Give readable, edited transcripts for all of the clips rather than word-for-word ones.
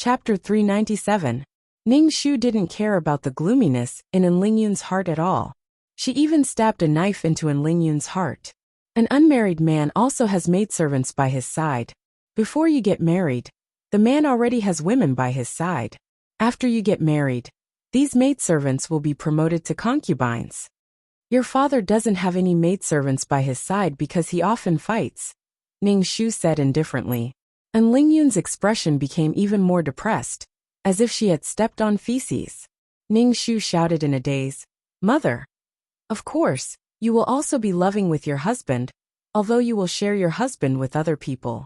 Chapter 397. Ning Shu didn't care about the gloominess in Lingyun's heart at all. She even stabbed a knife into Lingyun's heart. An unmarried man also has maidservants by his side. Before you get married, the man already has women by his side. After you get married, these maidservants will be promoted to concubines. Your father doesn't have any maidservants by his side because he often fights, Ning Shu said indifferently. And Lingyun's expression became even more depressed, as if she had stepped on feces. Ning Shu shouted in a daze, "Mother! Of course, you will also be loving with your husband, although you will share your husband with other people."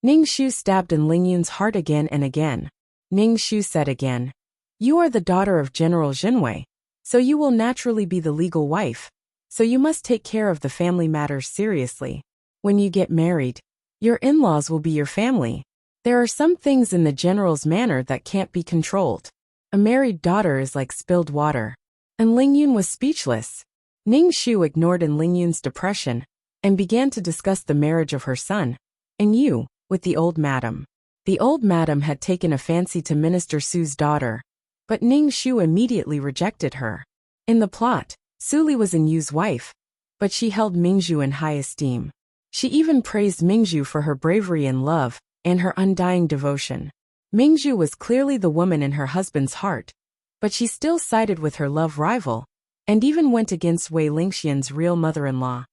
Ning Shu stabbed in Lingyun's heart again and again. Ning Shu said again, "You are the daughter of General Jinwei, so you will naturally be the legal wife, so you must take care of the family matters seriously. When you get married, your in-laws will be your family. There are some things in the general's manner that can't be controlled. A married daughter is like spilled water." And Lingyun was speechless. Ning Shu ignored Lingyun's depression and began to discuss the marriage of her son, and Yu, with the old madam. The old madam had taken a fancy to Minister Su's daughter, but Ning Shu immediately rejected her. In the plot, Su Li was Yu's wife, but she held Mingzhu in high esteem. She even praised Mingzhu for her bravery and love, and her undying devotion. Mingzhu was clearly the woman in her husband's heart, but she still sided with her love rival, and even went against Wei Lingxian's real mother-in-law,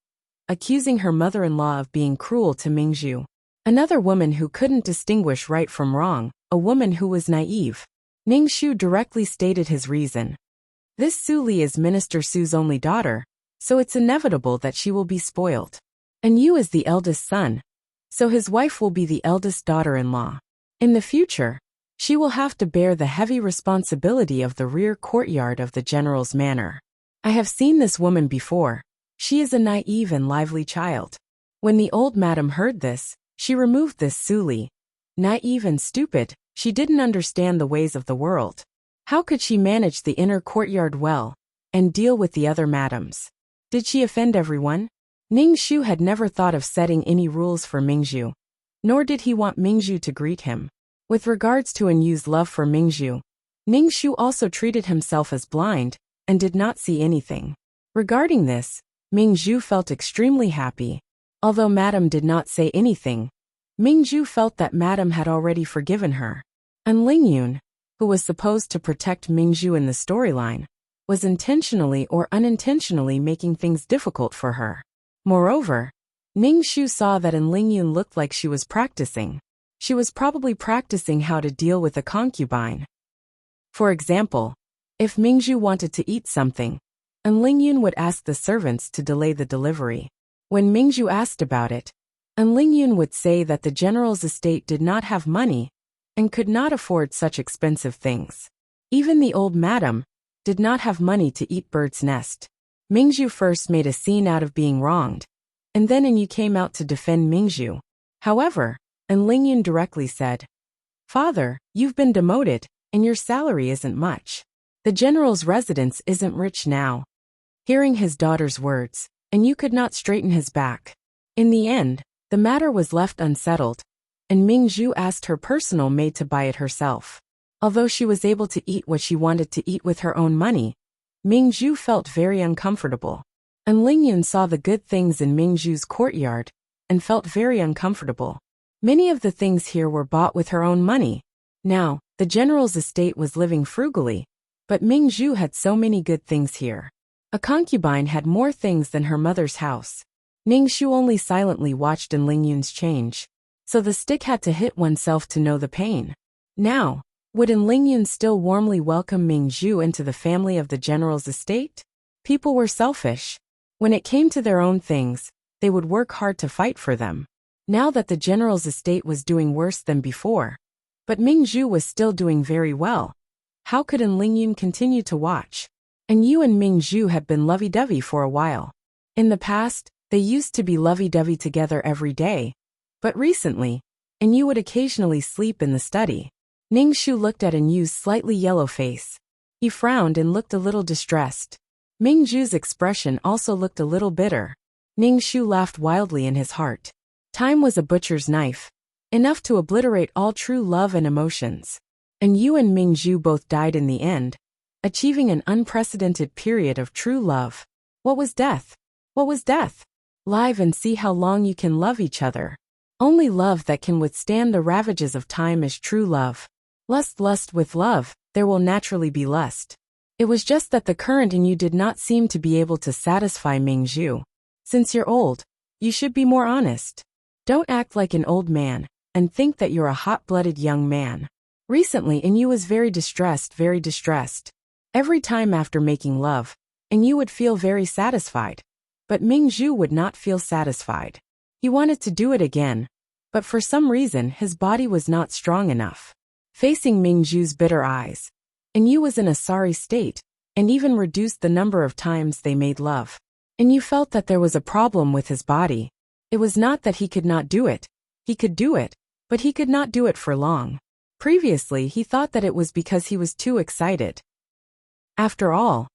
accusing her mother-in-law of being cruel to Mingzhu. Another woman who couldn't distinguish right from wrong, a woman who was naive. Ning Shu directly stated his reason. This Su Li is Minister Su's only daughter, so it's inevitable that she will be spoiled. And Yu is the eldest son, so his wife will be the eldest daughter-in-law. In the future, she will have to bear the heavy responsibility of the rear courtyard of the general's manor. I have seen this woman before. She is a naive and lively child. When the old madam heard this, she removed this Su Li. Naive and stupid, she didn't understand the ways of the world. How could she manage the inner courtyard well, and deal with the other madams? Did she offend everyone? Ning Shu had never thought of setting any rules for Mingzhu, nor did he want Mingzhu to greet him. With regards to Yu's love for Mingzhu, Ning Shu also treated himself as blind, and did not see anything. Regarding this, Mingzhu felt extremely happy. Although Madame did not say anything, Mingzhu felt that Madame had already forgiven her. And Lingyun, who was supposed to protect Mingzhu in the storyline, was intentionally or unintentionally making things difficult for her. Moreover, Ning Shu saw that Lingyun looked like she was practicing. She was probably practicing how to deal with a concubine. For example, if Mingzhu wanted to eat something, Lingyun would ask the servants to delay the delivery. When Mingzhu asked about it, Lingyun would say that the general's estate did not have money and could not afford such expensive things. Even the old madam did not have money to eat bird's nest. Mingzhu first made a scene out of being wronged, and then Yu came out to defend Mingzhu. However, Lingyun directly said, "Father, you've been demoted, and your salary isn't much. The general's residence isn't rich now." Hearing his daughter's words, Yu could not straighten his back. In the end, the matter was left unsettled, and Mingzhu asked her personal maid to buy it herself. Although she was able to eat what she wanted to eat with her own money, Mingzhu felt very uncomfortable. And Lingyun saw the good things in Mingzhu's courtyard, and felt very uncomfortable. Many of the things here were bought with her own money. Now, the general's estate was living frugally, but Mingzhu had so many good things here. A concubine had more things than her mother's house. Ning Shu only silently watched Lingyun's change, so the stick had to hit oneself to know the pain. Now, would Lingyun still warmly welcome Mingzhu into the family of the general's estate? People were selfish. When it came to their own things, they would work hard to fight for them. Now that the general's estate was doing worse than before, but Mingzhu was still doing very well, how could Lingyun continue to watch? And Yu and Mingzhu had been lovey-dovey for a while. In the past, they used to be lovey-dovey together every day, but recently, Yu would occasionally sleep in the study. Ning Shu looked at Yu's slightly yellow face. He frowned and looked a little distressed. Mingzhu's expression also looked a little bitter. Ning Shu laughed wildly in his heart. Time was a butcher's knife, enough to obliterate all true love and emotions. And Yu and Mingzhu both died in the end, achieving an unprecedented period of true love. What was death? What was death? Live and see how long you can love each other. Only love that can withstand the ravages of time is true love. Lust with love, there will naturally be lust. It was just that the current in you did not seem to be able to satisfy Mingzhu. Since you're old, you should be more honest. Don't act like an old man, and think that you're a hot-blooded young man. Recently Yu was very distressed. Every time after making love, Yu would feel very satisfied. But Mingzhu would not feel satisfied. He wanted to do it again, but for some reason his body was not strong enough. Facing Mingzhu's bitter eyes, Yu was in a sorry state, and even reduced the number of times they made love. Yu felt that there was a problem with his body. It was not that he could not do it. He could do it, but he could not do it for long. Previously he thought that it was because he was too excited. After all,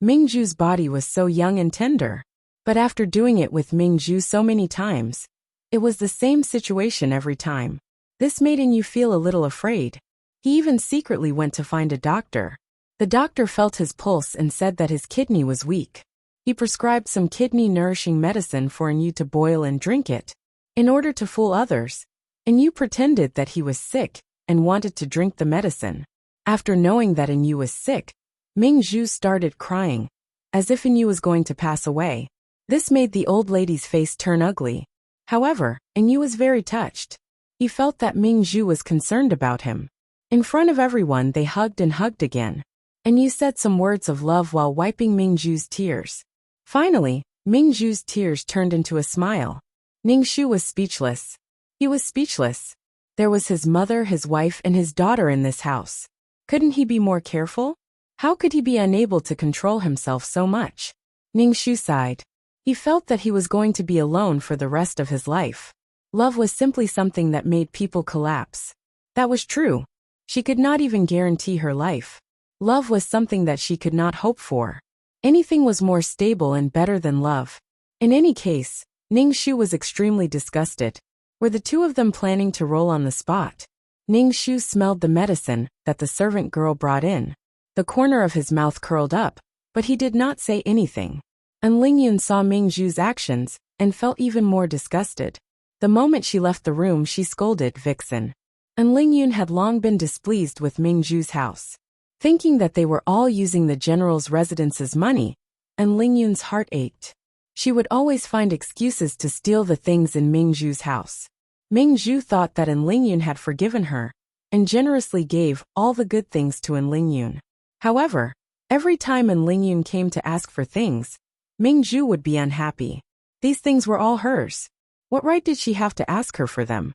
Mingzhu's body was so young and tender. But after doing it with Mingzhu so many times, it was the same situation every time. This made Yu feel a little afraid. He even secretly went to find a doctor. The doctor felt his pulse and said that his kidney was weak. He prescribed some kidney-nourishing medicine for Yu to boil and drink it. In order to fool others, Yu pretended that he was sick and wanted to drink the medicine. After knowing that Yu was sick, Mingzhu started crying, as if Yu was going to pass away. This made the old lady's face turn ugly. However, Yu was very touched. He felt that Mingzhu was concerned about him. In front of everyone they hugged and hugged again. Yu said some words of love while wiping Mingzhu's tears. Finally, Mingzhu's tears turned into a smile. Ningxu was speechless. He was speechless. There was his mother, his wife, and his daughter in this house. Couldn't he be more careful? How could he be unable to control himself so much? Ningxu sighed. He felt that he was going to be alone for the rest of his life. Love was simply something that made people collapse. That was true. She could not even guarantee her life. Love was something that she could not hope for. Anything was more stable and better than love. In any case, Ningxu was extremely disgusted. Were the two of them planning to roll on the spot? Ningxu smelled the medicine that the servant girl brought in. The corner of his mouth curled up, but he did not say anything. And Lingyun saw Mingzhu's actions and felt even more disgusted. The moment she left the room she scolded Vixen. And Lingyun had long been displeased with Mingzhu's house. Thinking that they were all using the general's residence's money, and Lingyun's heart ached. She would always find excuses to steal the things in Mingzhu's house. Mingzhu thought that Lingyun had forgiven her, and generously gave all the good things to Lingyun. However, every time Lingyun came to ask for things, Mingzhu would be unhappy. These things were all hers. What right did she have to ask her for them?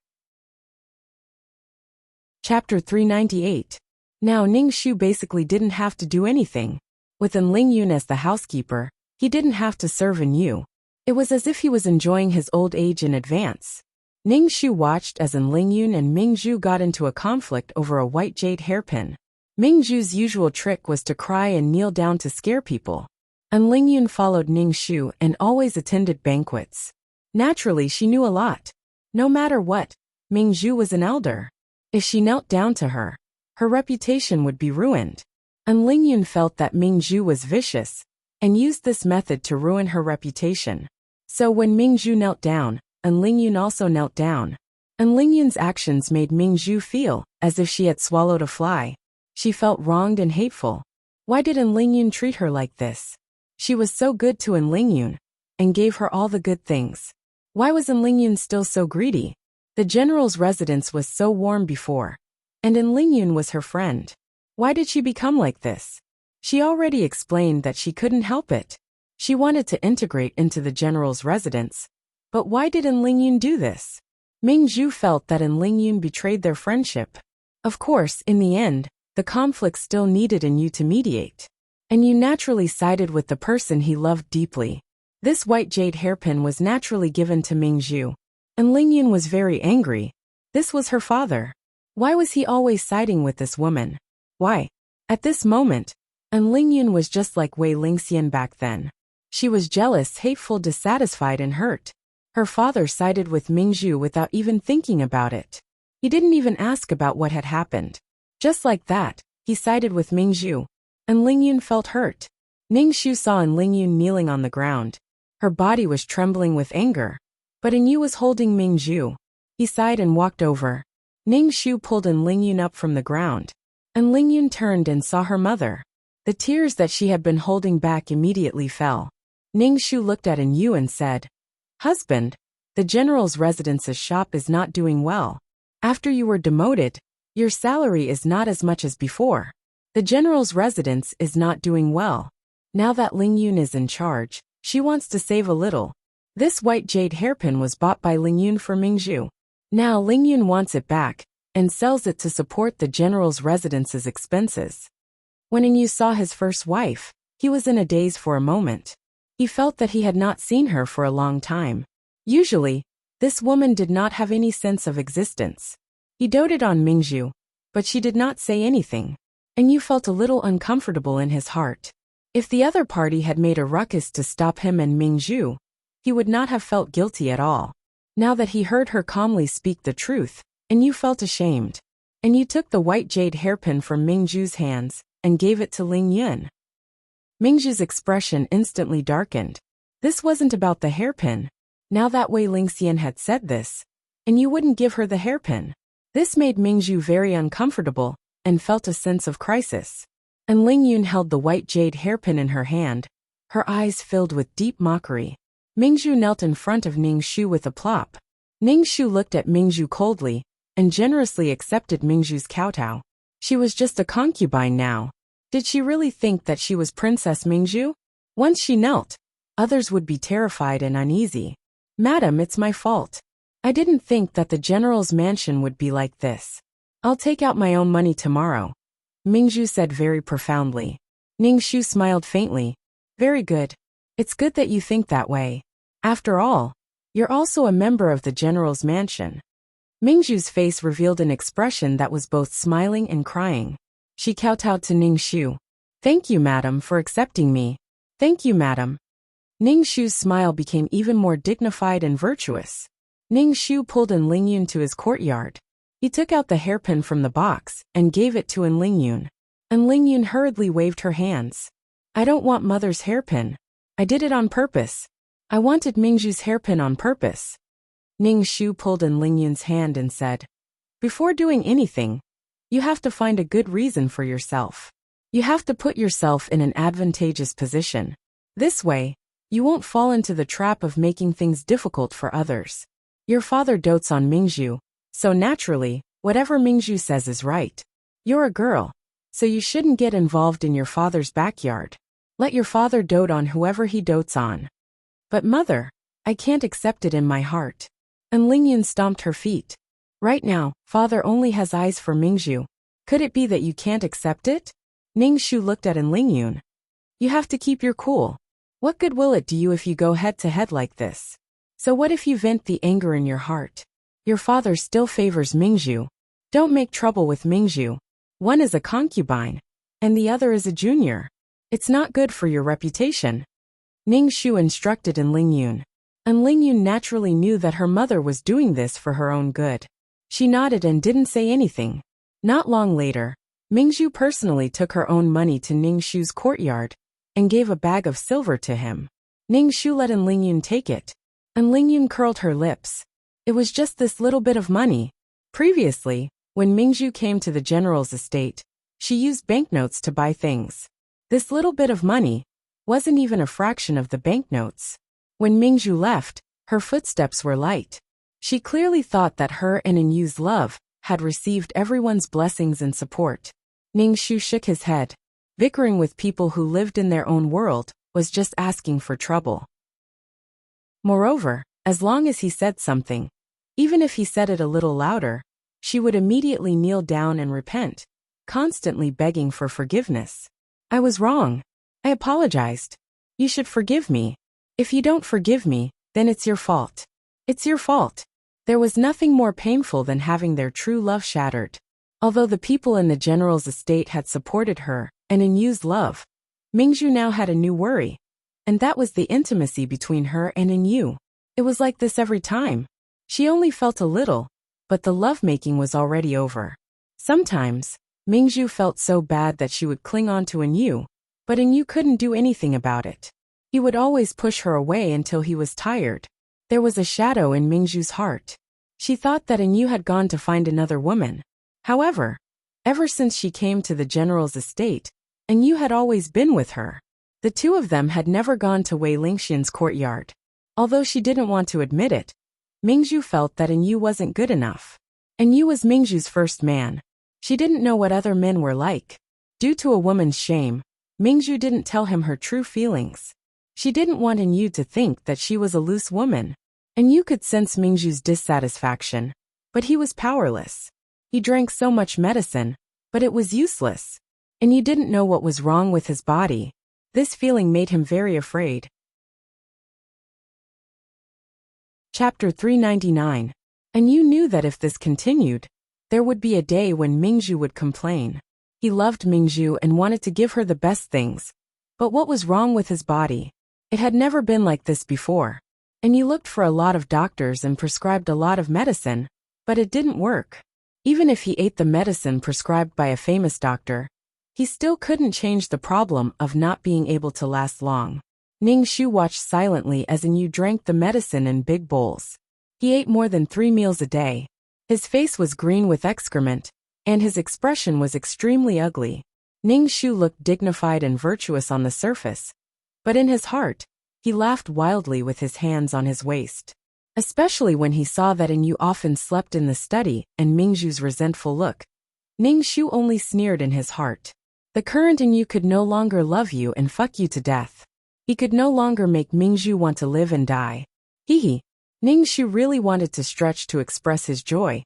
Chapter 398. Now Ningxu basically didn't have to do anything. With Lingyun as the housekeeper, he didn't have to serve Yu. It was as if he was enjoying his old age in advance. Ningxu watched as Lingyun and Mingzhu got into a conflict over a white jade hairpin. Mingzhu's usual trick was to cry and kneel down to scare people. And Lingyun followed Ningxu and always attended banquets. Naturally, she knew a lot. No matter what, Mingzhu was an elder. If she knelt down to her, her reputation would be ruined. And Lingyun felt that Mingzhu was vicious, and used this method to ruin her reputation. So when Mingzhu knelt down, and Lingyun also knelt down. And Lingyun's actions made Mingzhu feel as if she had swallowed a fly. She felt wronged and hateful. Why did Lingyun treat her like this? She was so good to Lingyun, and gave her all the good things. Why was Lingyun still so greedy? The general's residence was so warm before. And Lingyun was her friend. Why did she become like this? She already explained that she couldn't help it. She wanted to integrate into the general's residence. But why did Lingyun do this? Mingzhu felt that Lingyun betrayed their friendship. Of course, in the end, the conflict still needed Yu to mediate. And Yu naturally sided with the person he loved deeply. This white jade hairpin was naturally given to Mingzhu. And Lingyun was very angry. This was her father. Why was he always siding with this woman? Why? At this moment, Lingyun was just like Wei Lingxian back then. She was jealous, hateful, dissatisfied, and hurt. Her father sided with Mingzhu without even thinking about it. He didn't even ask about what had happened. Just like that, he sided with Mingzhu. And Lingyun felt hurt. Ningxu saw Lingyun kneeling on the ground. Her body was trembling with anger. But Yu was holding Mingzhu. He sighed and walked over. Ningxu pulled Lingyun up from the ground. And Lingyun turned and saw her mother. The tears that she had been holding back immediately fell. Ningxu looked at Yu and said, "Husband, the general's residence's shop is not doing well. After you were demoted, your salary is not as much as before. The general's residence is not doing well. Now that Lingyun is in charge, she wants to save a little. This white jade hairpin was bought by Lingyun for Mingzhu. Now Lingyun wants it back, and sells it to support the general's residence's expenses." When Yu saw his first wife, he was in a daze for a moment. He felt that he had not seen her for a long time. Usually, this woman did not have any sense of existence. He doted on Mingzhu, but she did not say anything. And Yu felt a little uncomfortable in his heart. If the other party had made a ruckus to stop him and Mingzhu, he would not have felt guilty at all. Now that he heard her calmly speak the truth, Yu felt ashamed. Yu took the white jade hairpin from Mingzhu's hands and gave it to Lingyun. Mingzhu's expression instantly darkened. This wasn't about the hairpin. Now that Wei Lingxian had said this, Yu wouldn't give her the hairpin. This made Mingzhu very uncomfortable and felt a sense of crisis. And Lingyun held the white jade hairpin in her hand, her eyes filled with deep mockery. Mingzhu knelt in front of Ningxu with a plop. Ningxu looked at Mingzhu coldly and generously accepted Mingzhu's kowtow. She was just a concubine now. Did she really think that she was Princess Mingzhu? Once she knelt, others would be terrified and uneasy. "Madam, it's my fault. I didn't think that the general's mansion would be like this. I'll take out my own money tomorrow," Mingzhu said very profoundly. Ningxu smiled faintly. "Very good. It's good that you think that way. After all, you're also a member of the general's mansion." Mingzhu's face revealed an expression that was both smiling and crying. She kowtowed to Ningxu. "Thank you, madam, for accepting me." "Thank you, madam." Ningxu's smile became even more dignified and virtuous. Ningxu pulled Lingyun to his courtyard. He took out the hairpin from the box and gave it to Lingyun. Lingyun hurriedly waved her hands. "I don't want mother's hairpin. I did it on purpose. I wanted Mingzhu's hairpin on purpose." Ningxu pulled Lingyun's hand and said, "Before doing anything, you have to find a good reason for yourself. You have to put yourself in an advantageous position. This way, you won't fall into the trap of making things difficult for others. Your father dotes on Mingzhu, so naturally, whatever Mingzhu says is right. You're a girl, so you shouldn't get involved in your father's backyard. Let your father dote on whoever he dotes on." "But mother, I can't accept it in my heart." Lingyun stomped her feet. "Right now, father only has eyes for Mingzhu. Could it be that you can't accept it?" Ningxu looked at Lingyun. "You have to keep your cool. What good will it do you if you go head to head like this? So what if you vent the anger in your heart? Your father still favors Mingzhu. Don't make trouble with Mingzhu. One is a concubine, and the other is a junior. It's not good for your reputation." Ningxu instructed Lingyun. Lingyun naturally knew that her mother was doing this for her own good. She nodded and didn't say anything. Not long later, Mingzhu personally took her own money to Ningxu's courtyard and gave a bag of silver to him. Ningxu let Lingyun take it. Lingyun curled her lips. It was just this little bit of money. Previously, when Mingzhu came to the general's estate, she used banknotes to buy things. This little bit of money wasn't even a fraction of the banknotes. When Mingzhu left, her footsteps were light. She clearly thought that her and Yu's love had received everyone's blessings and support. Ningxu shook his head. Bickering with people who lived in their own world was just asking for trouble. Moreover, as long as he said something, even if he said it a little louder, she would immediately kneel down and repent, constantly begging for forgiveness. "I was wrong. I apologized. You should forgive me. If you don't forgive me, then it's your fault. It's your fault." There was nothing more painful than having their true love shattered. Although the people in the general's estate had supported her and Yu's love, Mingzhu now had a new worry, and that was the intimacy between her and Yu. It was like this every time. She only felt a little, but the lovemaking was already over. Sometimes, Mingzhu felt so bad that she would cling on to Enyu, but Enyu couldn't do anything about it. He would always push her away until he was tired. There was a shadow in Mingzhu's heart. She thought that Enyu had gone to find another woman. However, ever since she came to the general's estate, Enyu had always been with her. The two of them had never gone to Wei Lingxian's courtyard. Although she didn't want to admit it, Mingzhu felt that Enyu wasn't good enough. Enyu was Mingzhu's first man. She didn't know what other men were like. Due to a woman's shame, Mingzhu didn't tell him her true feelings. She didn't want Enyu to think that she was a loose woman. Enyu could sense Mingzhu's dissatisfaction, but he was powerless. He drank so much medicine, but it was useless. Enyu didn't know what was wrong with his body. This feeling made him very afraid. Chapter 399. Enyu knew that if this continued, there would be a day when Mingzhu would complain. He loved Mingzhu and wanted to give her the best things. But what was wrong with his body? It had never been like this before. Enyu looked for a lot of doctors and prescribed a lot of medicine, but it didn't work. Even if he ate the medicine prescribed by a famous doctor, he still couldn't change the problem of not being able to last long. Ningxu watched silently as Enyu drank the medicine in big bowls. He ate more than 3 meals a day. His face was green with excrement, and his expression was extremely ugly. Ningxu looked dignified and virtuous on the surface, but in his heart, he laughed wildly with his hands on his waist. Especially when he saw that Enyu often slept in the study and Mingzhu's resentful look. Ningxu only sneered in his heart. The current Enyu could no longer love you and fuck you to death. He could no longer make Mingzhu want to live and die. Hee. Ningxu really wanted to stretch to express his joy,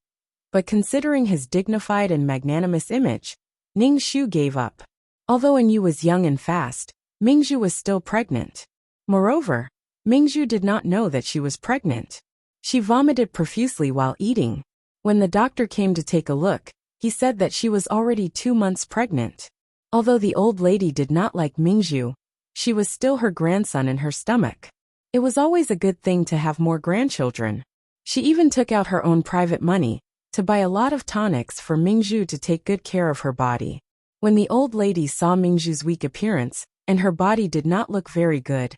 but considering his dignified and magnanimous image, Ningxu gave up. Although Enyu was young and fast, Mingzhu was still pregnant. Moreover, Mingzhu did not know that she was pregnant. She vomited profusely while eating. When the doctor came to take a look, he said that she was already 2 months pregnant. Although the old lady did not like Mingzhu, she was still her grandson in her stomach. It was always a good thing to have more grandchildren. She even took out her own private money to buy a lot of tonics for Mingzhu to take good care of her body. When the old lady saw Mingzhu's weak appearance and her body did not look very good,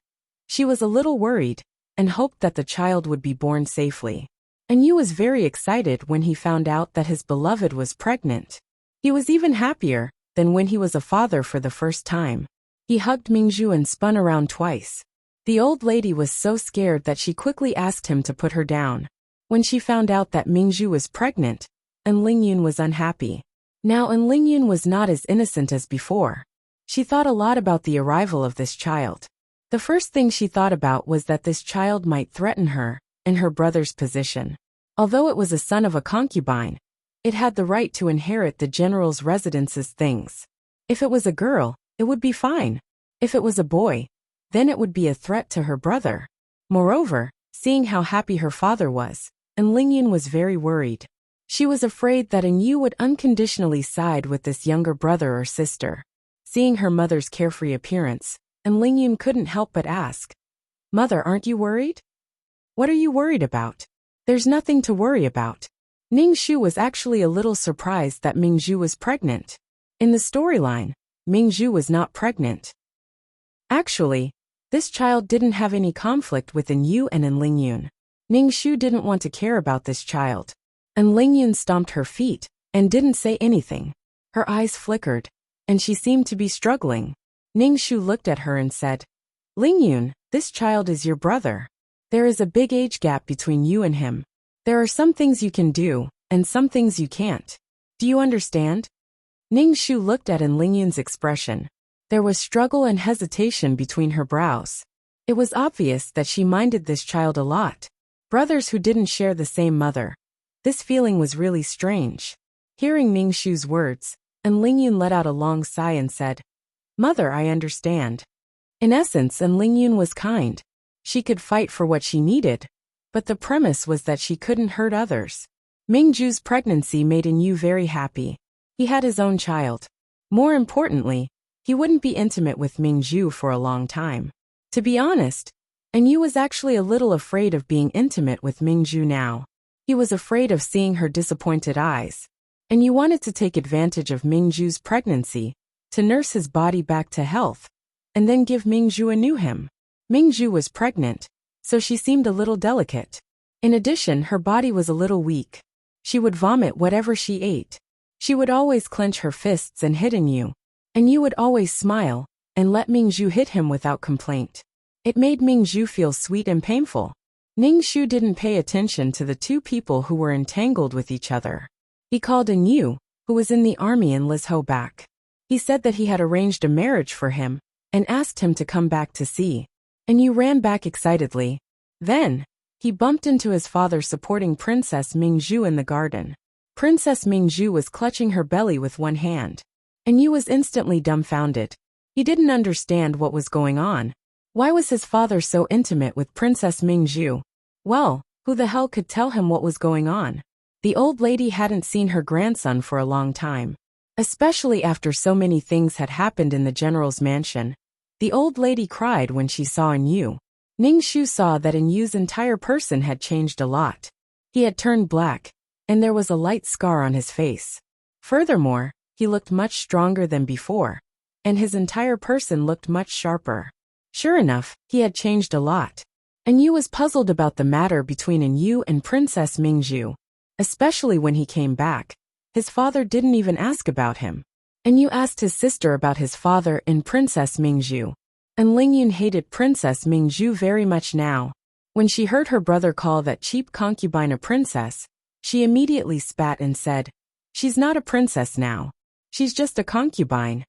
she was a little worried and hoped that the child would be born safely. Enyu was very excited when he found out that his beloved was pregnant. He was even happier than when he was a father for the first time. He hugged Mingzhu and spun around twice. The old lady was so scared that she quickly asked him to put her down. When she found out that Mingzhu was pregnant, Lingyun was unhappy. Now Lingyun was not as innocent as before. She thought a lot about the arrival of this child. The first thing she thought about was that this child might threaten her and her brother's position. Although it was a son of a concubine, it had the right to inherit the general's residence's things. If it was a girl, it would be fine. If it was a boy, then it would be a threat to her brother. Moreover, seeing how happy her father was, Lingyun was very worried. She was afraid that Enyu would unconditionally side with this younger brother or sister. Seeing her mother's carefree appearance, Lingyun couldn't help but ask, "Mother, aren't you worried?" "What are you worried about?" "There's nothing to worry about." Ningxu was actually a little surprised that Mingzhu was pregnant. In the storyline, Mingzhu was not pregnant. Actually, this child didn't have any conflict with Enyu and Lingyun. Ningxu didn't want to care about this child. Lingyun stomped her feet and didn't say anything. Her eyes flickered, and she seemed to be struggling. Ningxu looked at her and said, "Lingyun, this child is your brother. There is a big age gap between you and him. There are some things you can do, and some things you can't. Do you understand?" Ningxu looked at Lingyun's expression. There was struggle and hesitation between her brows. It was obvious that she minded this child a lot. Brothers who didn't share the same mother. This feeling was really strange. Hearing Ningxu's words, Lingyun let out a long sigh and said, "Mother, I understand." In essence, Lingyun was kind. She could fight for what she needed, but the premise was that she couldn't hurt others. Mingzhu's pregnancy made Enyu very happy. He had his own child. More importantly, he wouldn't be intimate with Mingzhu for a long time. To be honest, Enyu was actually a little afraid of being intimate with Mingzhu now. He was afraid of seeing her disappointed eyes. and you wanted to take advantage of Mingzhu's pregnancy to nurse his body back to health, and then give Mingzhu a new him. Mingzhu was pregnant, so she seemed a little delicate. In addition, her body was a little weak. She would vomit whatever she ate. She would always clench her fists and hit in you, and you would always smile and let Mingzhu hit him without complaint. It made Mingzhu feel sweet and painful. Ningxu didn't pay attention to the two people who were entangled with each other. He called in Yu, who was in the army, and Lizho back. He said that he had arranged a marriage for him and asked him to come back to see. And Yu ran back excitedly. Then, he bumped into his father supporting Princess Mingzhu in the garden. Princess Mingzhu was clutching her belly with one hand. And Yu was instantly dumbfounded. He didn't understand what was going on. Why was his father so intimate with Princess Mingzhu? Well, who the hell could tell him what was going on? The old lady hadn't seen her grandson for a long time. Especially after so many things had happened in the general's mansion. The old lady cried when she saw Yu. Ningxu saw that Yu's entire person had changed a lot. He had turned black, and there was a light scar on his face. Furthermore, he looked much stronger than before, and his entire person looked much sharper. Sure enough, he had changed a lot. And Yu was puzzled about the matter between Yu and Princess Mingzhu. Especially when he came back, his father didn't even ask about him. And Yu asked his sister about his father and Princess Mingzhu. And Lingyun hated Princess Mingzhu very much now. When she heard her brother call that cheap concubine a princess, she immediately spat and said, "She's not a princess now. She's just a concubine."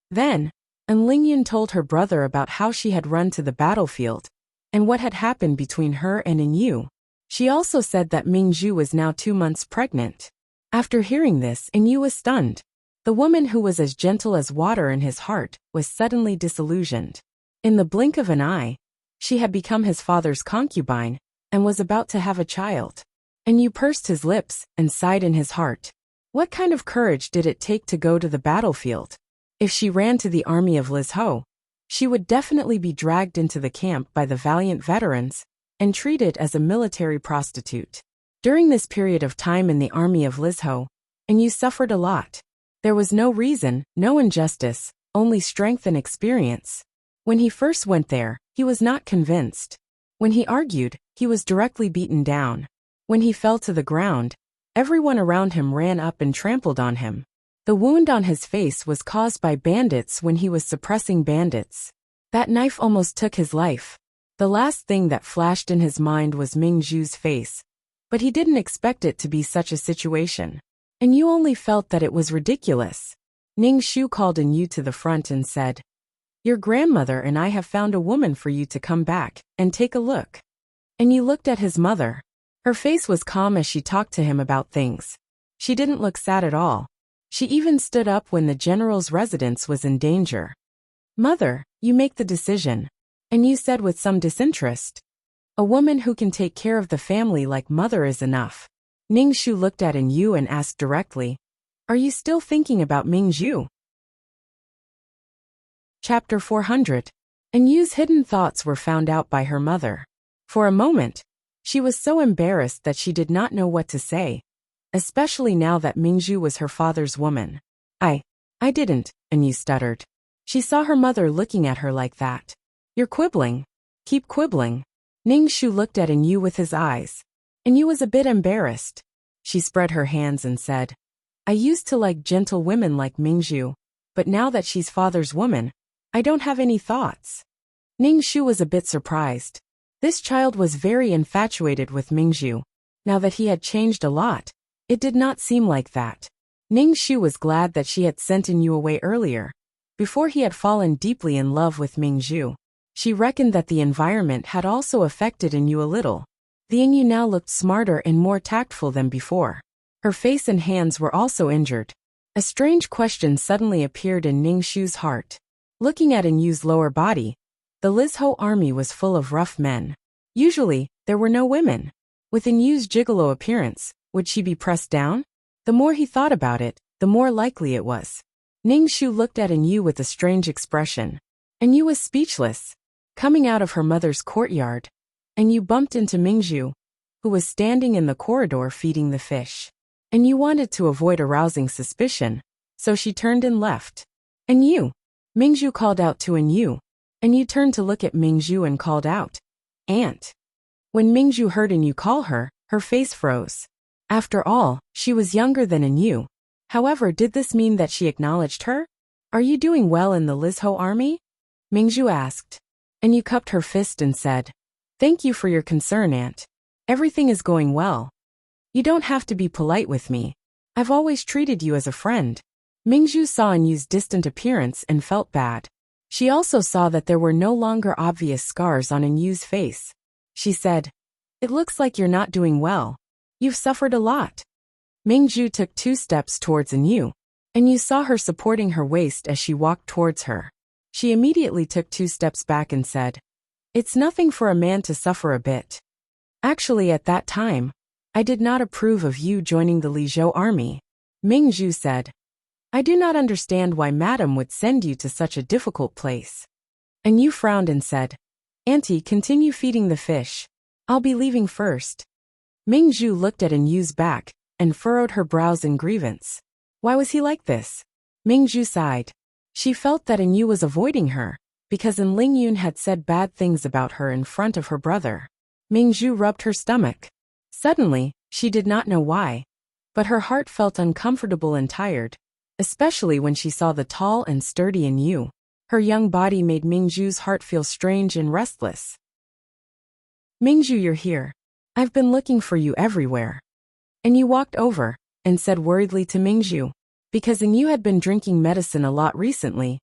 Then, Lingyun told her brother about how she had run to the battlefield, and what had happened between her and Yu. She also said that Mingzhu was now 2 months pregnant. After hearing this, Yu was stunned. The woman who was as gentle as water in his heart was suddenly disillusioned. In the blink of an eye, she had become his father's concubine, and was about to have a child. Yu pursed his lips and sighed in his heart. What kind of courage did it take to go to the battlefield? If she ran to the army of Lizho, she would definitely be dragged into the camp by the valiant veterans and treated as a military prostitute. During this period of time in the army of Lizho, Yu suffered a lot. There was no reason, no injustice, only strength and experience. When he first went there, he was not convinced. When he argued, he was directly beaten down. When he fell to the ground, everyone around him ran up and trampled on him. The wound on his face was caused by bandits when he was suppressing bandits. That knife almost took his life. The last thing that flashed in his mind was Mingzhu's face, but he didn't expect it to be such a situation. Yu only felt that it was ridiculous. Ningxu called Yu to the front and said, "Your grandmother and I have found a woman for you to come back and take a look." Yu looked at his mother. Her face was calm as she talked to him about things. She didn't look sad at all. She even stood up when the general's residence was in danger. "Mother, you make the decision." Yu said with some disinterest. "A woman who can take care of the family like mother is enough." Ningxu looked at Yu and asked directly, "Are you still thinking about Mingzhu?" Chapter 400. Yu's hidden thoughts were found out by her mother. For a moment, she was so embarrassed that she did not know what to say, especially now that Mingzhu was her father's woman. I didn't," Yu stuttered. She saw her mother looking at her like that. "You're quibbling. Keep quibbling." Ningxu looked at Yu with his eyes. Yu was a bit embarrassed. She spread her hands and said, "I used to like gentle women like Mingzhu, but now that she's father's woman, I don't have any thoughts." Ningxu was a bit surprised. This child was very infatuated with Mingzhu. Now that he had changed a lot, it did not seem like that. Ningxu was glad that she had sent Yu away earlier, before he had fallen deeply in love with Mingzhu. She reckoned that the environment had also affected Yu a little. The Yu now looked smarter and more tactful than before. Her face and hands were also injured. A strange question suddenly appeared in Ningxu's heart. Looking at Yu's lower body, the Lizho army was full of rough men. Usually, there were no women. With Yu's gigolo appearance, would she be pressed down? The more he thought about it, the more likely it was. Ningxu looked at Yu with a strange expression. Yu was speechless. Coming out of her mother's courtyard, Yu bumped into Mingzhu, who was standing in the corridor feeding the fish. and you wanted to avoid arousing suspicion, so she turned and left. And you? Mingzhu called out to Yu, and you turned to look at Mingzhu and called out, Aunt. When Mingzhu heard Yu call her, her face froze. After all, she was younger than Yu. However, did this mean that she acknowledged her? Are you doing well in the Lizhou army? Mingzhu asked. And Yu cupped her fist and said, Thank you for your concern, Aunt. Everything is going well. You don't have to be polite with me. I've always treated you as a friend. Mingzhu saw Yu's distant appearance and felt bad. She also saw that there were no longer obvious scars on Yu's face. She said, It looks like you're not doing well. You've suffered a lot. Mingzhu took 2 steps towards Yu, and you saw her supporting her waist as she walked towards her. She immediately took 2 steps back and said, It's nothing for a man to suffer a bit. Actually, at that time, I did not approve of you joining the Lizhou army. Mingzhu said, I do not understand why Madam would send you to such a difficult place. And Yu frowned and said, Auntie, continue feeding the fish. I'll be leaving first. Mingzhu looked at Yu's back and furrowed her brows in grievance. Why was he like this? Mingzhu sighed. She felt that Yu was avoiding her, because Lingyun had said bad things about her in front of her brother. Mingzhu rubbed her stomach. Suddenly, she did not know why, but her heart felt uncomfortable and tired, especially when she saw the tall and sturdy Yu. Her young body made Mingzhu's heart feel strange and restless. Mingzhu, you're here. I've been looking for you everywhere. And Yu walked over and said worriedly to Mingzhu, because Yu had been drinking medicine a lot recently.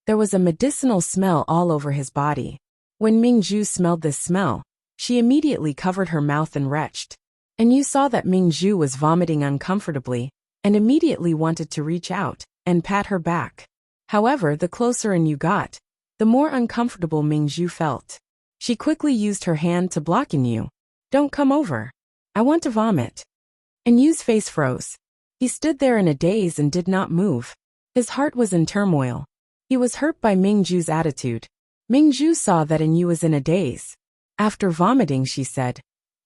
There was a medicinal smell all over his body. When Mingzhu smelled this smell, she immediately covered her mouth and retched. And Yu saw that Mingzhu was vomiting uncomfortably, and immediately wanted to reach out and pat her back. However, the closer Yu got, the more uncomfortable Mingzhu felt. She quickly used her hand to block Yu. Don't come over. I want to vomit. And Yu's face froze. He stood there in a daze and did not move. His heart was in turmoil. He was hurt by Mingzhu's attitude. Mingzhu saw that Yu was in a daze. After vomiting, she said,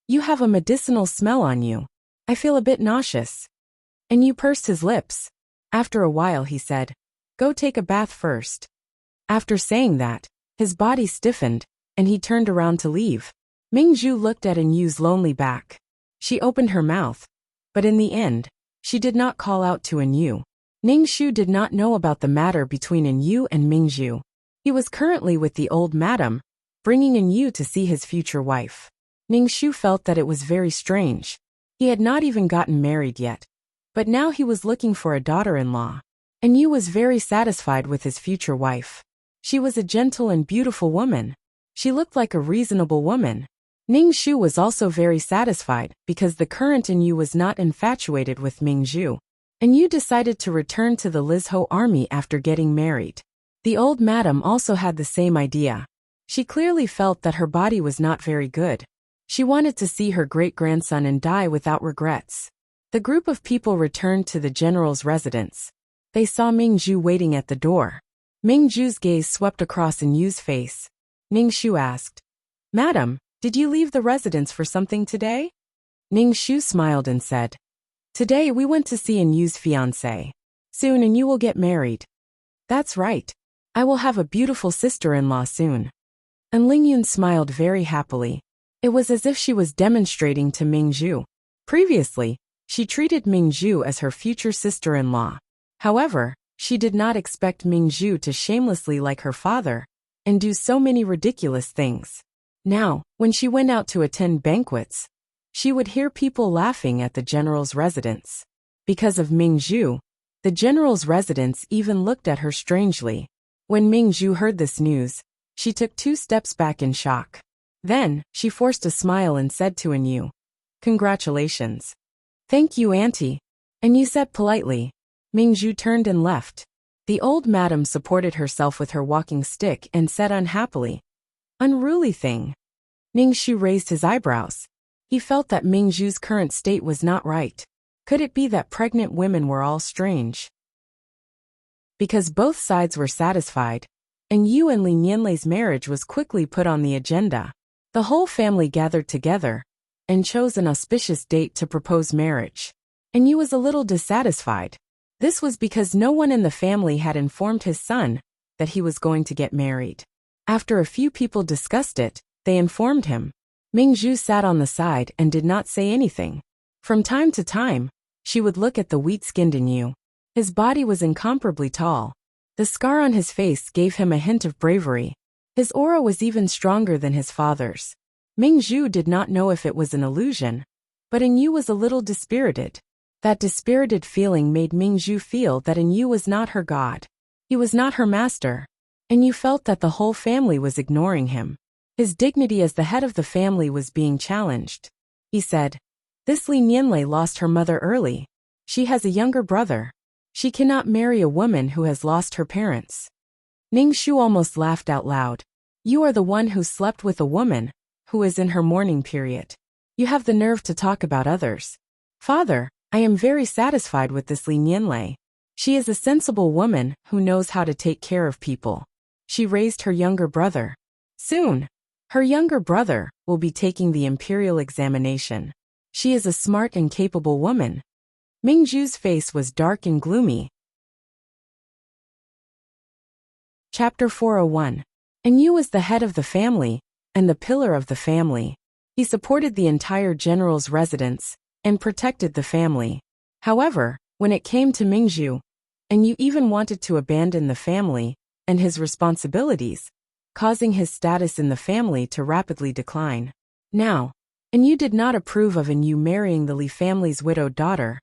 You have a medicinal smell on you. I feel a bit nauseous. And Yu pursed his lips. After a while, he said, Go take a bath first. After saying that, his body stiffened, and he turned around to leave. Mingzhu looked at Yu's lonely back. She opened her mouth, but in the end, she did not call out to Yu. Ningxu did not know about the matter between Yu and Mingzhu. He was currently with the old madam, bringing Yu to see his future wife. Ningxu felt that it was very strange. He had not even gotten married yet, but now he was looking for a daughter-in-law. Yu was very satisfied with his future wife. She was a gentle and beautiful woman. She looked like a reasonable woman. Ningxu was also very satisfied because the current Yu was not infatuated with Mingzhu. Yu decided to return to the Lizhou army after getting married. The old madam also had the same idea. She clearly felt that her body was not very good. She wanted to see her great-grandson and die without regrets. The group of people returned to the general's residence. They saw Mingzhu waiting at the door. Mingzhu's gaze swept across Yu's face. Ningxu asked, Madam, did you leave the residence for something today? Ningxu smiled and said, Today we went to see Yu's fiancé. Soon Yu will get married. That's right. I will have a beautiful sister-in-law soon. And Lingyun smiled very happily. It was as if she was demonstrating to Mingzhu. Previously, she treated Mingzhu as her future sister-in-law. However, she did not expect Mingzhu to shamelessly like her father and do so many ridiculous things. Now, when she went out to attend banquets, she would hear people laughing at the general's residence. Because of Mingzhu, the general's residence even looked at her strangely. When Mingzhu heard this news, she took 2 steps back in shock. Then, she forced a smile and said to Yu, Congratulations. Thank you, Auntie. Yu said politely. Mingzhu turned and left. The old madam supported herself with her walking stick and said unhappily, Unruly thing. Ningxu raised his eyebrows. He felt that Mingzhu's current state was not right. Could it be that pregnant women were all strange? Because both sides were satisfied, and Yu and Li Nianlei's marriage was quickly put on the agenda. The whole family gathered together and chose an auspicious date to propose marriage. and Yu was a little dissatisfied. This was because no one in the family had informed his son that he was going to get married. After a few people discussed it, they informed him. Mingzhu sat on the side and did not say anything. From time to time, she would look at the wheat-skinned Yu. His body was incomparably tall. The scar on his face gave him a hint of bravery. His aura was even stronger than his father's. Mingzhu did not know if it was an illusion, but Yu was a little dispirited. That dispirited feeling made Mingzhu feel that Yu was not her god. He was not her master. Yu felt that the whole family was ignoring him. His dignity as the head of the family was being challenged. He said, "This Li Nianlei lost her mother early. She has a younger brother. She cannot marry a woman who has lost her parents." Ningxu almost laughed out loud. "You are the one who slept with a woman who is in her mourning period. You have the nerve to talk about others. Father, I am very satisfied with this Li Nianlei. She is a sensible woman who knows how to take care of people. She raised her younger brother. Soon, her younger brother will be taking the imperial examination. She is a smart and capable woman." Mingzhu's face was dark and gloomy. Chapter 401. Yu was the head of the family and the pillar of the family. He supported the entire general's residence and protected the family. However, when it came to Mingzhu, Yu even wanted to abandon the family and his responsibilities, causing his status in the family to rapidly decline. Now, Yu did not approve of Yu marrying the Li family's widowed daughter,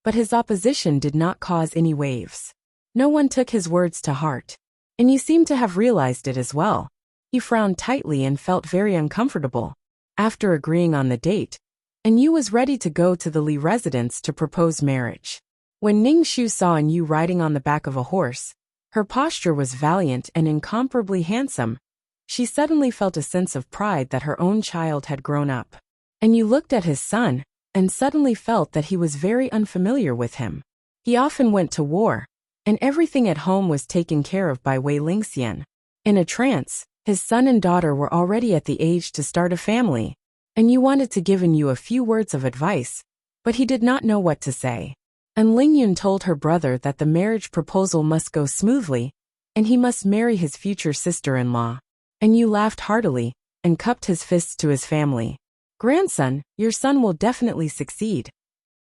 but his opposition did not cause any waves. No one took his words to heart. Yu seemed to have realized it as well. He frowned tightly and felt very uncomfortable. After agreeing on the date, Yu was ready to go to the Li residence to propose marriage. When Ningxu saw Yu riding on the back of a horse, her posture was valiant and incomparably handsome. She suddenly felt a sense of pride that her own child had grown up. Yu looked at his son and suddenly felt that he was very unfamiliar with him. He often went to war, and everything at home was taken care of by Wei Lingxian. In a trance, his son and daughter were already at the age to start a family, and Yu wanted to give Yu a few words of advice, but he did not know what to say. And Lingyun told her brother that the marriage proposal must go smoothly, and he must marry his future sister-in-law. And Yu laughed heartily and cupped his fists to his family. "Grandson, your son will definitely succeed."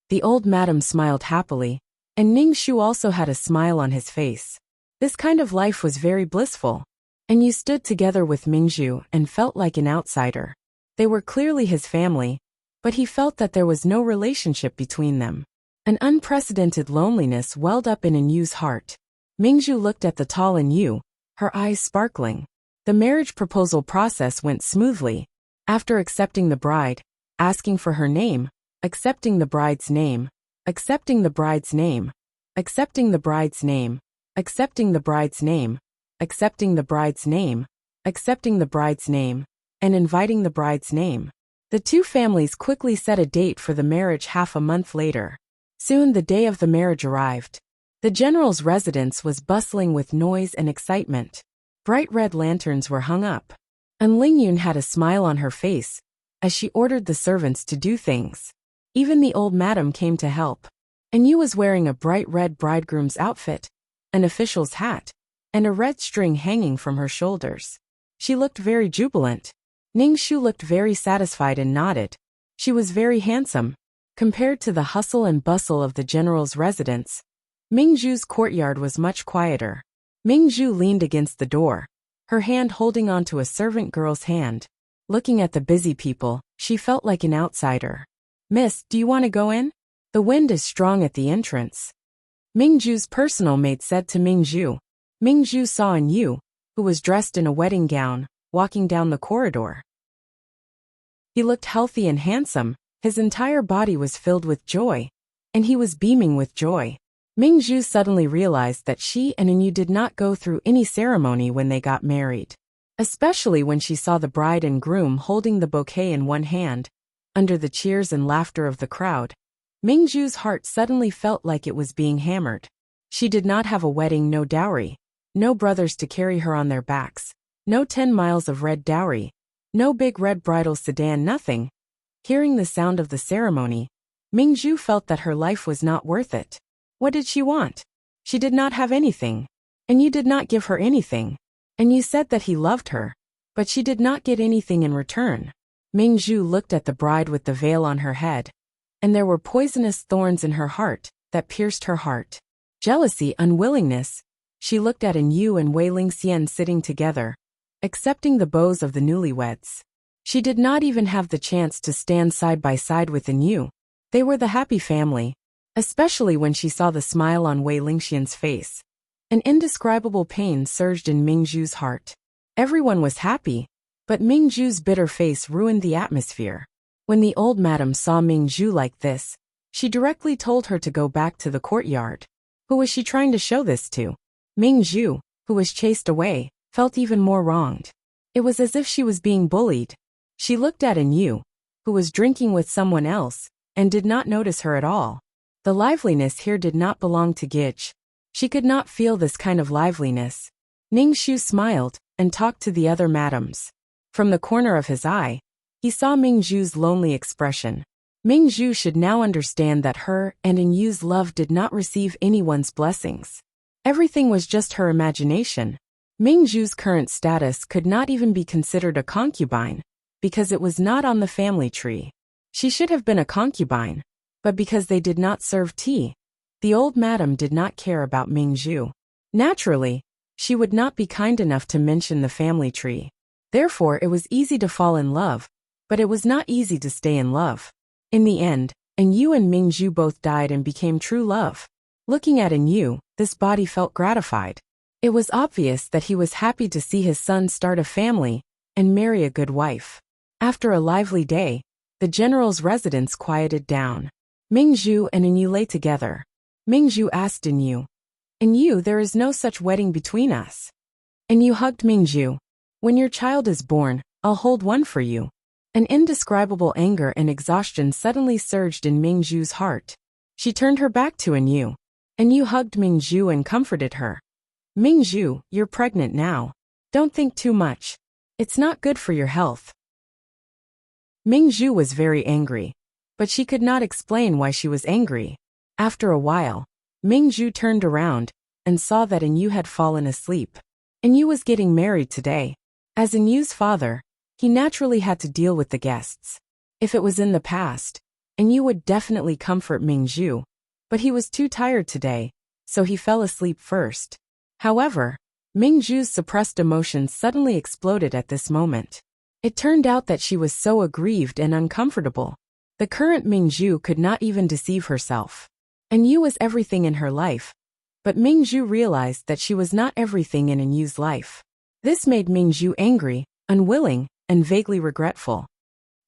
The old madam smiled happily, and Ningxu also had a smile on his face. This kind of life was very blissful. And Yu stood together with Mingzhu and felt like an outsider. They were clearly his family, but he felt that there was no relationship between them. An unprecedented loneliness welled up in Yu's heart. Mingzhu looked at the tall Yu, her eyes sparkling. The marriage proposal process went smoothly. After accepting the bride, asking for her name, accepting the bride's name, accepting the bride's name, accepting the bride's name, accepting the bride's name, accepting the bride's name, accepting the bride's name, and inviting the bride's name, the two families quickly set a date for the marriage half a month later. Soon the day of the marriage arrived. The general's residence was bustling with noise and excitement. Bright red lanterns were hung up. And Lingyun had a smile on her face as she ordered the servants to do things. Even the old madam came to help. And Yu was wearing a bright red bridegroom's outfit, an official's hat, and a red string hanging from her shoulders. She looked very jubilant. Ningxu looked very satisfied and nodded. She was very handsome. Compared to the hustle and bustle of the general's residence, Mingzhu's courtyard was much quieter. Mingzhu leaned against the door, her hand holding onto a servant girl's hand. Looking at the busy people, she felt like an outsider. "Miss, do you want to go in? The wind is strong at the entrance." Mingzhu's personal maid said to Mingzhu. Mingzhu saw Yu, who was dressed in a wedding gown, walking down the corridor. He looked healthy and handsome. His entire body was filled with joy, and he was beaming with joy. Mingzhu suddenly realized that she and Yu did not go through any ceremony when they got married. Especially when she saw the bride and groom holding the bouquet in one hand, under the cheers and laughter of the crowd. Mingzhu's heart suddenly felt like it was being hammered. She did not have a wedding, no dowry, no brothers to carry her on their backs, no 10 miles of red dowry, no big red bridal sedan, nothing. Hearing the sound of the ceremony, Mingzhu felt that her life was not worth it. What did she want? She did not have anything. And you did not give her anything. And you said that he loved her. But she did not get anything in return. Mingzhu looked at the bride with the veil on her head. And there were poisonous thorns in her heart that pierced her heart. Jealousy, unwillingness. She looked at Yu and Wei Lingxian sitting together, accepting the bows of the newlyweds. She did not even have the chance to stand side by side with Yu. They were the happy family, especially when she saw the smile on Wei Lingxian's face. An indescribable pain surged in Mingzhu's heart. Everyone was happy, but Mingzhu's bitter face ruined the atmosphere. When the old madam saw Mingzhu like this, she directly told her to go back to the courtyard. Who was she trying to show this to? Mingzhu, who was chased away, felt even more wronged. It was as if she was being bullied. She looked at Yu, who was drinking with someone else, and did not notice her at all. The liveliness here did not belong to Gich. She could not feel this kind of liveliness. Ningxu smiled and talked to the other madams. From the corner of his eye, he saw Mingzhu's lonely expression. Mingzhu should now understand that her and Yu's love did not receive anyone's blessings. Everything was just her imagination. Mingzhu's current status could not even be considered a concubine, because it was not on the family tree. She should have been a concubine, but because they did not serve tea, the old madam did not care about Mingzhu. Naturally, she would not be kind enough to mention the family tree. Therefore, it was easy to fall in love, but it was not easy to stay in love. In the end, Yu and Mingzhu both died and became true love. Looking at Yu, this body felt gratified. It was obvious that he was happy to see his son start a family and marry a good wife. After a lively day, the general's residence quieted down. Mingzhu and Yu lay together. Mingzhu asked Yu, there is no such wedding between us. Yu hugged Mingzhu. When your child is born, I'll hold one for you. An indescribable anger and exhaustion suddenly surged in Mingzhu's heart. She turned her back to Yu. Yu hugged Mingzhu and comforted her. Mingzhu, you're pregnant now. Don't think too much. It's not good for your health. Mingzhu was very angry, but she could not explain why she was angry. After a while, Mingzhu turned around and saw that Yu had fallen asleep. Yu was getting married today. As Yu's father, he naturally had to deal with the guests. If it was in the past, Yu would definitely comfort Mingzhu, but he was too tired today, so he fell asleep first. However, Mingzhu's suppressed emotions suddenly exploded at this moment. It turned out that she was so aggrieved and uncomfortable. The current Mingzhu could not even deceive herself. Yu was everything in her life, but Mingzhu realized that she was not everything in Yu's life. This made Mingzhu angry, unwilling, and vaguely regretful.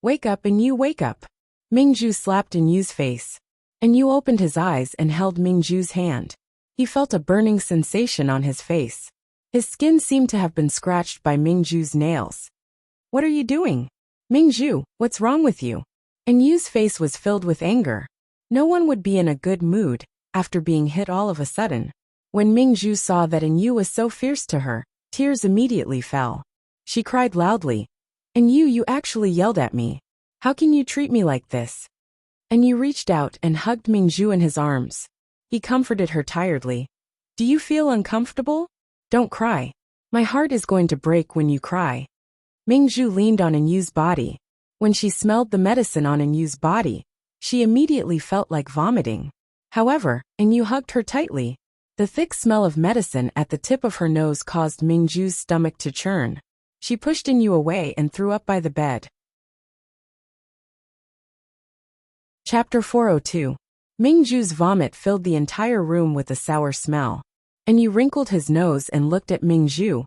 Wake up, Yu, wake up. Mingzhu slapped Yu's face. Yu opened his eyes and held Mingzhu's hand. He felt a burning sensation on his face. His skin seemed to have been scratched by Mingzhu's nails. What are you doing? Mingzhu, what's wrong with you? Yu's face was filled with anger. No one would be in a good mood after being hit all of a sudden. When Mingzhu saw that Yu was so fierce to her, tears immediately fell. She cried loudly. Yu, you actually yelled at me. How can you treat me like this? Yu reached out and hugged Mingzhu in his arms. He comforted her tiredly. Do you feel uncomfortable? Don't cry. My heart is going to break when you cry. Mingzhu leaned on Yu's body. When she smelled the medicine on Yu's body, she immediately felt like vomiting. However, Yu hugged her tightly. The thick smell of medicine at the tip of her nose caused Mingzhu's stomach to churn. She pushed Yu away and threw up by the bed. Chapter 402. Mingzhu's vomit filled the entire room with a sour smell. Yu wrinkled his nose and looked at Mingzhu,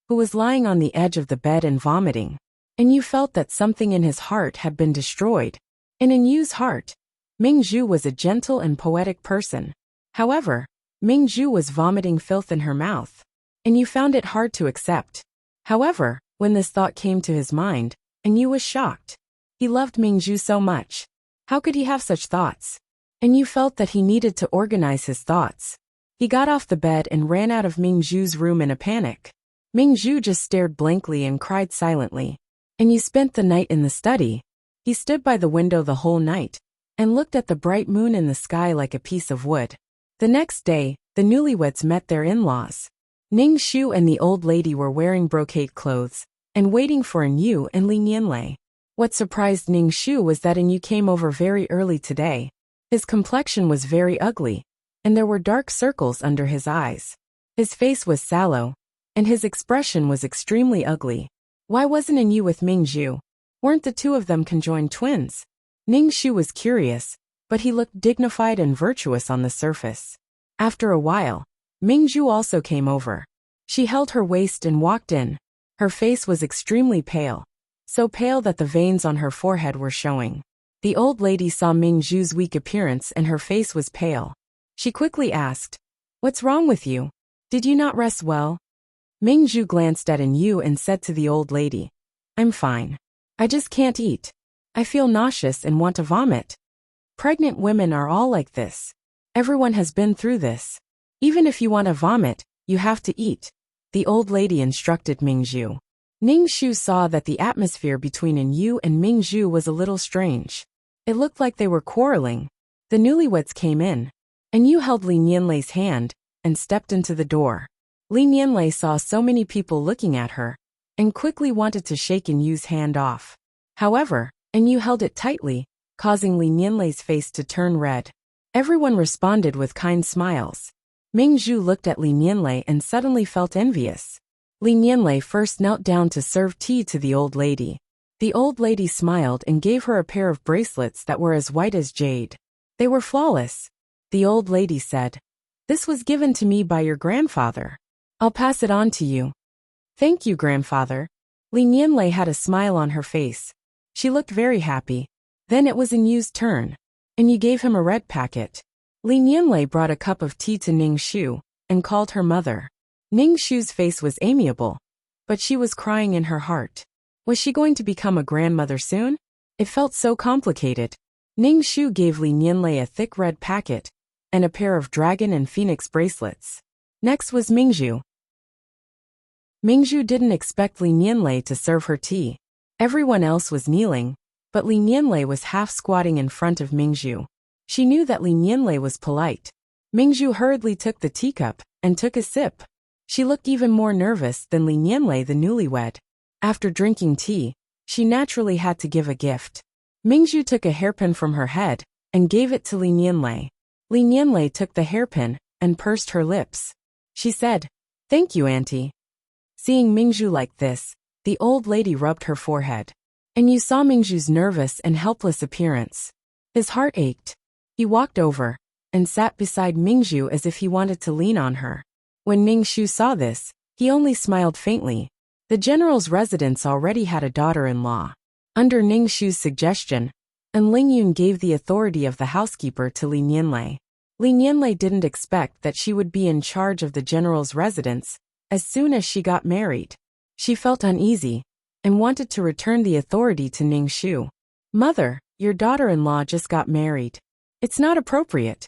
who was lying on the edge of the bed and vomiting. Yu felt that something in his heart had been destroyed. In Yu's heart, Mingzhu was a gentle and poetic person. However, Mingzhu was vomiting filth in her mouth. Yu found it hard to accept. However, when this thought came to his mind, Yu was shocked. He loved Mingzhu so much. How could he have such thoughts? Yu felt that he needed to organize his thoughts. He got off the bed and ran out of Mingzhu's room in a panic. Mingzhu just stared blankly and cried silently. Yu spent the night in the study. He stood by the window the whole night, and looked at the bright moon in the sky like a piece of wood. The next day, the newlyweds met their in-laws. Ning Xu and the old lady were wearing brocade clothes and waiting for Yu and Li Nianlei. What surprised Ning Xu was that Yu came over very early today. His complexion was very ugly, and there were dark circles under his eyes. His face was sallow, and his expression was extremely ugly. Why wasn't Yu with Ming Zhu? Weren't the two of them conjoined twins? Ning Xu was curious, but he looked dignified and virtuous on the surface. After a while, Ming Zhu also came over. She held her waist and walked in. Her face was extremely pale, so pale that the veins on her forehead were showing. The old lady saw Ming Zhu's weak appearance and her face was pale. She quickly asked, "What's wrong with you? Did you not rest well?" Ming Zhu glanced at Yu and said to the old lady, "I'm fine. I just can't eat. I feel nauseous and want to vomit." Pregnant women are all like this. Everyone has been through this. Even if you want to vomit, you have to eat, the old lady instructed Ming Zhu. Ning Xu saw that the atmosphere between Yu and Ming Zhu was a little strange. It looked like they were quarreling. The newlyweds came in, and Yu held Li Nianlei's hand and stepped into the door. Li Nianlei saw so many people looking at her and quickly wanted to shake Yu's hand off. However, Yu held it tightly, causing Li Nianlei's face to turn red. Everyone responded with kind smiles. Ming Zhu looked at Li Nianlei and suddenly felt envious. Li Nianlei first knelt down to serve tea to the old lady. The old lady smiled and gave her a pair of bracelets that were as white as jade. They were flawless. The old lady said, "This was given to me by your grandfather. I'll pass it on to you." "Thank you, grandfather." Li Nianlei had a smile on her face. She looked very happy. Then it was Yu's turn, and Yu gave him a red packet. Li Nianlei brought a cup of tea to Ning Xu and called her mother. Ning Xu's face was amiable, but she was crying in her heart. Was she going to become a grandmother soon? It felt so complicated. Ning Xu gave Li Nianlei a thick red packet and a pair of dragon and phoenix bracelets. Next was Ming Zhu. Ming Zhu didn't expect Li Nianlei to serve her tea. Everyone else was kneeling, but Li Nianlei was half squatting in front of Ming Zhu. She knew that Li Nianlei was polite. Ming Zhu hurriedly took the teacup and took a sip. She looked even more nervous than Li Nianlei the newlywed. After drinking tea, she naturally had to give a gift. Ming Zhu took a hairpin from her head and gave it to Li Nianlei. Li Nianlei took the hairpin and pursed her lips. She said, "Thank you, auntie." Seeing Ming Zhu like this, the old lady rubbed her forehead. And you saw Ming Zhu's nervous and helpless appearance. His heart ached. He walked over and sat beside Ming Zhu as if he wanted to lean on her. When Ning Xu saw this, he only smiled faintly. The general's residence already had a daughter-in-law. Under Ning Xu's suggestion, Lingyun gave the authority of the housekeeper to Li Nianlei. Li Nianlei didn't expect that she would be in charge of the general's residence as soon as she got married. She felt uneasy and wanted to return the authority to Ning Xu. "Mother, your daughter-in-law just got married. It's not appropriate,"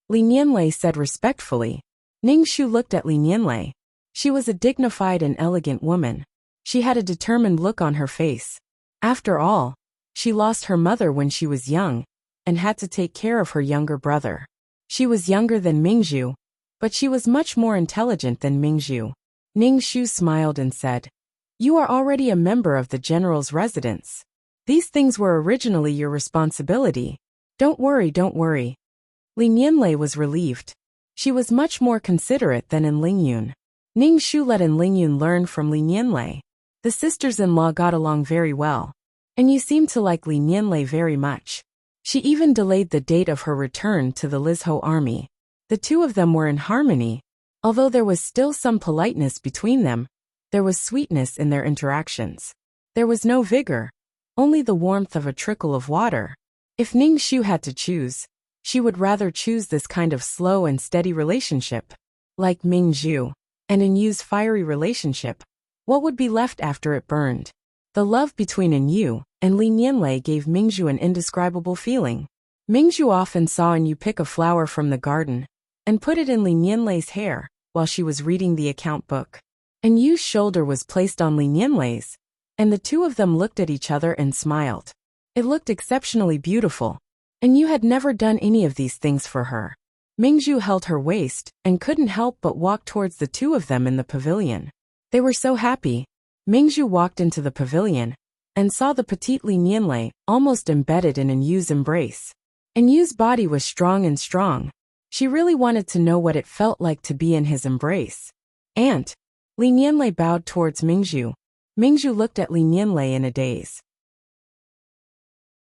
Li Nianlei said respectfully. Ning Xu looked at Li Nianlei. She was a dignified and elegant woman. She had a determined look on her face. After all, she lost her mother when she was young and had to take care of her younger brother. She was younger than Ming Zhu, but she was much more intelligent than Ming Zhu. Ning Xu smiled and said, "You are already a member of the general's residence. These things were originally your responsibility. Don't worry, don't worry." Li Nianlei was relieved. She was much more considerate than Lingyun. Ning Xu let Lingyun learn from Li Nianlei. The sisters-in-law got along very well, and you seemed to like Li Nianlei very much. She even delayed the date of her return to the Lizhou army. The two of them were in harmony. Although there was still some politeness between them, there was sweetness in their interactions. There was no vigor, only the warmth of a trickle of water. If Ning Xu had to choose, she would rather choose this kind of slow and steady relationship. Like Ming Zhu and Yu's fiery relationship, what would be left after it burned? The love between Yu and Li Nianlei gave Ming Zhu an indescribable feeling. Ming Zhu often saw Yu pick a flower from the garden and put it in Li Nianlei's hair while she was reading the account book. Yu's shoulder was placed on Li Nianlei's, and the two of them looked at each other and smiled. It looked exceptionally beautiful. And you had never done any of these things for her. Mingzhu held her waist and couldn't help but walk towards the two of them in the pavilion. They were so happy. Mingzhu walked into the pavilion and saw the petite Li Nianlei almost embedded in Yu's embrace. Yu's body was strong and strong. She really wanted to know what it felt like to be in his embrace. Aunt. Li Nianlei bowed towards Mingzhu. Mingzhu looked at Li Nianlei in a daze.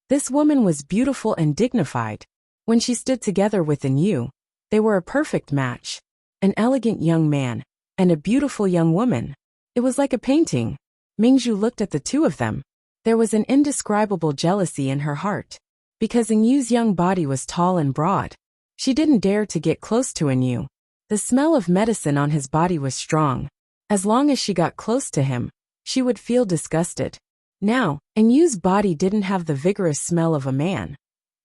This woman was beautiful and dignified. When she stood together with Yu, they were a perfect match. An elegant young man and a beautiful young woman. It was like a painting. Mingzhu looked at the two of them. There was an indescribable jealousy in her heart. Because Yu's young body was tall and broad, she didn't dare to get close to Yu. The smell of medicine on his body was strong. As long as she got close to him, she would feel disgusted. Now, Yu's body didn't have the vigorous smell of a man,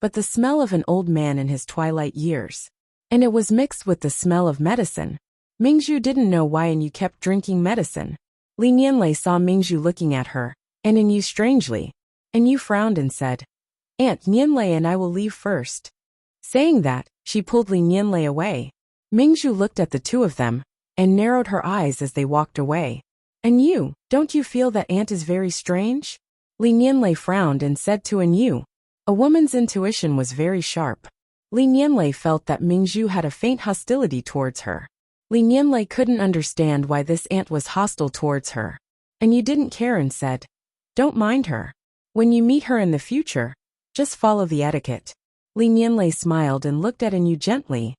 but the smell of an old man in his twilight years. And it was mixed with the smell of medicine. Mingzhu didn't know why Yu kept drinking medicine. Li Nianlei saw Mingzhu looking at her, and Yu strangely. Yu frowned and said, Aunt Nianlei and I will leave first. Saying that, she pulled Li Nianlei away. Mingzhu looked at the two of them and narrowed her eyes as they walked away. Yu, don't you feel that Aunt is very strange? Li Nianlei frowned and said to Yu. A woman's intuition was very sharp. Li Nianlei felt that Mingzhu had a faint hostility towards her. Li Nianlei couldn't understand why this aunt was hostile towards her. Yu didn't care and said, Don't mind her. When you meet her in the future, just follow the etiquette. Li Nianlei smiled and looked at Yu gently.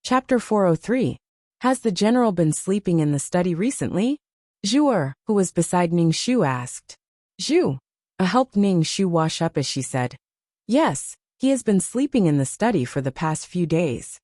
Chapter 403. Has the general been sleeping in the study recently? Zhu, who was beside Ning Shu, asked. Zhu helped Ning Shu wash up as she said, Yes, he has been sleeping in the study for the past few days.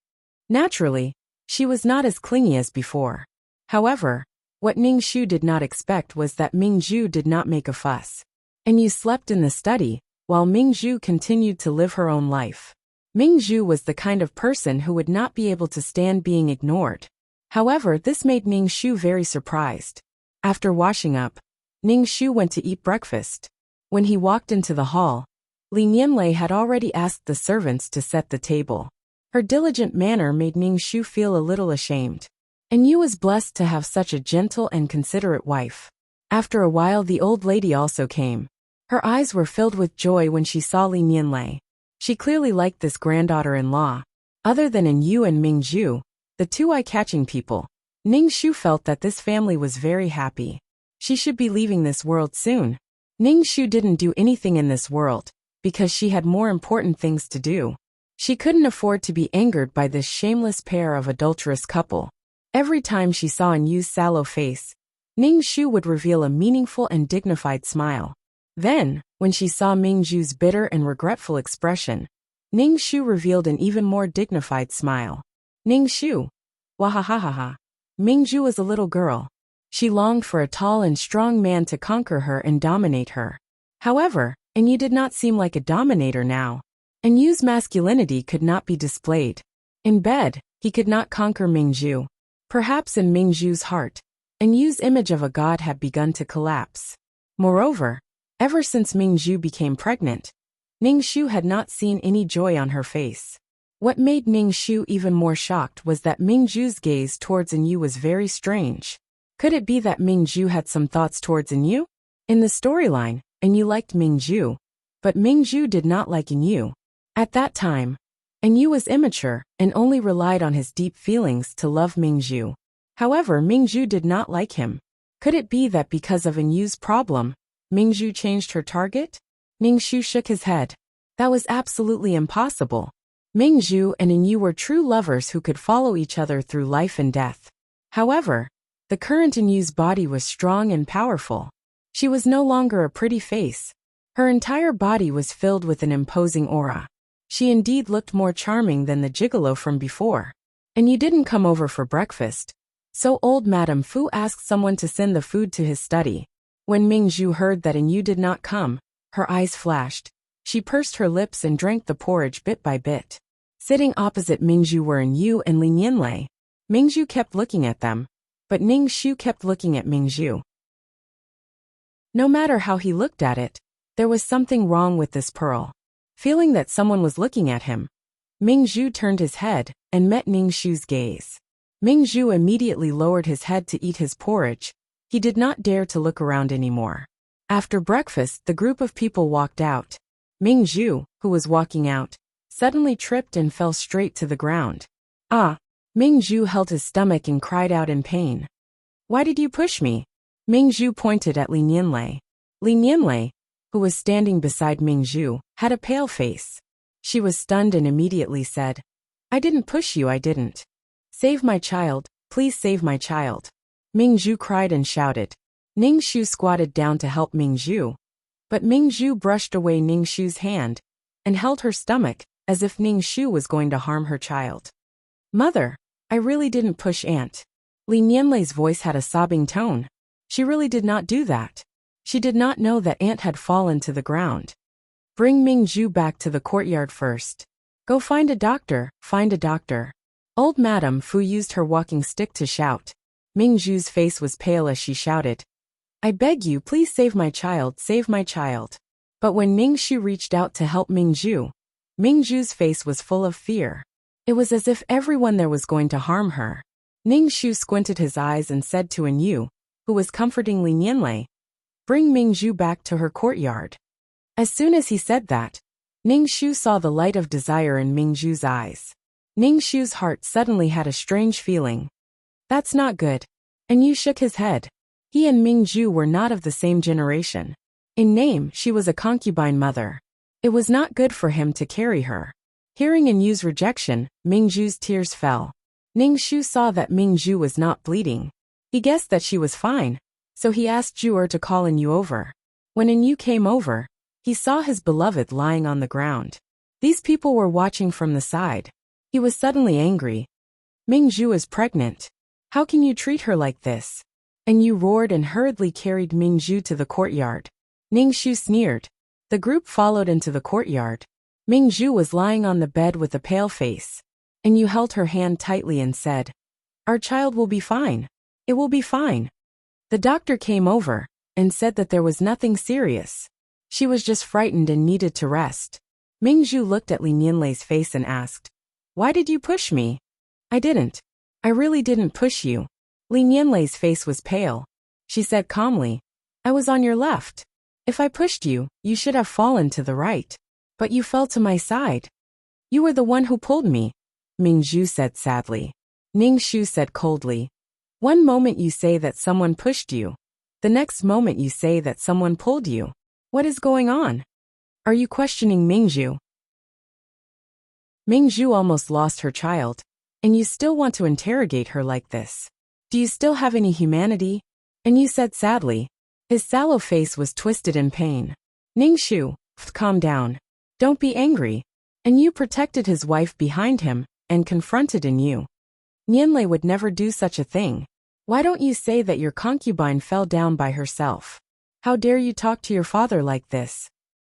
Naturally, she was not as clingy as before. However, what Ning Shu did not expect was that Mingzhu did not make a fuss. Yu slept in the study, while Mingzhu continued to live her own life. Mingzhu was the kind of person who would not be able to stand being ignored. However, this made Ning Shu very surprised. After washing up, Ning Shu went to eat breakfast. When he walked into the hall, Li Nianlei had already asked the servants to set the table. Her diligent manner made Ning Shu feel a little ashamed. Yu was blessed to have such a gentle and considerate wife. After a while, the old lady also came. Her eyes were filled with joy when she saw Li Nianlei. She clearly liked this granddaughter-in-law. Other than Yu and Mingzhu, the two eye-catching people, Ning Shu felt that this family was very happy. She should be leaving this world soon. Ning Shu didn't do anything in this world, because she had more important things to do. She couldn't afford to be angered by this shameless pair of adulterous couple. Every time she saw Yu's sallow face, Ning Shu would reveal a meaningful and dignified smile. Then, when she saw Mingzhu's bitter and regretful expression, Ning Shu revealed an even more dignified smile. Ning Shu. Wahahaha. Mingzhu was a little girl. She longed for a tall and strong man to conquer her and dominate her. However, Yu did not seem like a dominator now. Yu's masculinity could not be displayed. In bed, he could not conquer Mingzhu. Perhaps in Mingzhu's heart, Yu's image of a god had begun to collapse. Moreover, ever since Mingzhu became pregnant, Ning Shu had not seen any joy on her face. What made Ning Shu even more shocked was that Mingzhu's gaze towards Yu was very strange. Could it be that Mingzhu had some thoughts towards Yu? In the storyline, Yu liked Mingzhu, but Mingzhu did not like Yu. At that time, Yu was immature and only relied on his deep feelings to love Mingzhu. However, Mingzhu did not like him. Could it be that because of Yu's problem, Mingzhu changed her target? Ning Shu shook his head. That was absolutely impossible. Mingzhu and Yu were true lovers who could follow each other through life and death. However, the current in Yu's body was strong and powerful. She was no longer a pretty face. Her entire body was filled with an imposing aura. She indeed looked more charming than the gigolo from before. Yu didn't come over for breakfast, so old Madame Fu asked someone to send the food to his study. When Mingzhu heard that Yu did not come, her eyes flashed. She pursed her lips and drank the porridge bit by bit. Sitting opposite Mingzhu were Yu and Li Nianlei. Mingzhu kept looking at them, but Ning Shu kept looking at Mingzhu. No matter how he looked at it, There was something wrong with this pearl. Feeling that someone was looking at him, Mingzhu turned his head and met Ningxu's gaze. Mingzhu immediately lowered his head to eat his porridge. He did not dare to look around anymore. After breakfast, the group of people walked out. Mingzhu, who was walking out, suddenly tripped and fell straight to the ground. Ah! Mingzhu held his stomach and cried out in pain. Why did you push me? Mingzhu pointed at Li Nianlei. Li Nianlei, who was standing beside Mingzhu, had a pale face. She was stunned and immediately said, I didn't push you, I didn't. Save my child, please save my child. Mingzhu cried and shouted. Ningxu squatted down to help Mingzhu. But Mingzhu brushed away Ningxu's hand and held her stomach as if Ningxu was going to harm her child. Mother, I really didn't push Aunt. Li Nianlei's voice had a sobbing tone. She really did not do that. She did not know that Aunt had fallen to the ground. Bring Mingzhu back to the courtyard first. Go find a doctor, find a doctor. Old Madame Fu used her walking stick to shout. Mingzhu's face was pale as she shouted, I beg you, please save my child, save my child. But when Ningxu reached out to help Mingzhu, Mingzhu's face was full of fear. It was as if everyone there was going to harm her. Ningxu squinted his eyes and said to An Yu, who was comforting Li Nianlei, bring Mingzhu back to her courtyard. As soon as he said that, Ningxu saw the light of desire in Mingzhu's eyes. Ningxu's heart suddenly had a strange feeling. That's not good. And Yu shook his head. He and Mingzhu were not of the same generation. In name, she was a concubine mother. It was not good for him to carry her. Hearing An Yu's rejection, Mingzhu's tears fell. Ningxu saw that Mingzhu was not bleeding. He guessed that she was fine, so he asked Zhu to call An Yu over. When An Yu came over, he saw his beloved lying on the ground. These people were watching from the side. He was suddenly angry. Mingzhu is pregnant. How can you treat her like this? An Yu roared and hurriedly carried Mingzhu to the courtyard. Ningxu sneered. The group followed into the courtyard. Mingzhu was lying on the bed with a pale face. An Yu held her hand tightly and said, Our child will be fine. It will be fine. The doctor came over and said that there was nothing serious. She was just frightened and needed to rest. Mingzhu looked at Li Nianlei's face and asked, Why did you push me? I didn't. I really didn't push you. Li Nianlei's face was pale. She said calmly, I was on your left. If I pushed you, you should have fallen to the right. But you fell to my side. You were the one who pulled me, Mingzhu said sadly. Ningxu said coldly, One moment you say that someone pushed you. The next moment you say that someone pulled you. What is going on? Are you questioning Mingzhu? Mingzhu almost lost her child, and you still want to interrogate her like this. Do you still have any humanity? And you said sadly. His sallow face was twisted in pain. Ningxu, calm down. Don't be angry. And Yu protected his wife behind him and confronted An Yu. Nianlei would never do such a thing. Why don't you say that your concubine fell down by herself? How dare you talk to your father like this?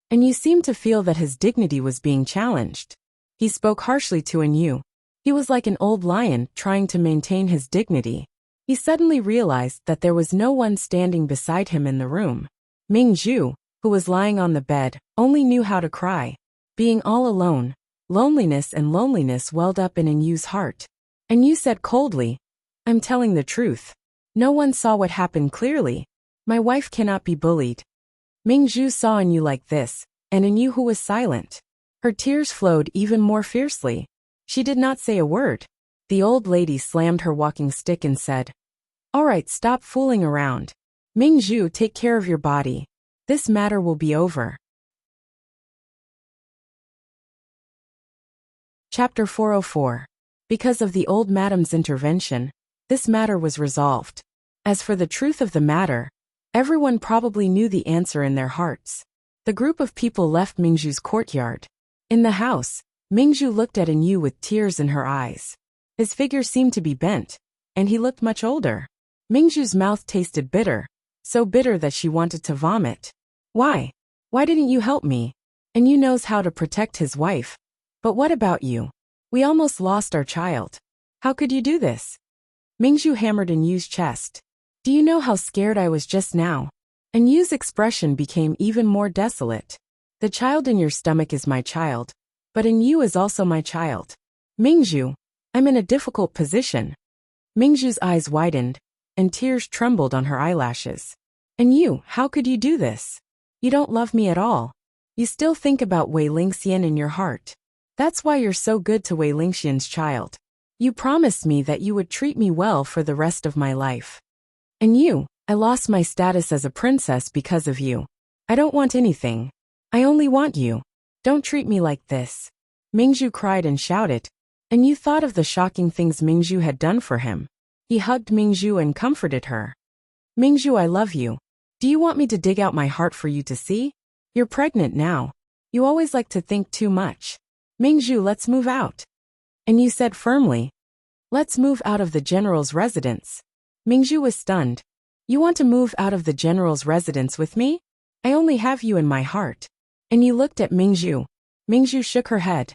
And Yu seemed to feel that his dignity was being challenged. He spoke harshly to An Yu. He was like an old lion trying to maintain his dignity. He suddenly realized that there was no one standing beside him in the room. Mingzhu, who was lying on the bed, only knew how to cry. Being all alone, loneliness welled up in An Yu's heart. An Yu said coldly, I'm telling the truth. No one saw what happened clearly. My wife cannot be bullied. Mingzhu saw An Yu like this, and An Yu who was silent. Her tears flowed even more fiercely. She did not say a word. The old lady slammed her walking stick and said, All right, stop fooling around. Mingzhu, take care of your body. This matter will be over. Chapter 404. Because of the old madam's intervention, this matter was resolved. As for the truth of the matter, everyone probably knew the answer in their hearts. The group of people left Mingzhu's courtyard. In the house, Mingzhu looked at An Yu with tears in her eyes. His figure seemed to be bent, and he looked much older. Mingzhu's mouth tasted bitter, so bitter that she wanted to vomit. Why? Why didn't you help me? An Yu knows how to protect his wife. But what about you? We almost lost our child. How could you do this? Mingzhu hammered An Yu's chest. Do you know how scared I was just now? And Yu's expression became even more desolate. The child in your stomach is my child, but in Yu is also my child. Mingzhu, I'm in a difficult position. Mingzhu's eyes widened, and tears trembled on her eyelashes. And you, how could you do this? You don't love me at all. You still think about Wei Lingxian in your heart. That's why you're so good to Wei Lingxian's child. You promised me that you would treat me well for the rest of my life. And you, I lost my status as a princess because of you. I don't want anything. I only want you. Don't treat me like this. Mingzhu cried and shouted. And you thought of the shocking things Mingzhu had done for him. He hugged Mingzhu and comforted her. Mingzhu, I love you. Do you want me to dig out my heart for you to see? You're pregnant now. You always like to think too much. Mingzhu, let's move out. And you said firmly, let's move out of the general's residence. Mingzhu was stunned. You want to move out of the general's residence with me? I only have you in my heart. And you looked at Mingzhu. Mingzhu shook her head.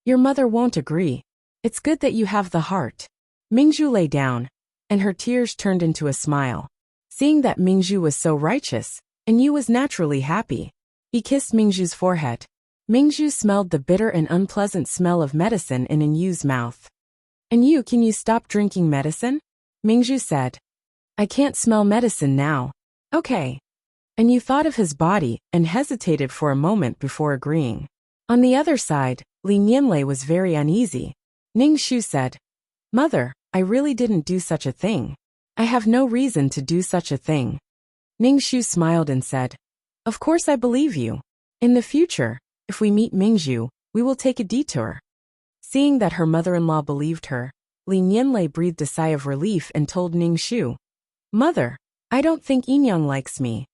Your mother won't agree. It's good that you have the heart. Mingzhu lay down, and her tears turned into a smile. Seeing that Mingzhu was so righteous, and Yu was naturally happy. He kissed Mingzhu's forehead. Mingzhu smelled the bitter and unpleasant smell of medicine in Yu's mouth. And Yu, can you stop drinking medicine? Mingzhu said. I can't smell medicine now. Okay. And Yu thought of his body and hesitated for a moment before agreeing. On the other side, Li Nianlei was very uneasy. Ning Shu said, Mother, I really didn't do such a thing. I have no reason to do such a thing. Ning Shu smiled and said, Of course I believe you. In the future, if we meet Mingzhu, we will take a detour. Seeing that her mother-in-law believed her, Li Nianlei breathed a sigh of relief and told Ning Shu, Mother, I don't think Yinyang likes me.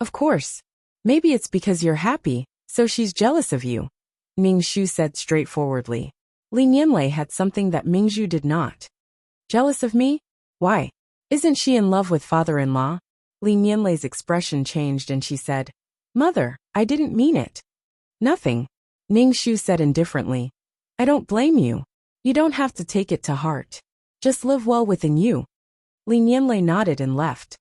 Of course. Maybe it's because you're happy, so she's jealous of you. Ning Shu said straightforwardly. Li Nianlei had something that Mingzhu did not. Jealous of me? Why? Isn't she in love with father-in-law? Li Nianlei's expression changed and she said, Mother, I didn't mean it. Nothing. Ning Shu said indifferently. I don't blame you. You don't have to take it to heart. Just live well within you. Li Nianlei nodded and left.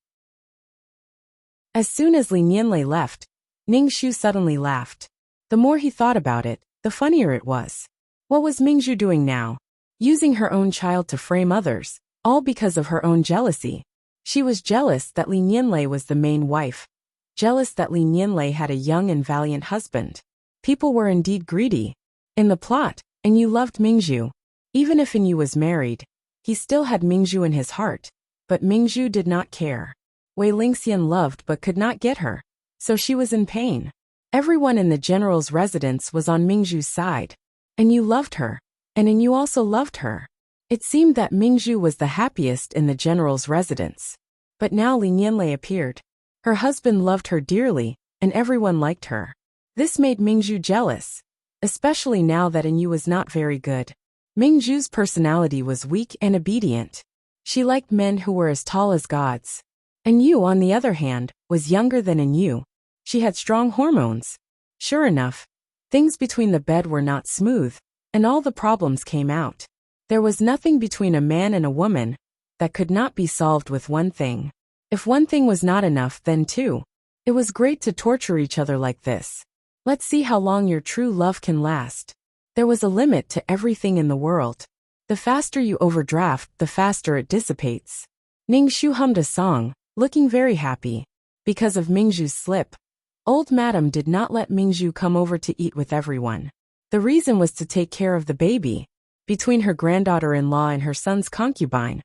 As soon as Li Nianlei left, Ning Shu suddenly laughed. The more he thought about it, the funnier it was. What was Mingzhu doing now? Using her own child to frame others, all because of her own jealousy. She was jealous that Li Nianlei was the main wife. Jealous that Li Nianlei had a young and valiant husband. People were indeed greedy. In the plot, Enyu loved Mingzhu. Even if Enyu was married, he still had Mingzhu in his heart. But Mingzhu did not care. Wei Lingxian loved but could not get her. So she was in pain. Everyone in the general's residence was on Mingzhu's side. Enyu loved her. And Enyu also loved her. It seemed that Mingzhu was the happiest in the general's residence. But now Li Nianlei appeared. Her husband loved her dearly, and everyone liked her. This made Mingzhu jealous. Especially now that Enyu was not very good. Mingzhu's personality was weak and obedient. She liked men who were as tall as gods. Enyu, on the other hand, was younger than Enyu. She had strong hormones. Sure enough, things between the bed were not smooth, and all the problems came out. There was nothing between a man and a woman that could not be solved with one thing. If one thing was not enough, then two. It was great to torture each other like this. Let's see how long your true love can last. There was a limit to everything in the world. The faster you overdraft, the faster it dissipates. Ning Shu hummed a song, looking very happy. Because of Mingzhu's slip, old madam did not let Mingzhu come over to eat with everyone. The reason was to take care of the baby. Between her granddaughter-in-law and her son's concubine,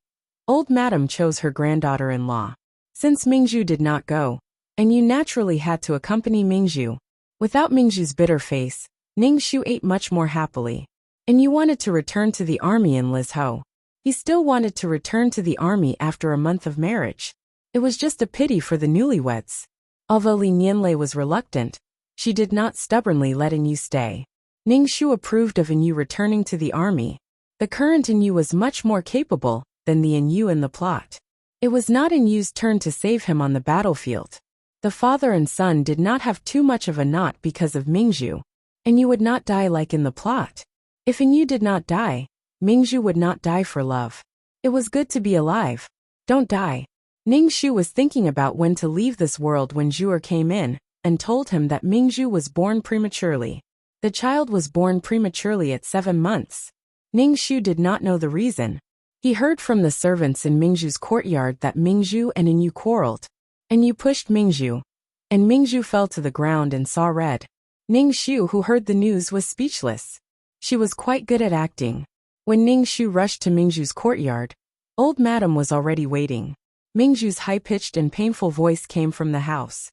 old madam chose her granddaughter-in-law. Since Mingzhu did not go, Enyu naturally had to accompany Mingzhu. Without Mingzhu's bitter face, Ning Shu ate much more happily. Enyu wanted to return to the army in Lizhou. He still wanted to return to the army after a month of marriage. It was just a pity for the newlyweds. Although Li Nianlei was reluctant, she did not stubbornly let Enyu stay. Ning Shu approved of Enyu returning to the army. The current Enyu was much more capable than the Enyu in the plot. It was not Enyu's turn to save him on the battlefield. The father and son did not have too much of a knot because of Mingzhu. Enyu would not die like in the plot. If Enyu did not die, Mingzhu would not die for love. It was good to be alive. Don't die. Ningxu was thinking about when to leave this world when Zhu'er came in and told him that Mingzhu was born prematurely. The child was born prematurely at 7 months. Ningxu did not know the reason. He heard from the servants in Mingzhu's courtyard that Mingzhu and Enyu quarreled. Enyu pushed Mingzhu, and Mingzhu fell to the ground and saw red. Ningxu, who heard the news, was speechless. She was quite good at acting. When Ningxu rushed to Mingzhu's courtyard, old madam was already waiting. Mingzhu's high-pitched and painful voice came from the house.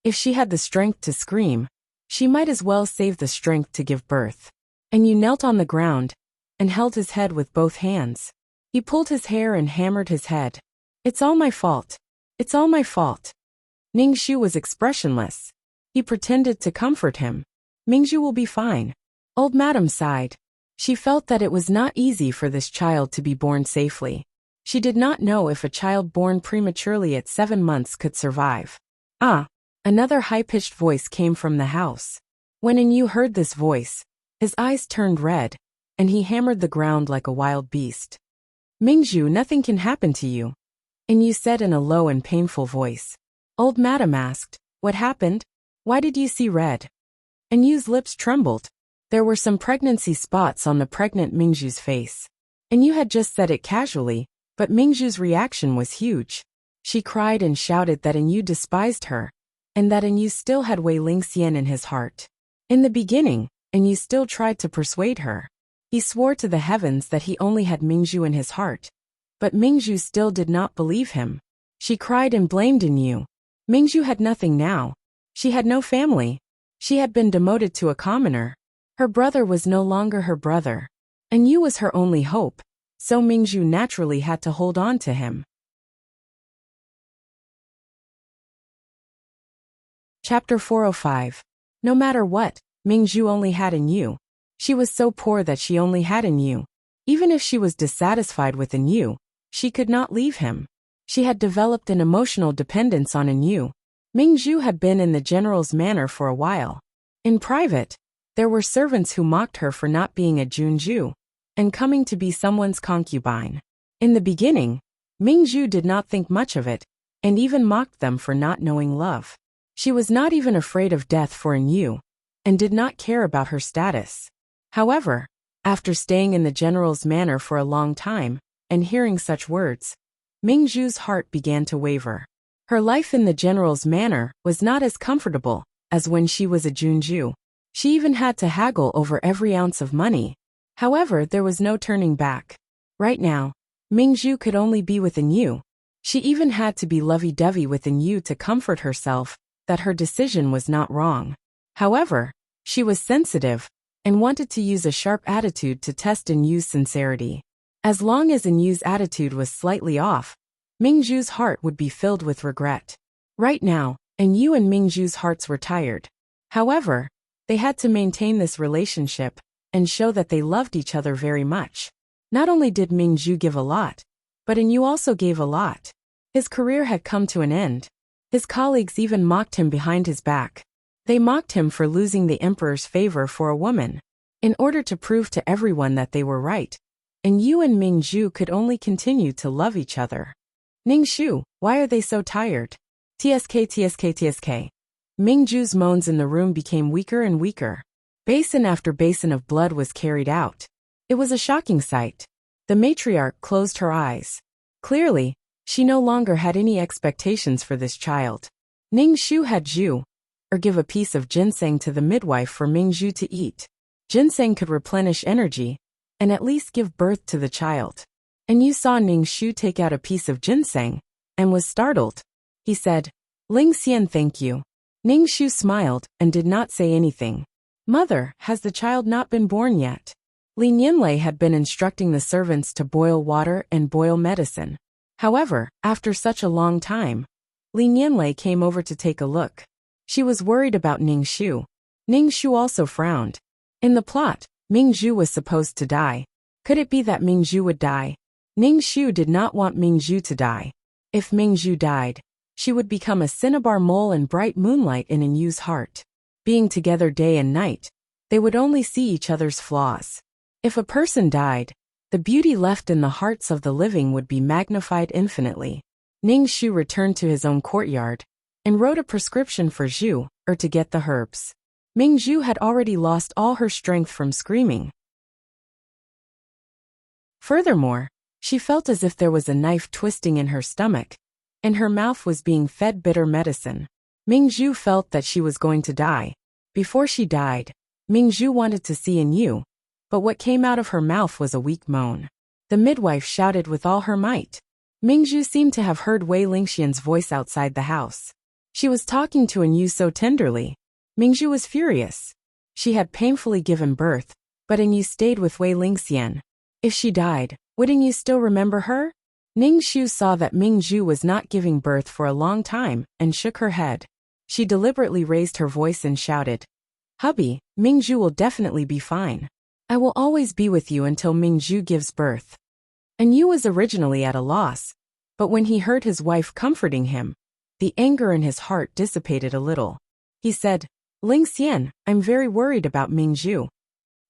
If she had the strength to scream, she might as well save the strength to give birth. Enyu knelt on the ground and held his head with both hands. He pulled his hair and hammered his head. It's all my fault. It's all my fault. Ningxu was expressionless. He pretended to comfort him. Mingzhu will be fine. Old madam sighed. She felt that it was not easy for this child to be born safely. She did not know if a child born prematurely at 7 months could survive. Ah! Another high-pitched voice came from the house. When Enyu heard this voice, his eyes turned red, and he hammered the ground like a wild beast. Mingzhu, nothing can happen to you, Enyu said in a low and painful voice. Old madam asked, what happened? Why did you see red? Enyu's lips trembled. There were some pregnancy spots on the pregnant Mingzhu's face. Enyu had just said it casually, but Mingzhu's reaction was huge. She cried and shouted that Enyu despised her, and that Enyu still had Wei Lingxian in his heart. In the beginning, Enyu still tried to persuade her. He swore to the heavens that he only had Mingzhu in his heart, but Mingzhu still did not believe him. She cried and blamed Enyu. Mingzhu had nothing now. She had no family. She had been demoted to a commoner. Her brother was no longer her brother. Enyu was her only hope, so Mingzhu naturally had to hold on to him. Chapter 405. No matter what, Mingzhu only had Enyu. She was so poor that she only had Enyu. Even if she was dissatisfied with Enyu, she could not leave him. She had developed an emotional dependence on Enyu. Mingzhu had been in the general's manor for a while. In private, there were servants who mocked her for not being a Junju and coming to be someone's concubine. In the beginning, Mingzhu did not think much of it, and even mocked them for not knowing love. She was not even afraid of death for Enyu, and did not care about her status. However, after staying in the general's manor for a long time, and hearing such words, Mingzhu's heart began to waver. Her life in the general's manor was not as comfortable as when she was a Junju. She even had to haggle over every ounce of money. However, there was no turning back. Right now, Mingzhu could only be with Enyu. She even had to be lovey-dovey with Enyu to comfort herself that her decision was not wrong. However, she was sensitive and wanted to use a sharp attitude to test Enyu's sincerity. As long as Enyu's attitude was slightly off, Mingzhu's heart would be filled with regret. Right now, Enyu and Mingzhu's hearts were tired. However, they had to maintain this relationship and show that they loved each other very much. Not only did Mingzhu give a lot, but Enyu also gave a lot. His career had come to an end. His colleagues even mocked him behind his back. They mocked him for losing the emperor's favor for a woman. In order to prove to everyone that they were right, Enyu and Mingzhu could only continue to love each other. Ningxu, why are they so tired? Tsk. Mingzhu's moans in the room became weaker and weaker. Basin after basin of blood was carried out. It was a shocking sight. The matriarch closed her eyes. Clearly, she no longer had any expectations for this child. Ningxu had give a piece of ginseng to the midwife for Mingzhu to eat. Ginseng could replenish energy and at least give birth to the child. Enyu saw Ningxu take out a piece of ginseng and was startled. He said, Lingxian, thank you. Ningxu smiled and did not say anything. Mother, has the child not been born yet? Li Nianlei had been instructing the servants to boil water and boil medicine. However, after such a long time, Li Nianlei came over to take a look. She was worried about Ningxu. Ningxu also frowned. In the plot, Mingzhu was supposed to die. Could it be that Mingzhu would die? Ningxu did not want Mingzhu to die. If Mingzhu died, she would become a cinnabar mole and bright moonlight in Enyu's heart. Being together day and night, they would only see each other's flaws. If a person died, the beauty left in the hearts of the living would be magnified infinitely. Ning Shu returned to his own courtyard and wrote a prescription for Zhu, to get the herbs. Ming Zhu had already lost all her strength from screaming. Furthermore, she felt as if there was a knife twisting in her stomach, and her mouth was being fed bitter medicine. Ming Zhu felt that she was going to die. Before she died, Ming Zhu wanted to see anew, but what came out of her mouth was a weak moan. The midwife shouted with all her might. Ming Zhu seemed to have heard Wei Lingxian's voice outside the house. She was talking to An Yu so tenderly. Ming Zhu was furious. She had painfully given birth, but An Yu stayed with Wei Lingxian. If she died, wouldn't you still remember her? Ning Shu saw that Ming Zhu was not giving birth for a long time and shook her head. She deliberately raised her voice and shouted, "Hubby, Ming Zhu will definitely be fine. I will always be with you until Ming Zhu gives birth." And Yu was originally at a loss, but when he heard his wife comforting him, the anger in his heart dissipated a little. He said, "Lingxian, I'm very worried about Ming Zhu."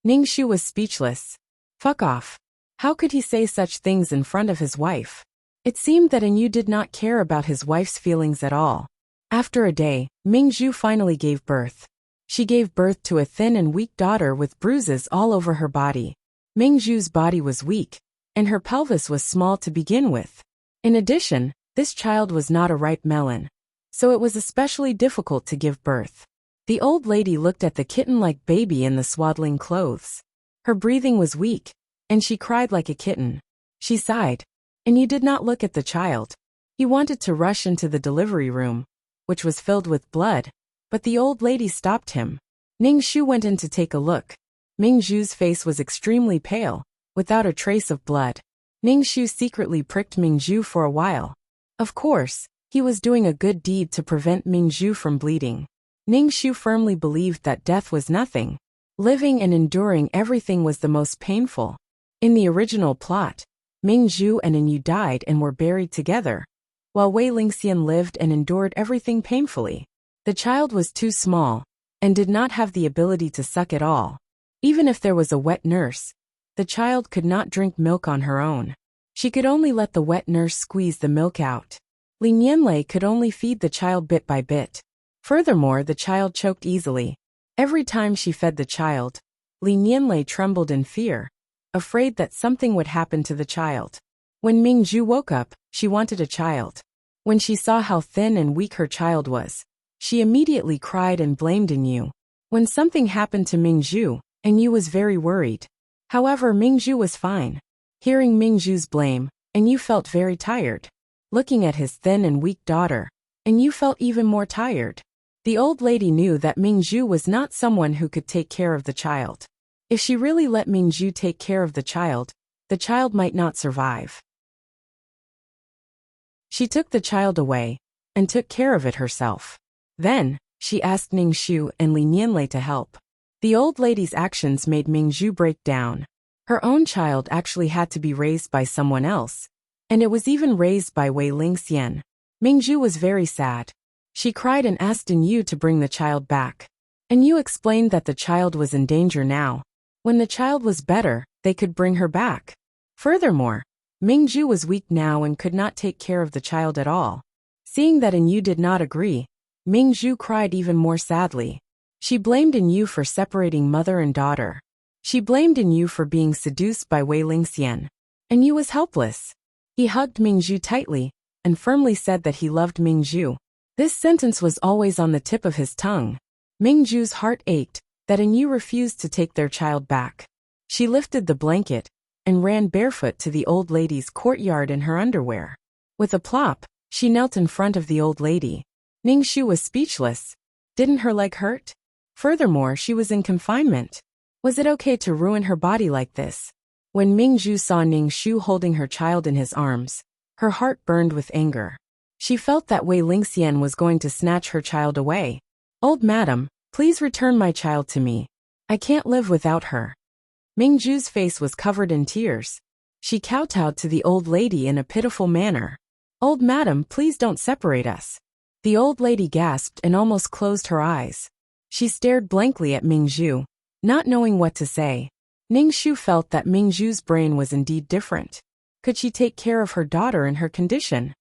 Ning Shu was speechless. Fuck off. How could he say such things in front of his wife? It seemed that An Yu did not care about his wife's feelings at all. After a day, Ming Zhu finally gave birth. She gave birth to a thin and weak daughter with bruises all over her body. Ming Zhu's body was weak, and her pelvis was small to begin with. In addition, this child was not a ripe melon, so it was especially difficult to give birth. The old lady looked at the kitten-like baby in the swaddling clothes. Her breathing was weak, and she cried like a kitten. She sighed, and you did not look at the child. He wanted to rush into the delivery room, which was filled with blood, but the old lady stopped him. Ning Shu went in to take a look. Ming Zhu's face was extremely pale, without a trace of blood. Ning Shu secretly pricked Ming Zhu for a while. Of course, he was doing a good deed to prevent Ming Zhu from bleeding. Ning Shu firmly believed that death was nothing. Living and enduring everything was the most painful. In the original plot, Ming Zhu and An Yu died and were buried together, while Wei Lingxian lived and endured everything painfully. The child was too small, and did not have the ability to suck at all. Even if there was a wet nurse, the child could not drink milk on her own. She could only let the wet nurse squeeze the milk out. Li Nianlei could only feed the child bit by bit. Furthermore, the child choked easily. Every time she fed the child, Li Nianlei trembled in fear, afraid that something would happen to the child. When Ming Zhu woke up, she wanted a child. When she saw how thin and weak her child was, she immediately cried and blamed An Yu. When something happened to Ming Zhu, An Yu was very worried. However, Ming Zhu was fine. Hearing Ming Zhu's blame, An Yu felt very tired. Looking at his thin and weak daughter, An Yu felt even more tired. The old lady knew that Ming Zhu was not someone who could take care of the child. If she really let Ming Zhu take care of the child might not survive. She took the child away, and took care of it herself. Then, she asked Ning Shu and Li Nianlei to help. The old lady's actions made Ming Zhu break down. Her own child actually had to be raised by someone else, and it was even raised by Wei Lingxian. Ming Zhu was very sad. She cried and asked An Yu to bring the child back. An Yu explained that the child was in danger now. When the child was better, they could bring her back. Furthermore, Ming Zhu was weak now and could not take care of the child at all. Seeing that An Yu did not agree, Ming Zhu cried even more sadly. She blamed An Yu for separating mother and daughter. She blamed An Yu for being seduced by Wei Lingxian. An Yu was helpless. He hugged Ming Zhu tightly, and firmly said that he loved Ming Zhu. This sentence was always on the tip of his tongue. Ming Zhu's heart ached that An Yu refused to take their child back. She lifted the blanket, and ran barefoot to the old lady's courtyard in her underwear. With a plop, she knelt in front of the old lady. Ning Shu was speechless. Didn't her leg hurt? Furthermore, she was in confinement. Was it okay to ruin her body like this? When Ming Zhu saw Ning Shu holding her child in his arms, her heart burned with anger. She felt that Wei Lingxian was going to snatch her child away. "Old madam, please return my child to me. I can't live without her." Ming Zhu's face was covered in tears. She kowtowed to the old lady in a pitiful manner. "Old madam, please don't separate us." The old lady gasped and almost closed her eyes. She stared blankly at Ming Zhu, not knowing what to say. Ningxu felt that Mingzhu's brain was indeed different. Could she take care of her daughter in her condition?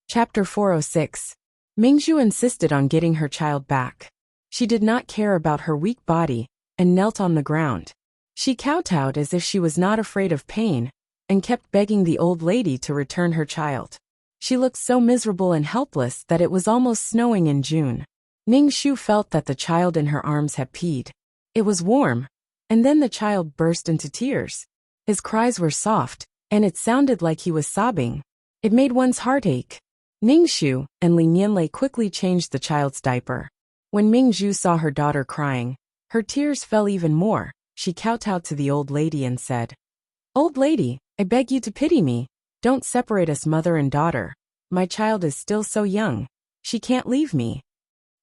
Chapter 406. Mingzhu insisted on getting her child back. She did not care about her weak body, and knelt on the ground. She kowtowed as if she was not afraid of pain, and kept begging the old lady to return her child. She looked so miserable and helpless that it was almost snowing in June. Ningxu felt that the child in her arms had peed. It was warm, and then the child burst into tears. His cries were soft, and it sounded like he was sobbing. It made one's heart ache. Ningxu and Li Nianlei quickly changed the child's diaper. When Mingzhu saw her daughter crying, her tears fell even more. She kowtowed to the old lady and said, "Old lady, I beg you to pity me. Don't separate us, mother and daughter. My child is still so young. She can't leave me."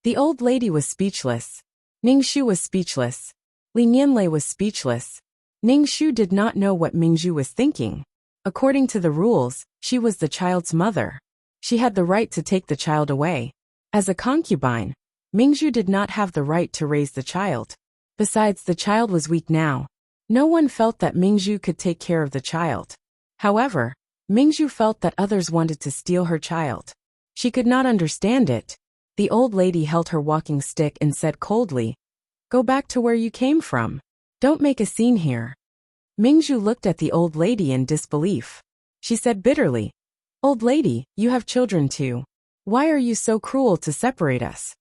The old lady was speechless. Ningxu was speechless. Li Nianlei was speechless. Ningxu did not know what Mingzhu was thinking. According to the rules, she was the child's mother. She had the right to take the child away. As a concubine, Mingzhu did not have the right to raise the child. Besides, the child was weak now. No one felt that Mingzhu could take care of the child. However, Mingzhu felt that others wanted to steal her child. She could not understand it. The old lady held her walking stick and said coldly, "Go back to where you came from. Don't make a scene here." Mingzhu looked at the old lady in disbelief. She said bitterly, "Old lady, you have children too. Why are you so cruel to separate us?"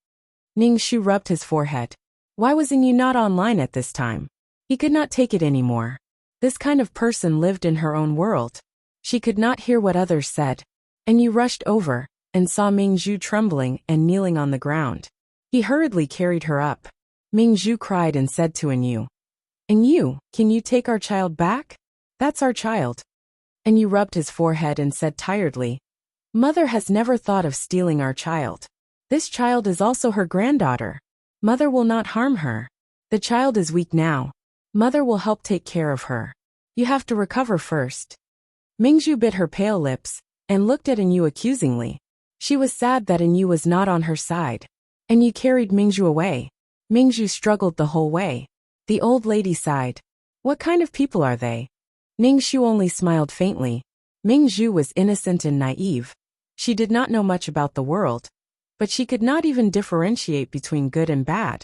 Ningxu rubbed his forehead. Why wasn't you not online at this time? He could not take it anymore. This kind of person lived in her own world. She could not hear what others said. And you rushed over, and saw Mingzhu trembling and kneeling on the ground. He hurriedly carried her up. Mingzhu cried and said to Enyu, "Enyu, can you take our child back? That's our child." Enyu rubbed his forehead and said tiredly, "Mother has never thought of stealing our child. This child is also her granddaughter. Mother will not harm her. The child is weak now. Mother will help take care of her. You have to recover first." Mingzhu bit her pale lips, and looked at Enyu accusingly. She was sad that Enyu was not on her side. Enyu carried Mingzhu away. Mingzhu struggled the whole way. The old lady sighed. What kind of people are they? Ningxu only smiled faintly. Mingzhu was innocent and naive. She did not know much about the world. But she could not even differentiate between good and bad.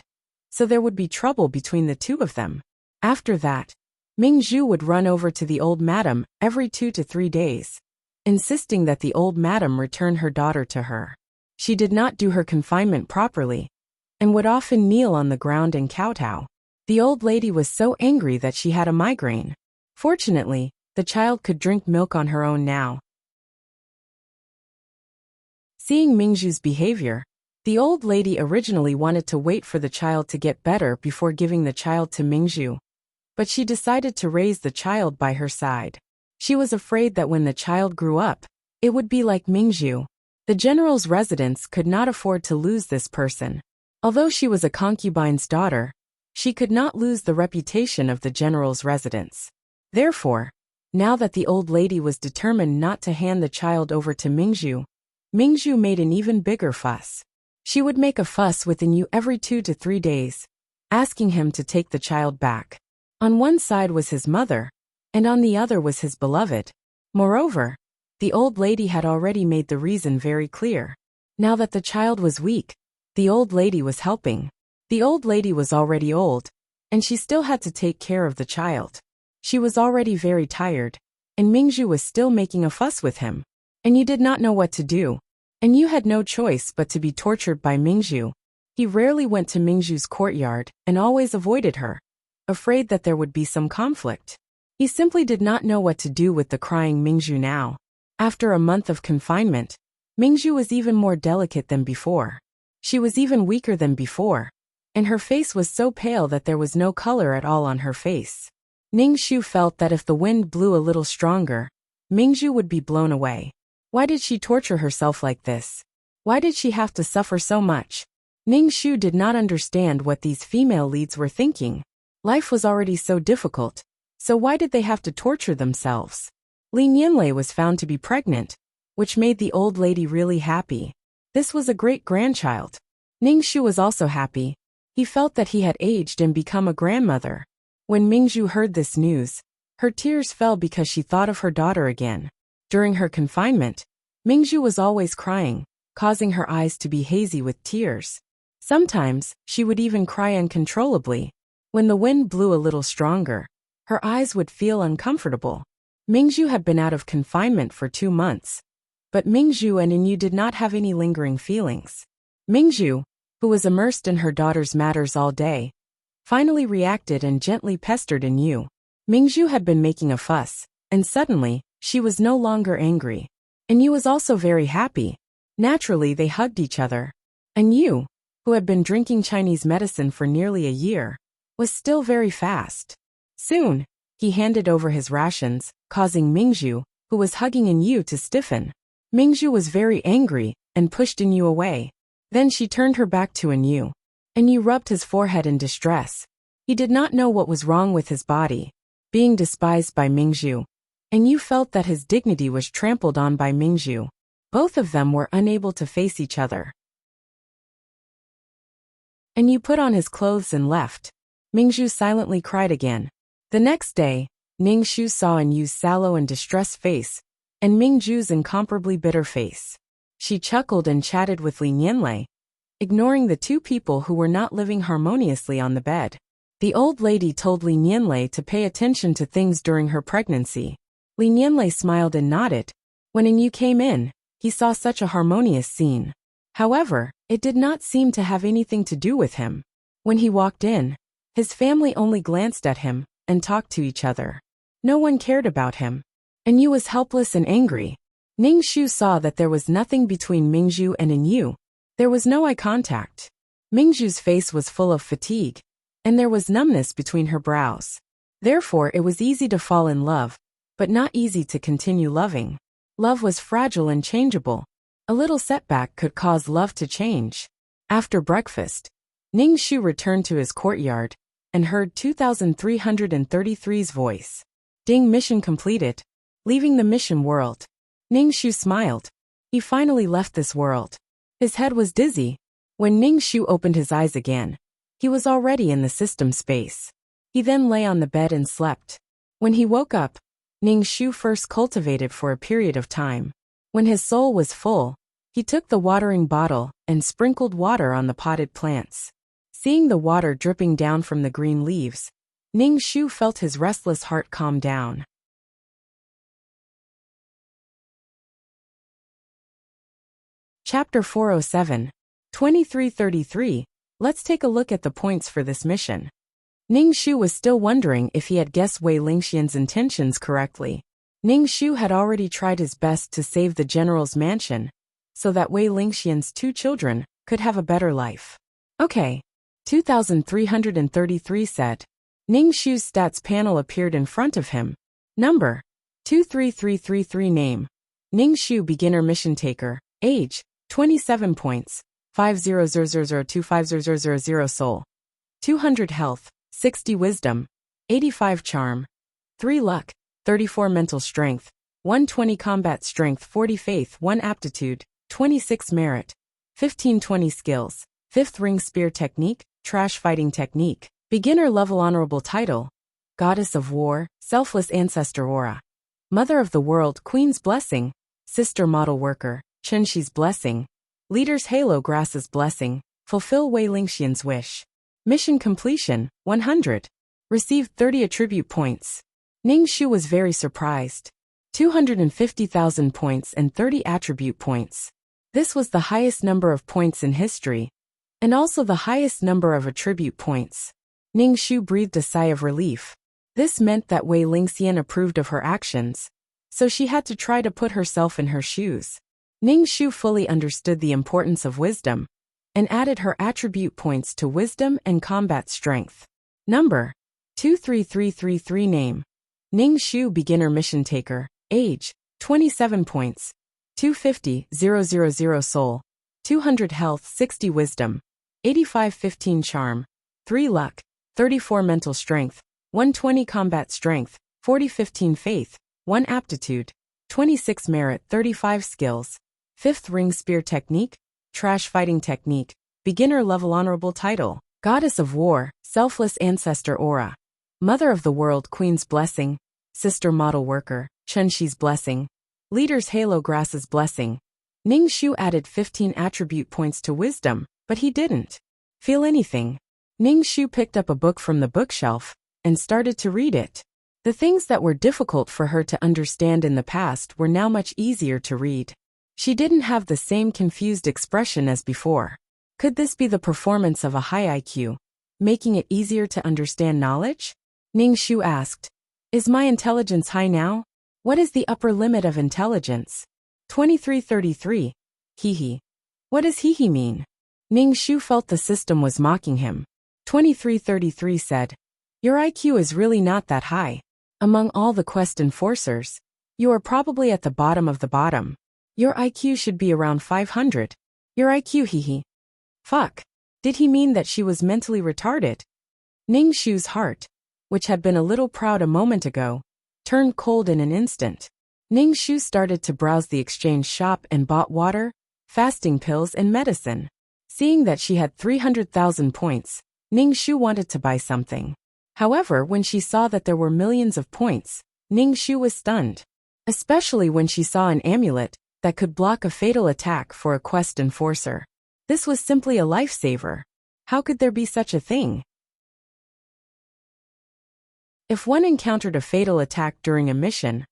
So there would be trouble between the two of them. After that, Mingzhu would run over to the old madam every 2 to 3 days, insisting that the old madam return her daughter to her. She did not do her confinement properly, and would often kneel on the ground and kowtow. The old lady was so angry that she had a migraine. Fortunately, the child could drink milk on her own now. Seeing Mingzhu's behavior, the old lady originally wanted to wait for the child to get better before giving the child to Mingzhu. But she decided to raise the child by her side. She was afraid that when the child grew up, it would be like Mingzhu. The general's residence could not afford to lose this person. Although she was a concubine's daughter, she could not lose the reputation of the general's residence. Therefore, now that the old lady was determined not to hand the child over to Mingzhu, Mingzhu made an even bigger fuss. She would make a fuss with Enyu every 2 to 3 days, asking him to take the child back. On one side was his mother, and on the other was his beloved. Moreover, the old lady had already made the reason very clear. Now that the child was weak, the old lady was helping. The old lady was already old, and she still had to take care of the child. She was already very tired, and Mingzhu was still making a fuss with him. And you did not know what to do. And you had no choice but to be tortured by Mingzhu. He rarely went to Mingzhu's courtyard and always avoided her, afraid that there would be some conflict. He simply did not know what to do with the crying Mingzhu now. After a month of confinement, Mingzhu was even more delicate than before. She was even weaker than before, and her face was so pale that there was no color at all on her face. Ningxu felt that if the wind blew a little stronger, Mingzhu would be blown away. Why did she torture herself like this? Why did she have to suffer so much? Ningxu did not understand what these female leads were thinking. Life was already so difficult, so why did they have to torture themselves? Li Nianlei was found to be pregnant, which made the old lady really happy. This was a great-grandchild. Ningxu was also happy. He felt that he had aged and become a grandmother. When Mingxu heard this news, her tears fell because she thought of her daughter again. During her confinement, Mingxu was always crying, causing her eyes to be hazy with tears. Sometimes, she would even cry uncontrollably. When the wind blew a little stronger, her eyes would feel uncomfortable. Mingxu had been out of confinement for 2 months. But Mingxu and Inyu did not have any lingering feelings. Mingxu, who was immersed in her daughter's matters all day, finally reacted and gently pestered Inyu. Mingxu had been making a fuss, and suddenly, she was no longer angry. Inyu was also very happy. Naturally, they hugged each other. Inyu, who had been drinking Chinese medicine for nearly a year, was still very fast. Soon, he handed over his rations, causing Mingxu, who was hugging Inyu, to stiffen. Mingxu was very angry and pushed Inyu away. Then she turned her back to Inyu. Inyu rubbed his forehead in distress. He did not know what was wrong with his body. Being despised by Mingxu, Inyu felt that his dignity was trampled on by Mingxu. Both of them were unable to face each other. Inyu put on his clothes and left. Mingxu silently cried again. The next day, Ningxu saw Inyu's sallow and distressed face, and Mingxu's incomparably bitter face. She chuckled and chatted with Li Nianlei, ignoring the two people who were not living harmoniously on the bed. The old lady told Li Nianlei to pay attention to things during her pregnancy. Li Nianlei smiled and nodded. When Inyu came in, he saw such a harmonious scene. However, it did not seem to have anything to do with him. When he walked in, his family only glanced at him and talked to each other. No one cared about him. Inyu was helpless and angry. Ningxu saw that there was nothing between Mingxu and Inyu. There was no eye contact. Mingxu's face was full of fatigue, and there was numbness between her brows. Therefore, it was easy to fall in love, but not easy to continue loving. Love was fragile and changeable. A little setback could cause love to change. After breakfast, Ningxu returned to his courtyard and heard 2333's voice. Ding, mission completed. Leaving the mission world. Ningxu smiled. He finally left this world. His head was dizzy. When Ningxu opened his eyes again, he was already in the system space. He then lay on the bed and slept. When he woke up, Ningxu first cultivated for a period of time. When his soul was full, he took the watering bottle and sprinkled water on the potted plants. Seeing the water dripping down from the green leaves, Ningxu felt his restless heart calm down. Chapter 407. 2333. Let's take a look at the points for this mission. Ningxu was still wondering if he had guessed Wei Lingxian's intentions correctly. Ningxu had already tried his best to save the general's mansion, so that Wei Lingxian's 2 children could have a better life. Okay. 2333 said. Ningxu's stats panel appeared in front of him. Number. 23333 Name. Ningxu Beginner Mission Taker. Age. 27 points. 5000025000 Soul. 200 Health. 60 Wisdom. 85 Charm. 3 Luck. 34 Mental Strength. 120 Combat Strength. 40 Faith. 1 Aptitude. 26 Merit. 1520 Skills. 5th Ring Spear Technique. Trash Fighting Technique. Beginner Level Honorable Title. Goddess of War. Selfless Ancestor Aura. Mother of the World. Queen's Blessing. Sister Model Worker. Chenshi's Blessing. Leader's Halo Grass's Blessing. Fulfill Wei Lingxian's wish. Mission completion, 100. Received 30 attribute points. Ningxu was very surprised. 250,000 points and 30 attribute points. This was the highest number of points in history, and also the highest number of attribute points. Ningxu breathed a sigh of relief. This meant that Wei Lingxian approved of her actions, so she had to try to put herself in her shoes. Ningxu fully understood the importance of wisdom, and added her attribute points to wisdom and combat strength. Number. 23333 Name. Ningxu Beginner Mission Taker. Age. 27 points. 250,000 Soul. 200 Health. 60 Wisdom. 8515 Charm. 3 Luck. 34 Mental Strength. 120 Combat Strength. 4015 Faith. 1 Aptitude. 26 Merit. 35 Skills. 5th Ring Spear Technique. Trash Fighting Technique. beginner level honorable title, Goddess of War, Selfless Ancestor Aura, Mother of the World Queen's Blessing, Sister Model Worker, Chunxi's Blessing, Leader's Halo Grass's Blessing. Ning Shu added 15 attribute points to wisdom, but he didn't feel anything. Ning Shu picked up a book from the bookshelf and started to read it. The things that were difficult for her to understand in the past were now much easier to read. She didn't have the same confused expression as before. Could this be the performance of a high IQ, making it easier to understand knowledge? Ning Shu asked. Is my intelligence high now? What is the upper limit of intelligence? 2333. Hee. What does hee mean? Ning Shu felt the system was mocking him. 2333 said, your IQ is really not that high. Among all the quest enforcers, you are probably at the bottom of the bottom. Your IQ should be around 500. Your IQ hee. Fuck. Did he mean that she was mentally retarded? Ning Shu's heart, which had been a little proud a moment ago, turned cold in an instant. Ning Shu started to browse the exchange shop and bought water, fasting pills and medicine. Seeing that she had 300,000 points, Ning Shu wanted to buy something. However, when she saw that there were millions of points, Ning Shu was stunned. Especially when she saw an amulet that could block a fatal attack for a quest enforcer. This was simply a lifesaver. How could there be such a thing? If one encountered a fatal attack during a mission,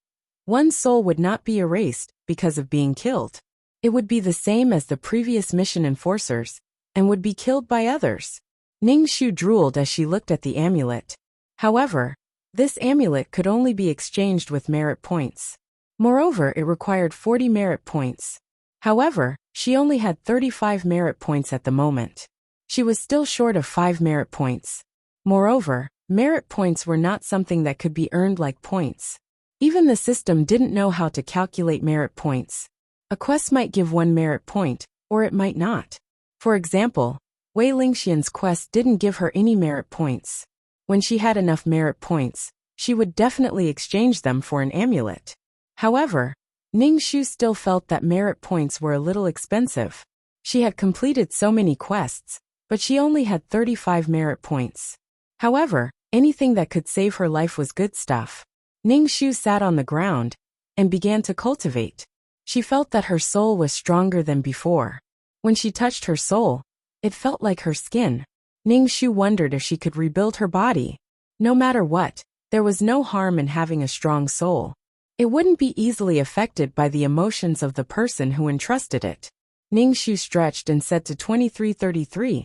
one's soul would not be erased because of being killed. It would be the same as the previous mission enforcers, and would be killed by others. Ning Shu drooled as she looked at the amulet. However, this amulet could only be exchanged with merit points. Moreover, it required 40 merit points. However, she only had 35 merit points at the moment. She was still short of 5 merit points. Moreover, merit points were not something that could be earned like points. Even the system didn't know how to calculate merit points. A quest might give 1 merit point, or it might not. For example, Wei Lingxian's quest didn't give her any merit points. When she had enough merit points, she would definitely exchange them for an amulet. However, Ning Shu still felt that merit points were a little expensive. She had completed so many quests, but she only had 35 merit points. However, anything that could save her life was good stuff. Ning Shu sat on the ground and began to cultivate. She felt that her soul was stronger than before. When she touched her soul, it felt like her skin. Ning Shu wondered if she could rebuild her body. No matter what, there was no harm in having a strong soul. It wouldn't be easily affected by the emotions of the person who entrusted it. Ning Shu stretched and said to 2333,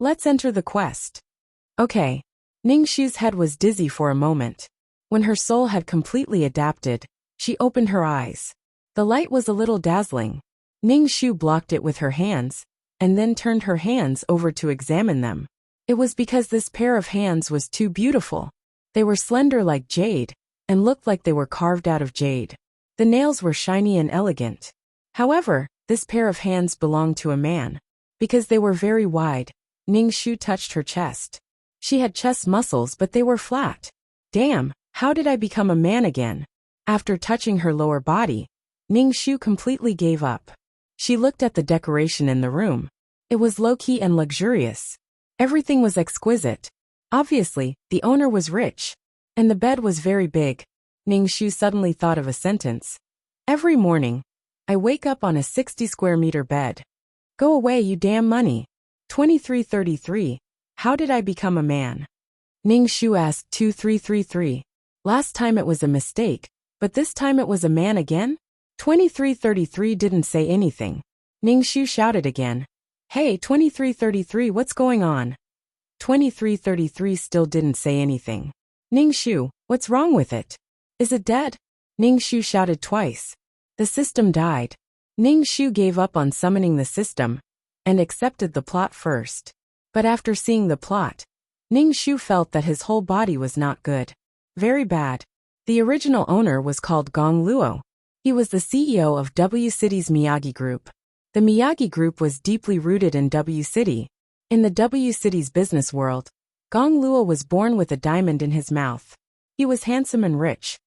let's enter the quest. Okay. Ning Shu's head was dizzy for a moment. When her soul had completely adapted, she opened her eyes. The light was a little dazzling. Ning Shu blocked it with her hands, and then turned her hands over to examine them. It was because this pair of hands was too beautiful. They were slender like jade, and looked like they were carved out of jade. The nails were shiny and elegant. However, this pair of hands belonged to a man. Because they were very wide, Ning Shu touched her chest. She had chest muscles, but they were flat. Damn, how did I become a man again? After touching her lower body, Ning Shu completely gave up. She looked at the decoration in the room. It was low-key and luxurious. Everything was exquisite. Obviously, the owner was rich. And the bed was very big. Ning Shu suddenly thought of a sentence. Every morning, I wake up on a 60 square meter bed. Go away, you damn money. 2333. How did I become a man? Ning Shu asked 2333. Last time it was a mistake, but this time it was a man again? 2333 didn't say anything. Ning Shu shouted again. Hey, 2333, what's going on? 2333 still didn't say anything. Ning Shu, what's wrong with it? Is it dead? Ning Shu shouted twice. The system died. Ning Shu gave up on summoning the system and accepted the plot first. But after seeing the plot, Ning Shu felt that his whole body was not good. Very bad. The original owner was called Gong Luo. He was the CEO of W City's Miyagi Group. The Miyagi Group was deeply rooted in W City. In the W City's business world, Gong Luo was born with a diamond in his mouth. He was handsome and rich.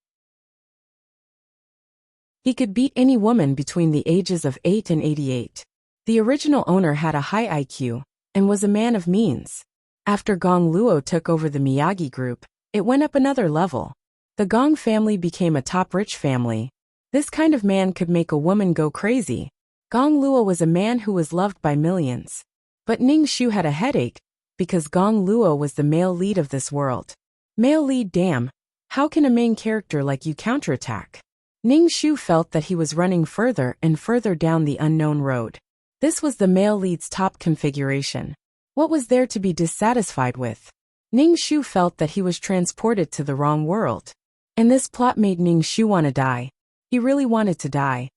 He could beat any woman between the ages of 8 and 88. The original owner had a high IQ and was a man of means. After Gong Luo took over the Miyagi group, it went up another level. The Gong family became a top rich family. This kind of man could make a woman go crazy. Gong Luo was a man who was loved by millions. But Ning Shu had a headache, because Gong Luo was the male lead of this world. Male lead, damn. How can a main character like you counterattack? Ning Shu felt that he was running further and further down the unknown road. This was the male lead's top configuration. What was there to be dissatisfied with? Ning Shu felt that he was transported to the wrong world. And this plot made Ning Shu want to die. He really wanted to die.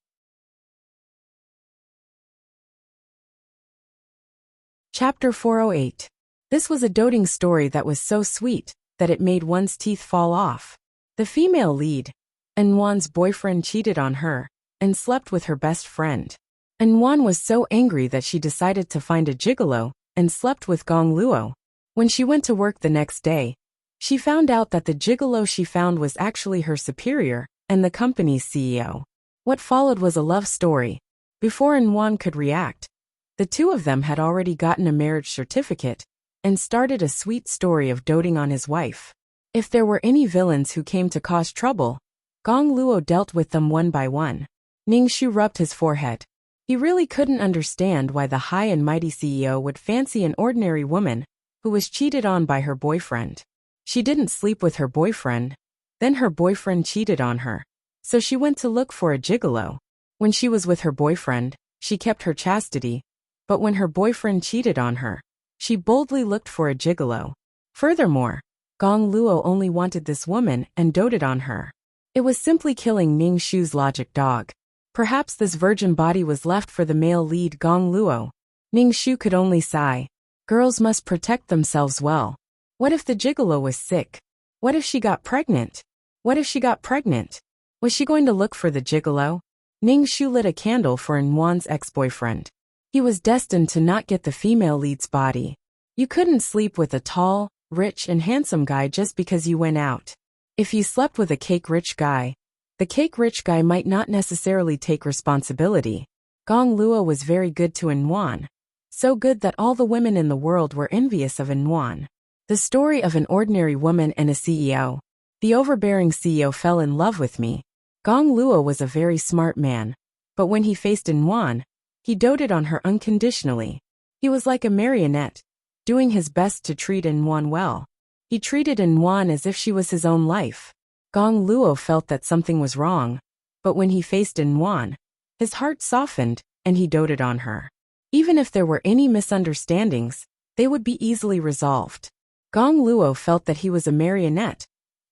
Chapter 408. This was a doting story that was so sweet that it made one's teeth fall off. The female lead, Anwan's boyfriend, cheated on her and slept with her best friend. Anwan was so angry that she decided to find a gigolo and slept with Gong Luo. When she went to work the next day, she found out that the gigolo she found was actually her superior and the company's CEO. What followed was a love story. Before Anwan could react, the two of them had already gotten a marriage certificate and started a sweet story of doting on his wife. If there were any villains who came to cause trouble, Gong Luo dealt with them one by one. Ning Shu rubbed his forehead. He really couldn't understand why the high and mighty CEO would fancy an ordinary woman who was cheated on by her boyfriend. She didn't sleep with her boyfriend, then her boyfriend cheated on her. So she went to look for a gigolo. When she was with her boyfriend, she kept her chastity, but when her boyfriend cheated on her, she boldly looked for a gigolo. Furthermore, Gong Luo only wanted this woman and doted on her. It was simply killing Ning Shu's logic dog. Perhaps this virgin body was left for the male lead Gong Luo. Ning Shu could only sigh. Girls must protect themselves well. What if the gigolo was sick? What if she got pregnant? What if she got pregnant? Was she going to look for the gigolo? Ning Shu lit a candle for Anwan's ex-boyfriend. He was destined to not get the female lead's body. You couldn't sleep with a tall, rich and handsome guy just because you went out. If you slept with a cake-rich guy, the cake-rich guy might not necessarily take responsibility. Gong Luo was very good to Anwan. So good that all the women in the world were envious of Anwan. The story of an ordinary woman and a CEO. The overbearing CEO fell in love with me. Gong Luo was a very smart man. But when he faced Anwan, he doted on her unconditionally. He was like a marionette, doing his best to treat Anwan well. He treated Anwan as if she was his own life. Gong Luo felt that something was wrong, but when he faced Anwan, his heart softened and he doted on her. Even if there were any misunderstandings, they would be easily resolved. Gong Luo felt that he was a marionette,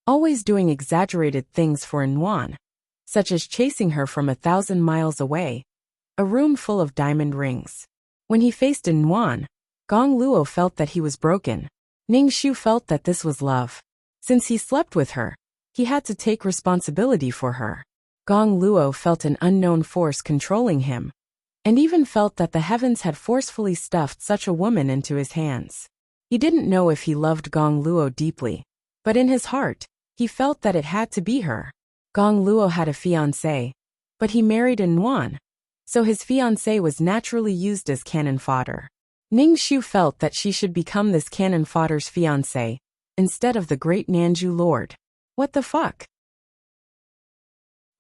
always doing exaggerated things for Anwan, such as chasing her from 1,000 miles away, a room full of diamond rings. When he faced Anwan, Gong Luo felt that he was broken. Ning Shu felt that this was love. Since he slept with her, he had to take responsibility for her. Gong Luo felt an unknown force controlling him, and even felt that the heavens had forcefully stuffed such a woman into his hands. He didn't know if he loved Gong Luo deeply, but in his heart, he felt that it had to be her. Gong Luo had a fiancée, but he married Anwan, so his fiancée was naturally used as cannon fodder. Ning Shu felt that she should become this cannon fodder's fiancée, instead of the great Nanju Lord. What the fuck?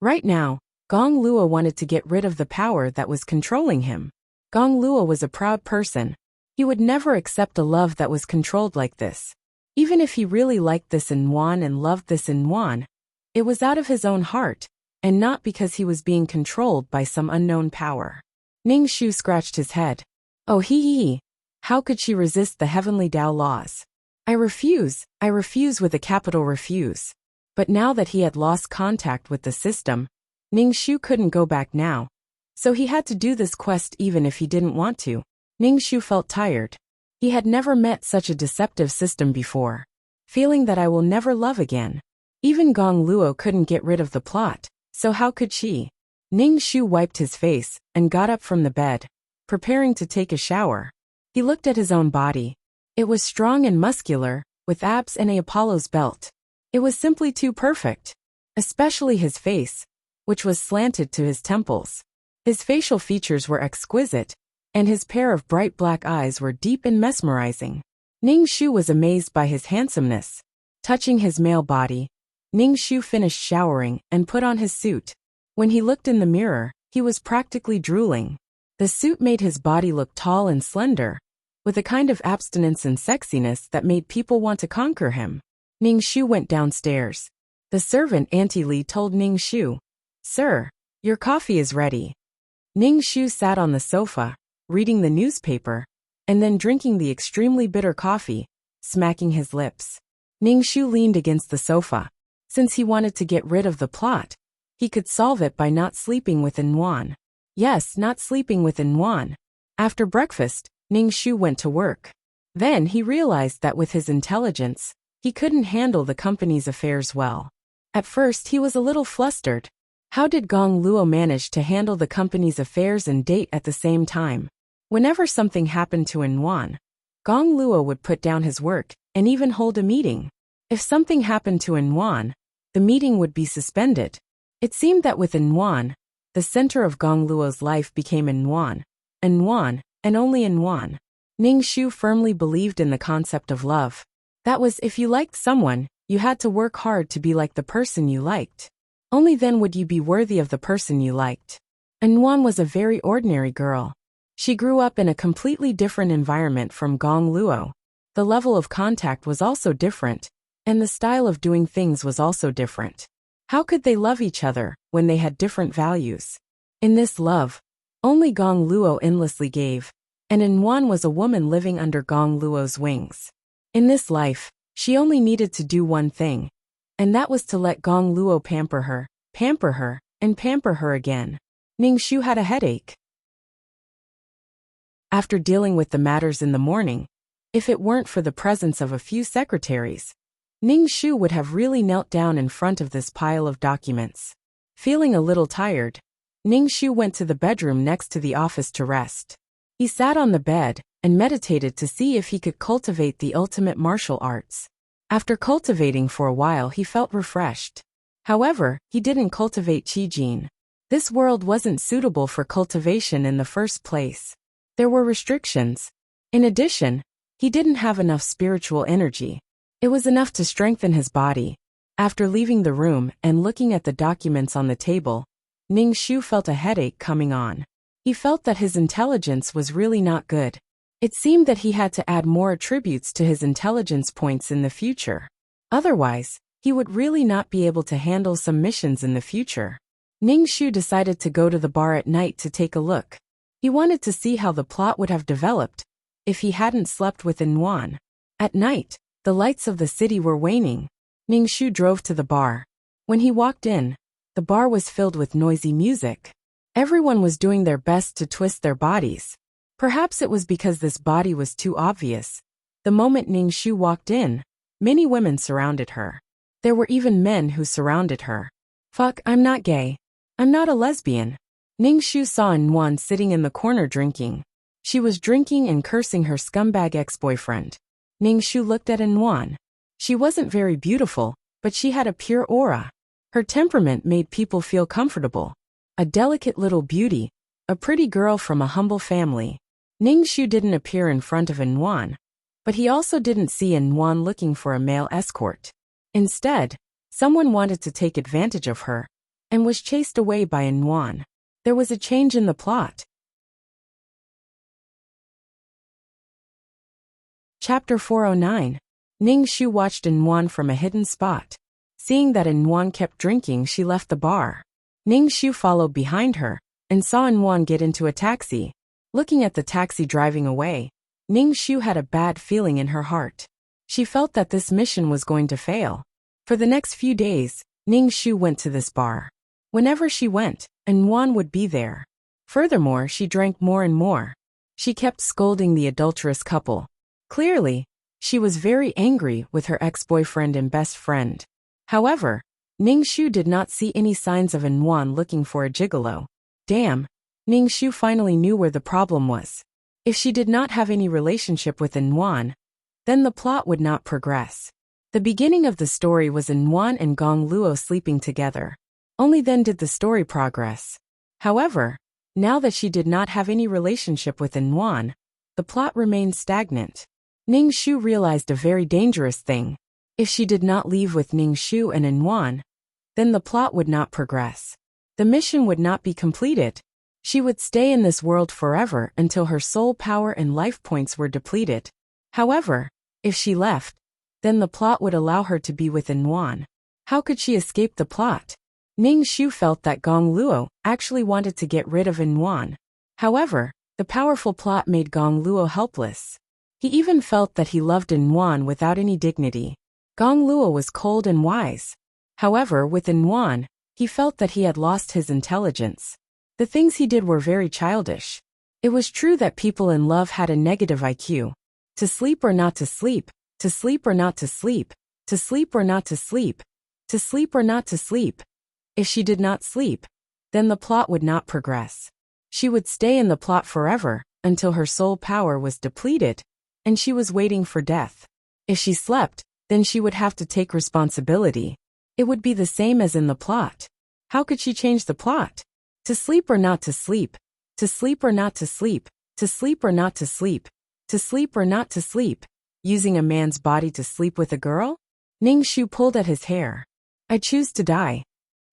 Right now, Gong Luo wanted to get rid of the power that was controlling him. Gong Luo was a proud person. He would never accept a love that was controlled like this. Even if he really liked this Anwan and loved this Anwan, it was out of his own heart, and not because he was being controlled by some unknown power. Ning Shu scratched his head. Oh he. How could she resist the heavenly Tao laws? I refuse with a capital refuse. But now that he had lost contact with the system, Ning Shu couldn't go back now. So he had to do this quest even if he didn't want to. Ning Shu felt tired. He had never met such a deceptive system before. Feeling that I will never love again. Even Gong Luo couldn't get rid of the plot, so how could she? Ning Shu wiped his face and got up from the bed, preparing to take a shower. He looked at his own body. It was strong and muscular, with abs and a Apollo's belt. It was simply too perfect. Especially his face, which was slanted to his temples. His facial features were exquisite, and his pair of bright black eyes were deep and mesmerizing. Ning Shu was amazed by his handsomeness. Touching his male body, Ning Shu finished showering and put on his suit. When he looked in the mirror, he was practically drooling. The suit made his body look tall and slender, with a kind of abstinence and sexiness that made people want to conquer him. Ning Shu went downstairs. The servant Auntie Li told Ning Shu, "Sir, your coffee is ready." Ning Shu sat on the sofa, reading the newspaper, and then drinking the extremely bitter coffee, smacking his lips. Ning Shu leaned against the sofa. Since he wanted to get rid of the plot, he could solve it by not sleeping with Inwan. Yes, not sleeping with Inwan. After breakfast, Ning Shu went to work. Then he realized that with his intelligence, he couldn't handle the company's affairs well. At first he was a little flustered. How did Gong Luo manage to handle the company's affairs and date at the same time? Whenever something happened to Inwan, Gong Luo would put down his work and even hold a meeting. If something happened to Inwan, the meeting would be suspended. It seemed that with Inwan, the center of Gong Luo's life became Inwan, and only Inwan. Ning Shu firmly believed in the concept of love. That was, if you liked someone, you had to work hard to be like the person you liked. Only then would you be worthy of the person you liked. Inwan was a very ordinary girl. She grew up in a completely different environment from Gong Luo. The level of contact was also different, and the style of doing things was also different. How could they love each other when they had different values? In this love, only Gong Luo endlessly gave, and Inwan was a woman living under Gong Luo's wings. In this life, she only needed to do one thing, and that was to let Gong Luo pamper her, and pamper her again. Ning Shu had a headache. After dealing with the matters in the morning, if it weren't for the presence of a few secretaries, Ning Shu would have really knelt down in front of this pile of documents. Feeling a little tired, Ning Shu went to the bedroom next to the office to rest. He sat on the bed and meditated to see if he could cultivate the ultimate martial arts. After cultivating for a while, he felt refreshed. However, he didn't cultivate Qijin. This world wasn't suitable for cultivation in the first place. There were restrictions. In addition, he didn't have enough spiritual energy. It was enough to strengthen his body. After leaving the room and looking at the documents on the table, Ning Shu felt a headache coming on. He felt that his intelligence was really not good. It seemed that he had to add more attributes to his intelligence points in the future. Otherwise, he would really not be able to handle some missions in the future. Ning Shu decided to go to the bar at night to take a look. He wanted to see how the plot would have developed if he hadn't slept with Inwan. At night, the lights of the city were waning. Ning Shu drove to the bar. When he walked in, the bar was filled with noisy music. Everyone was doing their best to twist their bodies. Perhaps it was because this body was too obvious. The moment Ning Shu walked in, many women surrounded her. There were even men who surrounded her. Fuck, I'm not gay. I'm not a lesbian. Ning Shu saw Inwan sitting in the corner drinking. She was drinking and cursing her scumbag ex-boyfriend. Ning Shu looked at Inwan. She wasn't very beautiful, but she had a pure aura. Her temperament made people feel comfortable. A delicate little beauty, a pretty girl from a humble family. Ning Shu didn't appear in front of Inwan, but he also didn't see Inwan looking for a male escort. Instead, someone wanted to take advantage of her, and was chased away by Inwan. There was a change in the plot. Chapter 409. Ning Shu watched Inwan from a hidden spot. Seeing that Inwan kept drinking, she left the bar. Ning Shu followed behind her, and saw Inwan get into a taxi. Looking at the taxi driving away, Ning Shu had a bad feeling in her heart. She felt that this mission was going to fail. For the next few days, Ning Shu went to this bar. Whenever she went, Inwan would be there. Furthermore, she drank more and more. She kept scolding the adulterous couple. Clearly, she was very angry with her ex-boyfriend and best friend. However, Ning Shu did not see any signs of Inwan looking for a gigolo. Damn, Ning Shu finally knew where the problem was. If she did not have any relationship with Inwan, then the plot would not progress. The beginning of the story was Inwan and Gong Luo sleeping together. Only then did the story progress. However, Now that she did not have any relationship with Yuan, the plot remained stagnant. Ning Shu realized a very dangerous thing. If she did not leave with Ning Shu and Yuan, then the plot would not progress. The mission would not be completed. She would stay in this world forever until her soul power and life points were depleted. However, if she left, then the plot would allow her to be with Yuan. How could she escape the plot? Ning Shu felt that Gong Luo actually wanted to get rid of Yuan. However, the powerful plot made Gong Luo helpless. He even felt that he loved Yuan without any dignity. Gong Luo was cold and wise. However, with Yuan, he felt that he had lost his intelligence. The things he did were very childish. It was true that people in love had a negative IQ. To sleep or not to sleep, to sleep or not to sleep, to sleep or not to sleep, to sleep or not to sleep. If she did not sleep, then the plot would not progress. She would stay in the plot forever, until her soul power was depleted, and she was waiting for death. If she slept, then she would have to take responsibility. It would be the same as in the plot. How could she change the plot? To sleep or not to sleep, to sleep or not to sleep, to sleep or not to sleep, to sleep or not to sleep. Using a man's body to sleep with a girl? Ning Shu pulled at his hair. I choose to die.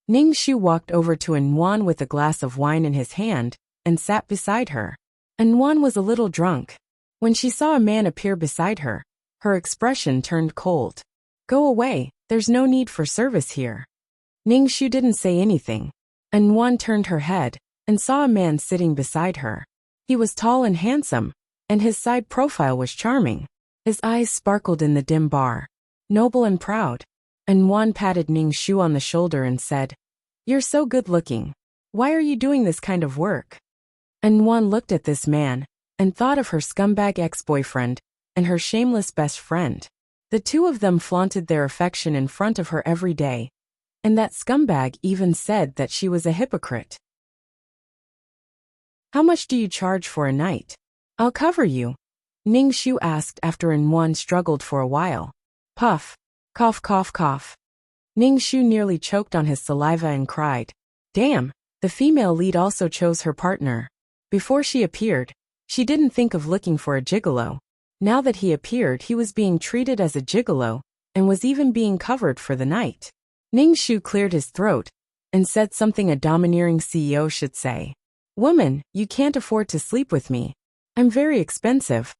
Ning Shu walked over to Yuan with a glass of wine in his hand, and sat beside her. Yuan was a little drunk. When she saw a man appear beside her, her expression turned cold. Go away, there's no need for service here. Ning Shu didn't say anything. Yuan turned her head, and saw a man sitting beside her. He was tall and handsome, and his side profile was charming. His eyes sparkled in the dim bar. Noble and proud. Yuan patted Ning Shu on the shoulder and said, You're so good looking. Why are you doing this kind of work? Yuan looked at this man, and thought of her scumbag ex-boyfriend, and her shameless best friend. The two of them flaunted their affection in front of her every day, and that scumbag even said that she was a hypocrite. How much do you charge for a night? I'll cover you. Ning Shu asked after Yuan struggled for a while. Puff. Cough cough cough. Ning Shu nearly choked on his saliva and cried. Damn, the female lead also chose her partner. Before she appeared, she didn't think of looking for a gigolo. Now that he appeared, he was being treated as a gigolo, and was even being covered for the night. Ning Shu cleared his throat, and said something a domineering CEO should say. Woman, you can't afford to sleep with me. I'm very expensive.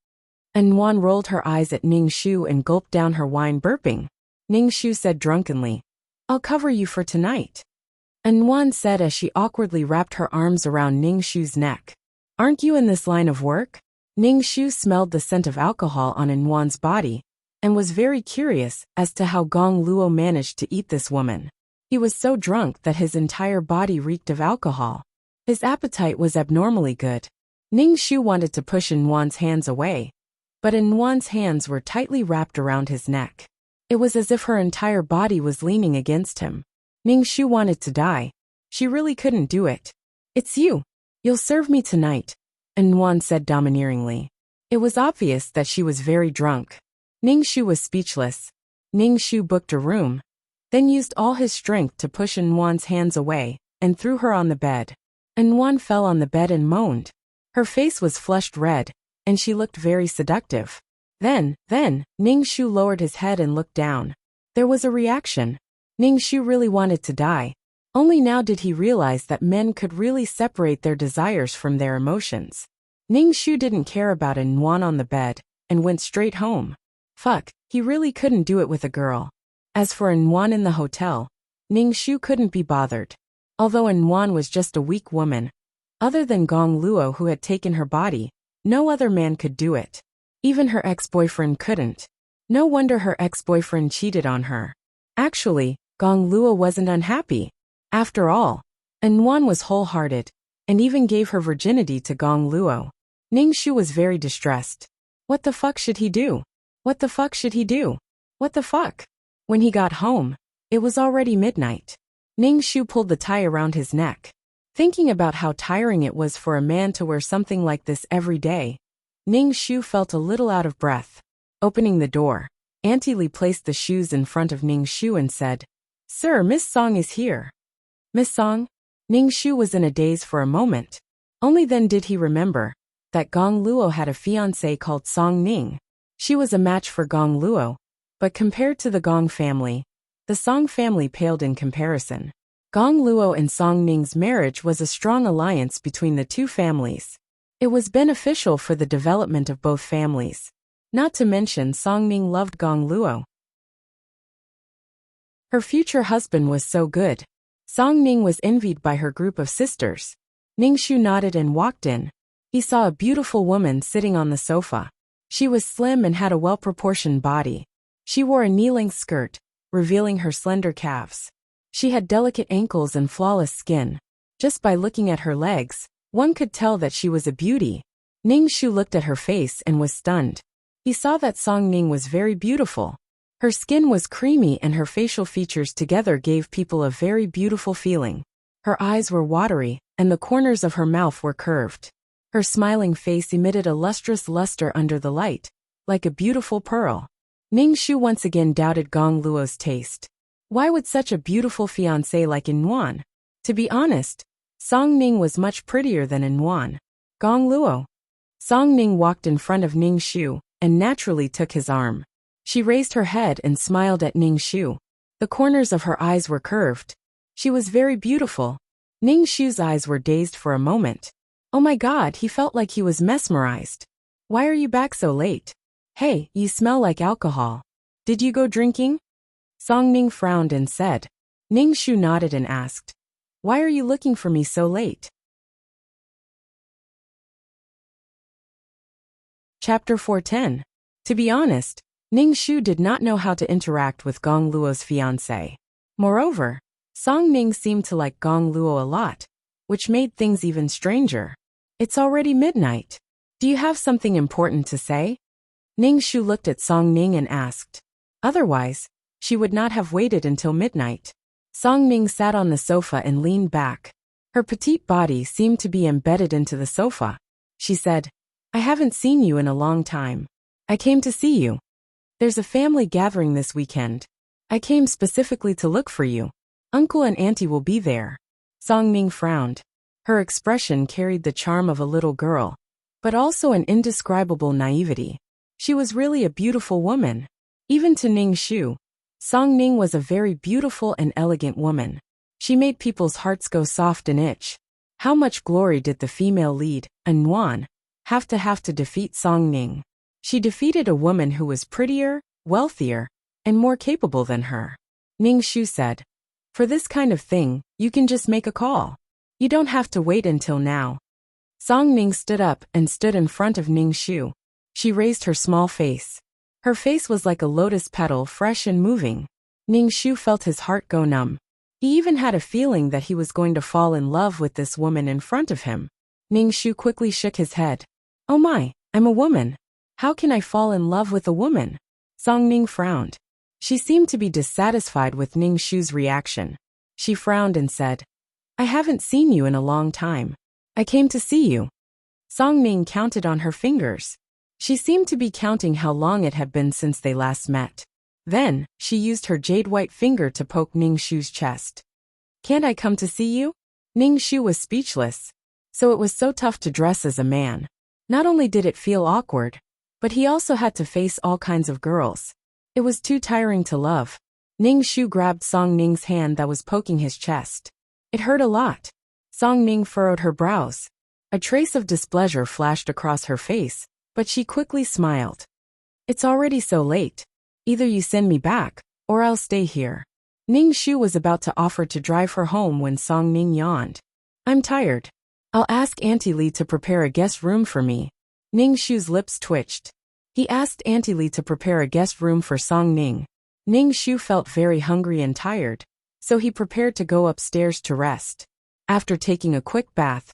Yuan rolled her eyes at Ning Shu and gulped down her wine, burping. Ning Shu said drunkenly, I'll cover you for tonight. Yuan said as she awkwardly wrapped her arms around Ning Shu's neck. Aren't you in this line of work? Ning Shu smelled the scent of alcohol on Yuan's body, and was very curious as to how Gong Luo managed to eat this woman. He was so drunk that his entire body reeked of alcohol. His appetite was abnormally good. Ning Shu wanted to push Yuan's hands away, but Yuan's hands were tightly wrapped around his neck. It was as if her entire body was leaning against him. Ning Shu wanted to die. She really couldn't do it. It's you. You'll serve me tonight, Yuan said domineeringly. It was obvious that she was very drunk. Ning Shu was speechless. Ning Shu booked a room, then used all his strength to push Yuan's hands away, and threw her on the bed. Yuan fell on the bed and moaned. Her face was flushed red, and she looked very seductive. Then, Ning Shu lowered his head and looked down. There was a reaction. Ning Shu really wanted to die. Only now did he realize that men could really separate their desires from their emotions. Ning Shu didn't care about Yuan on the bed, and went straight home. Fuck, he really couldn't do it with a girl. As for Yuan in the hotel, Ning Shu couldn't be bothered. Although Yuan was just a weak woman, other than Gong Luo who had taken her body, no other man could do it. Even her ex-boyfriend couldn't. No wonder her ex-boyfriend cheated on her. Actually, Gong Luo wasn't unhappy. After all, Yuan was wholehearted, and even gave her virginity to Gong Luo. Ning Shu was very distressed. What the fuck should he do? What the fuck should he do? What the fuck? When he got home, it was already midnight. Ning Shu pulled the tie around his neck. Thinking about how tiring it was for a man to wear something like this every day, Ning Shu felt a little out of breath. Opening the door, Auntie Li placed the shoes in front of Ning Shu and said, Sir, Miss Song is here. Miss Song? Ning Shu was in a daze for a moment. Only then did he remember that Gong Luo had a fiancée called Song Ning. She was a match for Gong Luo, but compared to the Gong family, the Song family paled in comparison. Gong Luo and Song Ning's marriage was a strong alliance between the two families. It was beneficial for the development of both families. Not to mention Song Ning loved Gong Luo. Her future husband was so good. Song Ning was envied by her group of sisters. Ningshu nodded and walked in. He saw a beautiful woman sitting on the sofa. She was slim and had a well-proportioned body. She wore a knee-length skirt, revealing her slender calves. She had delicate ankles and flawless skin. Just by looking at her legs, one could tell that she was a beauty. Ningshu looked at her face and was stunned. He saw that Song Ning was very beautiful. Her skin was creamy and her facial features together gave people a very beautiful feeling. Her eyes were watery, and the corners of her mouth were curved. Her smiling face emitted a lustrous luster under the light, like a beautiful pearl. Ningshu once again doubted Gong Luo's taste. Why would such a beautiful fiancée like Yuan? To be honest, Song Ning was much prettier than Yuan. Gong Luo. Song Ning walked in front of Ningshu, and naturally took his arm. She raised her head and smiled at Ningshu. The corners of her eyes were curved. She was very beautiful. Ningshu's eyes were dazed for a moment. Oh my God, he felt like he was mesmerized. Why are you back so late? Hey, you smell like alcohol. Did you go drinking? Song Ning frowned and said. Ningshu nodded and asked, why are you looking for me so late? Chapter 410. To be honest, Ningshu did not know how to interact with Gong Luo's fiancée. Moreover, Song Ning seemed to like Gong Luo a lot, which made things even stranger. It's already midnight. Do you have something important to say? Ningshu looked at Song Ning and asked. Otherwise, she would not have waited until midnight. Song Ning sat on the sofa and leaned back. Her petite body seemed to be embedded into the sofa. She said, I haven't seen you in a long time. I came to see you. There's a family gathering this weekend. I came specifically to look for you. Uncle and auntie will be there. Song Ning frowned. Her expression carried the charm of a little girl, but also an indescribable naivety. She was really a beautiful woman. Even to Ningshu, Song Ning was a very beautiful and elegant woman. She made people's hearts go soft and itch. How much glory did the female lead, Yuan, have to defeat Song Ning? She defeated a woman who was prettier, wealthier, and more capable than her. Ningshu said, for this kind of thing, you can just make a call. You don't have to wait until now. Song Ning stood up and stood in front of Ningshu. She raised her small face. Her face was like a lotus petal, fresh and moving. Ningshu felt his heart go numb. He even had a feeling that he was going to fall in love with this woman in front of him. Ningshu quickly shook his head. Oh my, I'm a woman. How can I fall in love with a woman? Song Ning frowned. She seemed to be dissatisfied with Ningshu's reaction. She frowned and said, I haven't seen you in a long time. I came to see you. Song Ning counted on her fingers. She seemed to be counting how long it had been since they last met. Then, she used her jade-white finger to poke Ningshu's chest. Can't I come to see you? Ningshu was speechless. So it was so tough to dress as a man. Not only did it feel awkward, but he also had to face all kinds of girls. It was too tiring to love. Ningshu grabbed Song Ning's hand that was poking his chest. It hurt a lot. Song Ning furrowed her brows. A trace of displeasure flashed across her face, but she quickly smiled. It's already so late. Either you send me back, or I'll stay here. Ningshu was about to offer to drive her home when Song Ning yawned. I'm tired. I'll ask Auntie Li to prepare a guest room for me. Ningshu's lips twitched. He asked Auntie Li to prepare a guest room for Song Ning. Ningshu felt very hungry and tired, so he prepared to go upstairs to rest. After taking a quick bath,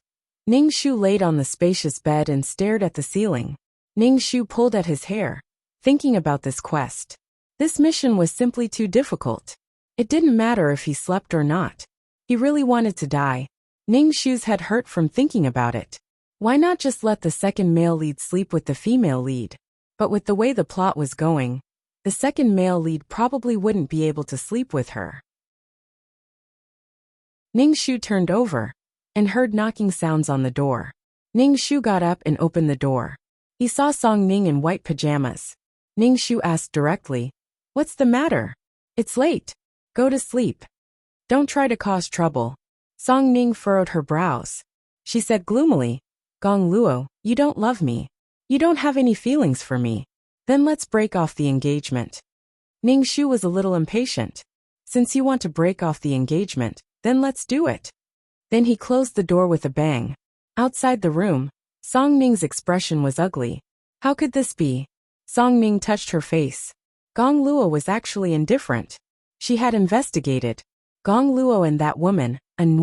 Ningshu laid on the spacious bed and stared at the ceiling. Ningshu pulled at his hair, thinking about this quest. This mission was simply too difficult. It didn't matter if he slept or not. He really wanted to die. Ningshu's head hurt from thinking about it. Why not just let the second male lead sleep with the female lead? But with the way the plot was going, the second male lead probably wouldn't be able to sleep with her. Ningshu turned over. and heard knocking sounds on the door. Ning Shu got up and opened the door. He saw Song Ning in white pajamas. Ning Shu asked directly, "What's the matter? It's late. Go to sleep. Don't try to cause trouble." Song Ning furrowed her brows. She said gloomily, "Gong Luo, you don't love me. You don't have any feelings for me. Then let's break off the engagement." Ning Shu was a little impatient. "Since you want to break off the engagement, then let's do it." Then he closed the door with a bang. Outside the room, Song Ning's expression was ugly. How could this be? Song Ning touched her face. Gong Luo was actually indifferent. She had investigated. Gong Luo and that woman, An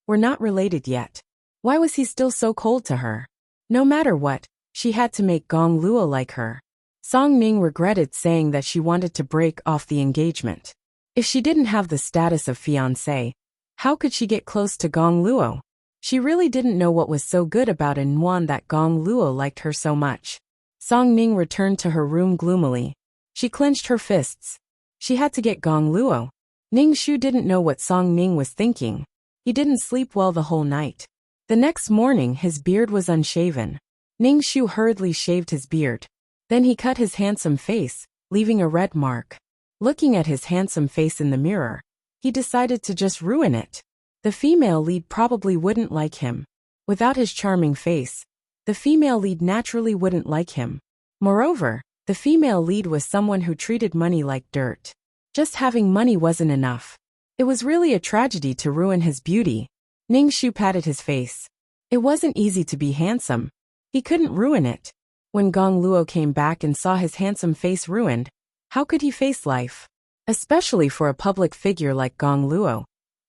were not related yet. Why was he still so cold to her? No matter what, she had to make Gong Luo like her. Song Ning regretted saying that she wanted to break off the engagement. If she didn't have the status of fiancé, how could she get close to Gong Luo? She really didn't know what was so good about An that Gong Luo liked her so much. Song Ning returned to her room gloomily. She clenched her fists. She had to get Gong Luo. Ning Shu didn't know what Song Ning was thinking. He didn't sleep well the whole night. The next morning his beard was unshaven. Ning Shu hurriedly shaved his beard. Then he cut his handsome face, leaving a red mark. Looking at his handsome face in the mirror, he decided to just ruin it. The female lead probably wouldn't like him. Without his charming face, the female lead naturally wouldn't like him. Moreover, the female lead was someone who treated money like dirt. Just having money wasn't enough. It was really a tragedy to ruin his beauty. Ning Shu patted his face. It wasn't easy to be handsome. He couldn't ruin it. When Gong Luo came back and saw his handsome face ruined, how could he face life? Especially for a public figure like Gong Luo,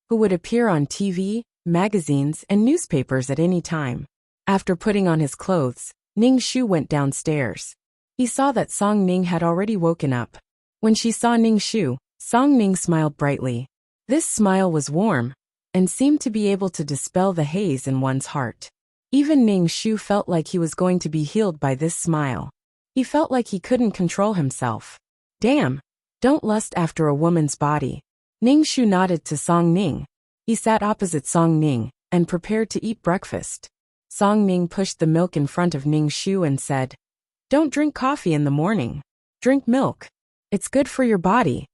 who would appear on TV, magazines, and newspapers at any time. After putting on his clothes, Ning Shu went downstairs. He saw that Song Ning had already woken up. When she saw Ning Shu, Song Ning smiled brightly. This smile was warm, and seemed to be able to dispel the haze in one's heart. Even Ning Shu felt like he was going to be healed by this smile. He felt like he couldn't control himself. Damn! Don't lust after a woman's body. Ning Shu nodded to Song Ning. He sat opposite Song Ning, and prepared to eat breakfast. Song Ning pushed the milk in front of Ning Shu and said, "Don't drink coffee in the morning. Drink milk. It's good for your body."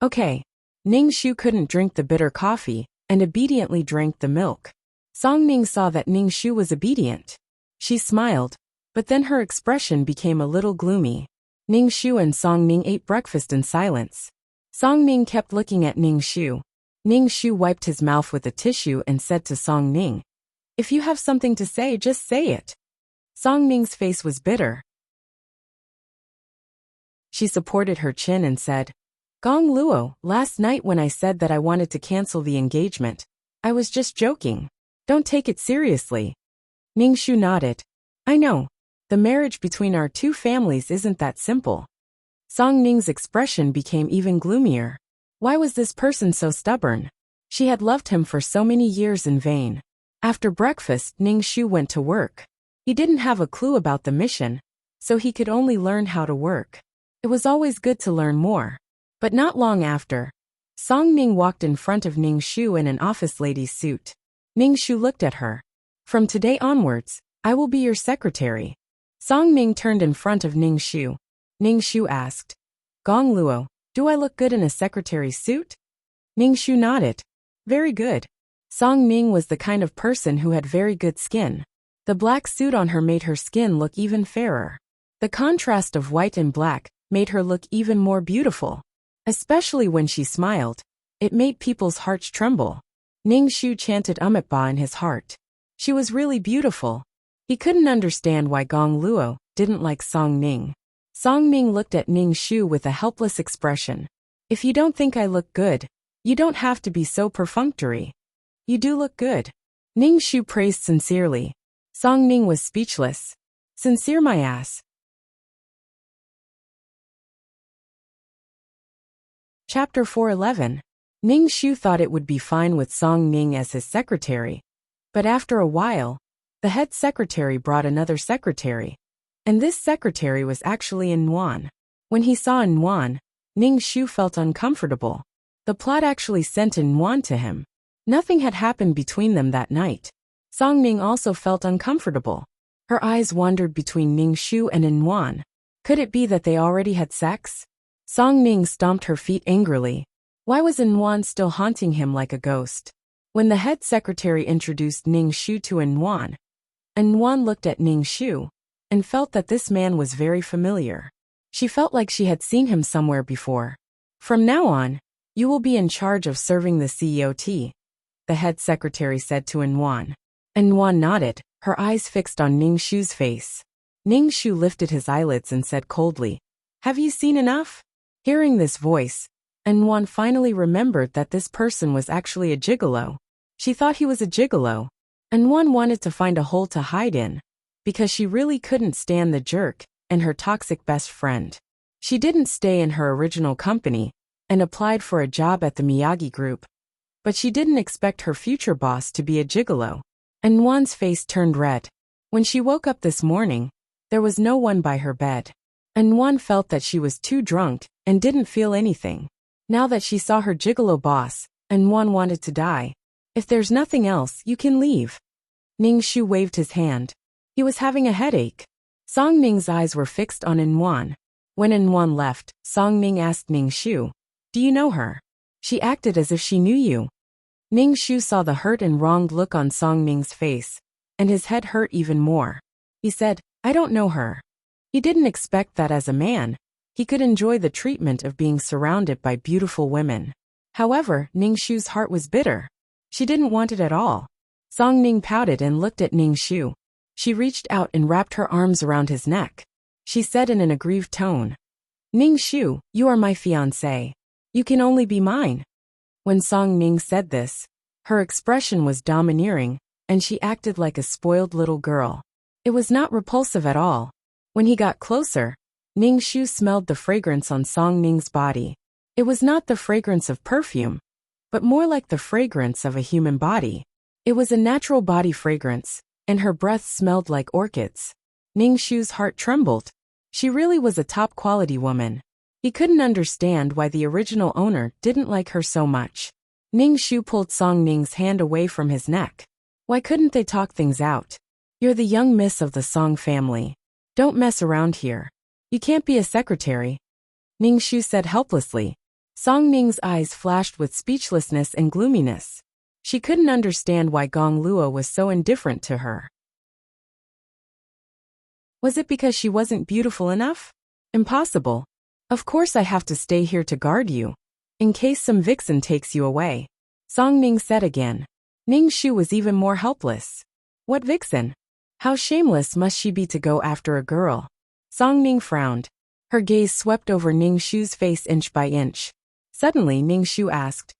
Okay. Ning Shu couldn't drink the bitter coffee, and obediently drank the milk. Song Ning saw that Ning Shu was obedient. She smiled, but then her expression became a little gloomy. Ning Shu and Song Ning ate breakfast in silence. Song Ning kept looking at Ning Shu. Ning Shu wiped his mouth with a tissue and said to Song Ning, "If you have something to say, just say it." Song Ning's face was bitter. She supported her chin and said, "Gong Luo, last night when I said that I wanted to cancel the engagement, I was just joking. Don't take it seriously." Ning Shu nodded. "I know. The marriage between our two families isn't that simple." Song Ning's expression became even gloomier. Why was this person so stubborn? She had loved him for so many years in vain. After breakfast, Ning Shu went to work. He didn't have a clue about the mission, so he could only learn how to work. It was always good to learn more. But not long after, Song Ning walked in front of Ning Shu in an office lady's suit. Ning Shu looked at her. "From today onwards, I will be your secretary." Song Ning turned in front of Ning Shu. Ning Shu asked, "Gong Luo, do I look good in a secretary's suit?" Ning Shu nodded. "Very good." Song Ning was the kind of person who had very good skin. The black suit on her made her skin look even fairer. The contrast of white and black made her look even more beautiful. Especially when she smiled, it made people's hearts tremble. Ning Shu chanted Ba in his heart. She was really beautiful. He couldn't understand why Gong Luo didn't like Song Ning. Song Ning looked at Ning Shu with a helpless expression. "If you don't think I look good, you don't have to be so perfunctory. You do look good." Ning Shu praised sincerely. Song Ning was speechless. "Sincere my ass." Chapter 411. Ning Shu thought it would be fine with Song Ning as his secretary. But after a while, the head secretary brought another secretary. And this secretary was actually An. When he saw An, Ning Shu felt uncomfortable. The plot actually sent An to him. Nothing had happened between them that night. Song Ning also felt uncomfortable. Her eyes wandered between Ning Shu and Inwan. Could it be that they already had sex? Song Ning stomped her feet angrily. Why was Inwan still haunting him like a ghost? When the head secretary introduced Ning Shu to Inwan looked at Ning Shu and felt that this man was very familiar. She felt like she had seen him somewhere before. From now on, you will be in charge of serving the CEOT, the head secretary said to Inwan. Inwan nodded, her eyes fixed on Ning Shu's face. Ning Shu lifted his eyelids and said coldly, "Have you seen enough?" Hearing this voice, Inwan finally remembered that this person was actually a gigolo. She thought he was a gigolo. Inwan wanted to find a hole to hide in, because she really couldn't stand the jerk and her toxic best friend. She didn't stay in her original company and applied for a job at the Miyagi Group, but she didn't expect her future boss to be a gigolo. Inwan's face turned red. When she woke up this morning, there was no one by her bed. Inwan felt that she was too drunk and didn't feel anything. Now that she saw her gigolo boss, Inwan wanted to die. If there's nothing else, you can leave. Ning Shu waved his hand. He was having a headache. Song Ning's eyes were fixed on Inwan. When Inwan left, Song Ning asked Ning Shu, "Do you know her?" She acted as if she knew you. Ning Shu saw the hurt and wronged look on Song Ning's face, and his head hurt even more. He said, "I don't know her." He didn't expect that as a man, he could enjoy the treatment of being surrounded by beautiful women. However, Ning Shu's heart was bitter. She didn't want it at all. Song Ning pouted and looked at Ning Shu. She reached out and wrapped her arms around his neck. She said in an aggrieved tone, "Ning Shu, you are my fiancé. You can only be mine." When Song Ning said this, her expression was domineering, and she acted like a spoiled little girl. It was not repulsive at all. When he got closer, Ning Shu smelled the fragrance on Song Ning's body. It was not the fragrance of perfume, but more like the fragrance of a human body. It was a natural body fragrance, and her breath smelled like orchids. Ning Shu's heart trembled. She really was a top-quality woman. He couldn't understand why the original owner didn't like her so much. Ning Shu pulled Song Ning's hand away from his neck. Why couldn't they talk things out? You're the young miss of the Song family. Don't mess around here. You can't be a secretary. Ning Shu said helplessly. Song Ning's eyes flashed with speechlessness and gloominess. She couldn't understand why Gong Luo was so indifferent to her. Was it because she wasn't beautiful enough? Impossible. Of course I have to stay here to guard you, in case some vixen takes you away. Song Ning said again. Ning Shu was even more helpless. What vixen? How shameless must she be to go after a girl? Song Ning frowned. Her gaze swept over Ning Shu's face inch by inch. Suddenly Ning Shu asked,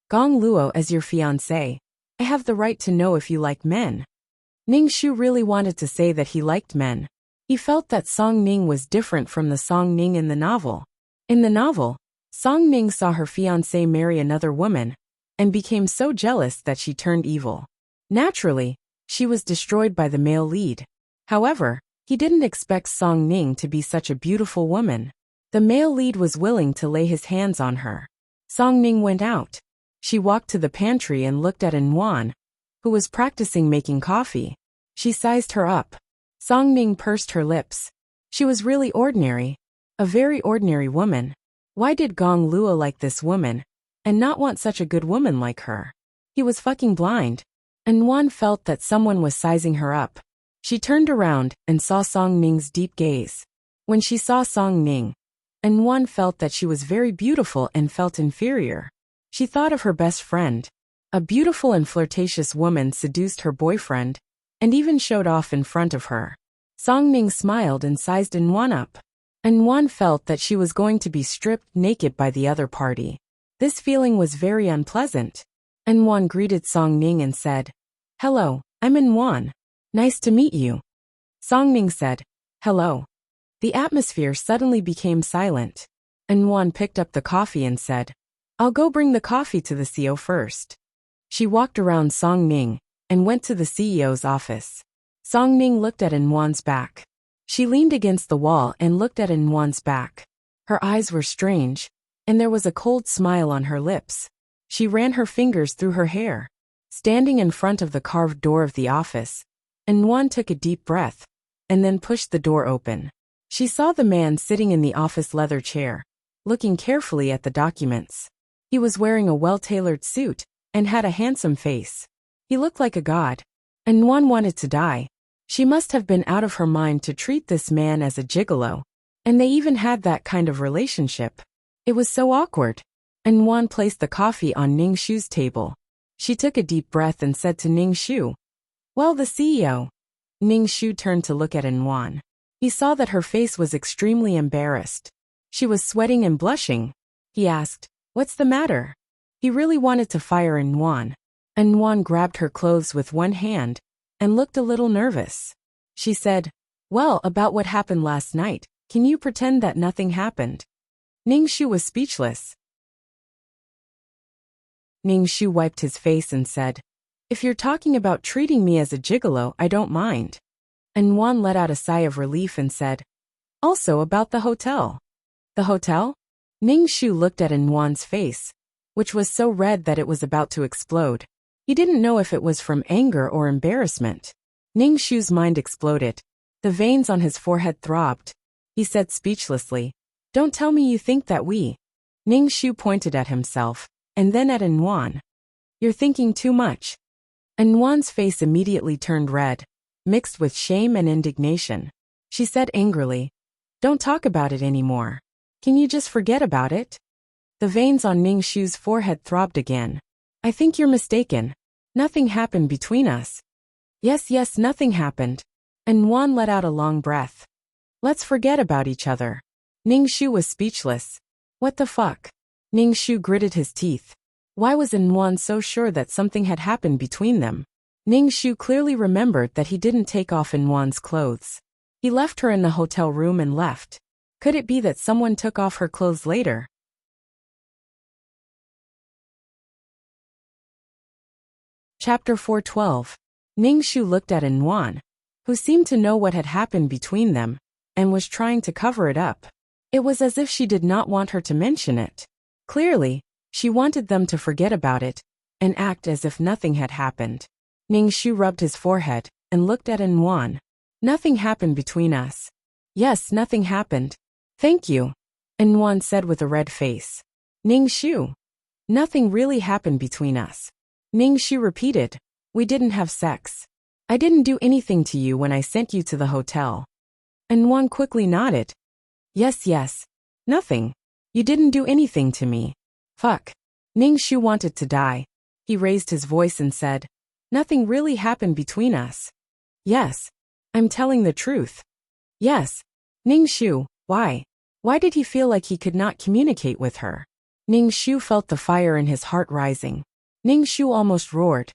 "Gong Luo as your fiancé, I have the right to know if you like men." Ning Shu really wanted to say that he liked men. He felt that Song Ning was different from the Song Ning in the novel. In the novel, Song Ning saw her fiancé marry another woman, and became so jealous that she turned evil. Naturally, she was destroyed by the male lead. However, he didn't expect Song Ning to be such a beautiful woman. The male lead was willing to lay his hands on her. Song Ning went out. She walked to the pantry and looked at Inwan, who was practicing making coffee. She sized her up. Song Ning pursed her lips. She was really ordinary. A very ordinary woman. Why did Gong Luo like this woman, and not want such a good woman like her? He was fucking blind. Inwan felt that someone was sizing her up. She turned around and saw Song Ning's deep gaze. When she saw Song Ning, Inwan felt that she was very beautiful and felt inferior. She thought of her best friend. A beautiful and flirtatious woman seduced her boyfriend, and even showed off in front of her. Song Ning smiled and sized Inwan up. Inwan felt that she was going to be stripped naked by the other party. This feeling was very unpleasant. Inwan greeted Song Ning and said, "Hello, I'm Inwan. Nice to meet you." Song Ning said, "Hello." The atmosphere suddenly became silent. Inwan picked up the coffee and said, "I'll go bring the coffee to the CEO first." She walked around Song Ning and went to the CEO's office. Song Ning looked at Inwan's back. She leaned against the wall and looked at Inwan's back. Her eyes were strange, and there was a cold smile on her lips. She ran her fingers through her hair. standing in front of the carved door of the office, and Wan took a deep breath, and then pushed the door open. She saw the man sitting in the office leather chair, looking carefully at the documents. He was wearing a well-tailored suit, and had a handsome face. He looked like a god, and Wan wanted to die. She must have been out of her mind to treat this man as a gigolo, and they even had that kind of relationship. It was so awkward. And Wan placed the coffee on Ning Shu's table. She took a deep breath and said to Ning Shu, "Well, the CEO." Ning Shu turned to look at Wan. He saw that her face was extremely embarrassed. She was sweating and blushing. He asked, "What's the matter?" He really wanted to fire Wan. Wan grabbed her clothes with one hand and looked a little nervous. She said, "Well, about what happened last night, can you pretend that nothing happened?" Ning Shu was speechless. Ning Shu wiped his face and said, "If you're talking about treating me as a gigolo, I don't mind." Wan let out a sigh of relief and said, "Also about the hotel." "The hotel?" Ning Shu looked at Wan's face, which was so red that it was about to explode. He didn't know if it was from anger or embarrassment. Ning Shu's mind exploded. The veins on his forehead throbbed. He said speechlessly, "Don't tell me you think that we..." Ning Shu pointed at himself, and then at Wan. "You're thinking too much." Wan's face immediately turned red, mixed with shame and indignation. She said angrily, "Don't talk about it anymore. Can you just forget about it?" The veins on Ning Shu's forehead throbbed again. "I think you're mistaken. Nothing happened between us." Yes, nothing happened." Wan let out a long breath. "Let's forget about each other." Ning Shu was speechless. "What the fuck?" Ning Shu gritted his teeth. Why was Wan so sure that something had happened between them? Ning Shu clearly remembered that he didn't take off Wan's clothes. He left her in the hotel room and left. Could it be that someone took off her clothes later? Chapter 412. Ning Shu looked at Wan, who seemed to know what had happened between them, and was trying to cover it up. It was as if she did not want her to mention it. Clearly, she wanted them to forget about it, and act as if nothing had happened. Ning Shu rubbed his forehead, and looked at Wan. "Nothing happened between us." "Yes, nothing happened. Thank you," Wan said with a red face. "Ning Shu, nothing really happened between us." Ning Shu repeated, "We didn't have sex. I didn't do anything to you when I sent you to the hotel." Wan quickly nodded. Yes, nothing. You didn't do anything to me." "Fuck." Ning Shu wanted to die. He raised his voice and said, "Nothing really happened between us." "Yes. I'm telling the truth." "Yes." Ning Shu, why? Why did he feel like he could not communicate with her? Ning Shu felt the fire in his heart rising. Ning Shu almost roared.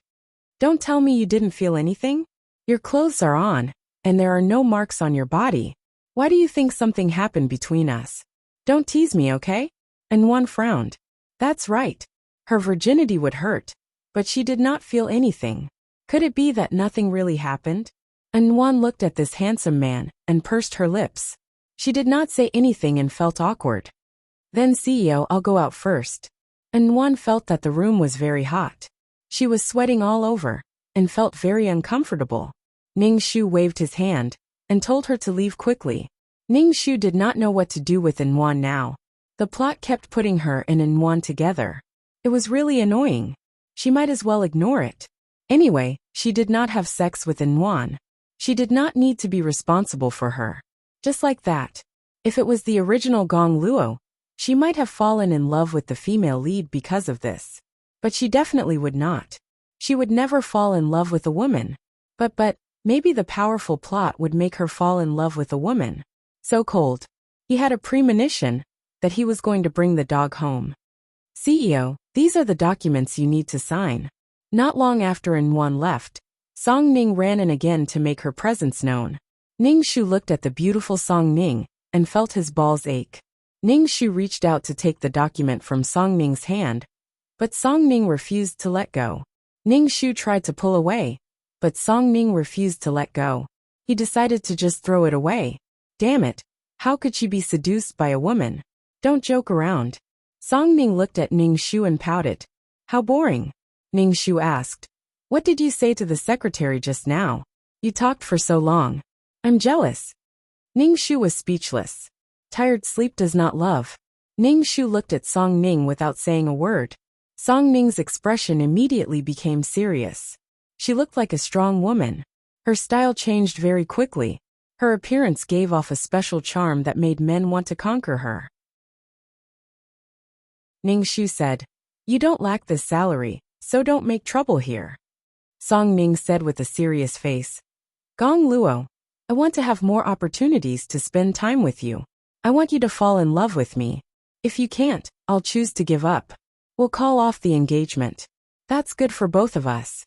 "Don't tell me you didn't feel anything? Your clothes are on, and there are no marks on your body. Why do you think something happened between us? Don't tease me, okay?" Wan frowned. That's right. Her virginity would hurt, but she did not feel anything. Could it be that nothing really happened? Wan looked at this handsome man and pursed her lips. She did not say anything and felt awkward. "Then CEO, I'll go out first." Wan felt that the room was very hot. She was sweating all over and felt very uncomfortable. Ning Shu waved his hand and told her to leave quickly. Ning Shu did not know what to do with Wan now. The plot kept putting her and Wan together. It was really annoying. She might as well ignore it. Anyway, she did not have sex with Wan. She did not need to be responsible for her. Just like that. If it was the original Gong Luo, she might have fallen in love with the female lead because of this. But she definitely would not. She would never fall in love with a woman. But, maybe the powerful plot would make her fall in love with a woman. So cold. He had a premonition that he was going to bring the dog home. "CEO, these are the documents you need to sign." Not long after Wan left, Song Ning ran in again to make her presence known. Ning Shu looked at the beautiful Song Ning and felt his balls ache. Ning Shu reached out to take the document from Song Ning's hand, but Song Ning refused to let go. Ning Shu tried to pull away, but Song Ning refused to let go. He decided to just throw it away. Damn it, how could she be seduced by a woman? Don't joke around. Song Ning looked at Ning Shu and pouted. "How boring." Ning Shu asked, What did you say to the secretary just now? You talked for so long. I'm jealous. Ning Shu was speechless. Tired sleep does not love. Ning Shu looked at Song Ning without saying a word. Song Ning's expression immediately became serious. She looked like a strong woman. Her style changed very quickly. Her appearance gave off a special charm that made men want to conquer her. Ning Shu said, "You don't lack this salary, so don't make trouble here." Song Ning said with a serious face, "Gong Luo, I want to have more opportunities to spend time with you. I want you to fall in love with me. If you can't, I'll choose to give up. We'll call off the engagement. That's good for both of us."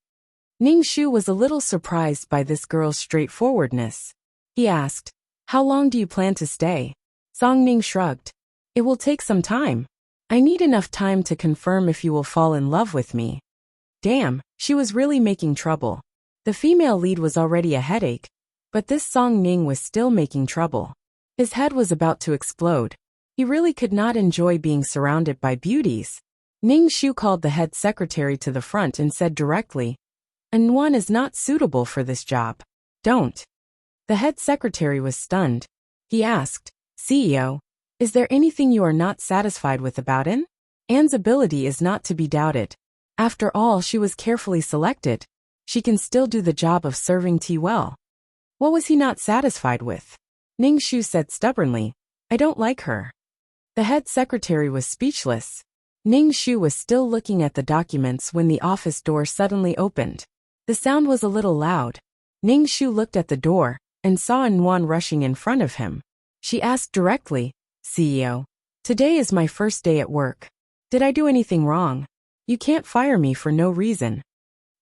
Ning Shu was a little surprised by this girl's straightforwardness. He asked, "How long do you plan to stay?" Song Ning shrugged. "It will take some time. I need enough time to confirm if you will fall in love with me." Damn, she was really making trouble. The female lead was already a headache, but this Song Ning was still making trouble. His head was about to explode. He really could not enjoy being surrounded by beauties. Ning Shu called the head secretary to the front and said directly, "An is not suitable for this job. Don't." The head secretary was stunned. He asked, "CEO, is there anything you are not satisfied with about An's ability is not to be doubted. After all, she was carefully selected. She can still do the job of serving tea well." What was he not satisfied with? Ning Shu said stubbornly, "I don't like her." The head secretary was speechless. Ning Shu was still looking at the documents when the office door suddenly opened. The sound was a little loud. Ning Shu looked at the door and saw An rushing in front of him. She asked directly, "CEO, today is my first day at work. Did I do anything wrong? You can't fire me for no reason."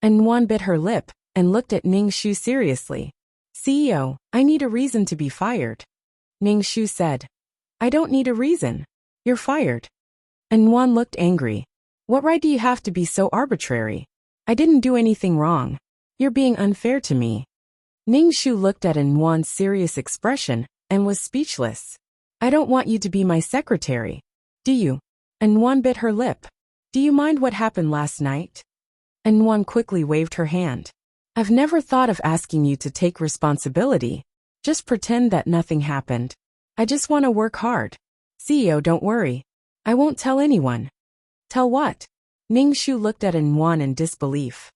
An bit her lip and looked at Ning Shu seriously. "CEO, I need a reason to be fired." Ning Shu said, "I don't need a reason. You're fired." An looked angry. "What right do you have to be so arbitrary? I didn't do anything wrong. You're being unfair to me." Ning Shu looked at Anwan's serious expression and was speechless. "I don't want you to be my secretary. Do you?" An bit her lip. "Do you mind what happened last night?" An quickly waved her hand. "I've never thought of asking you to take responsibility. Just pretend that nothing happened. I just want to work hard. CEO, don't worry. I won't tell anyone." "Tell what?" Ning Shu looked at An in disbelief.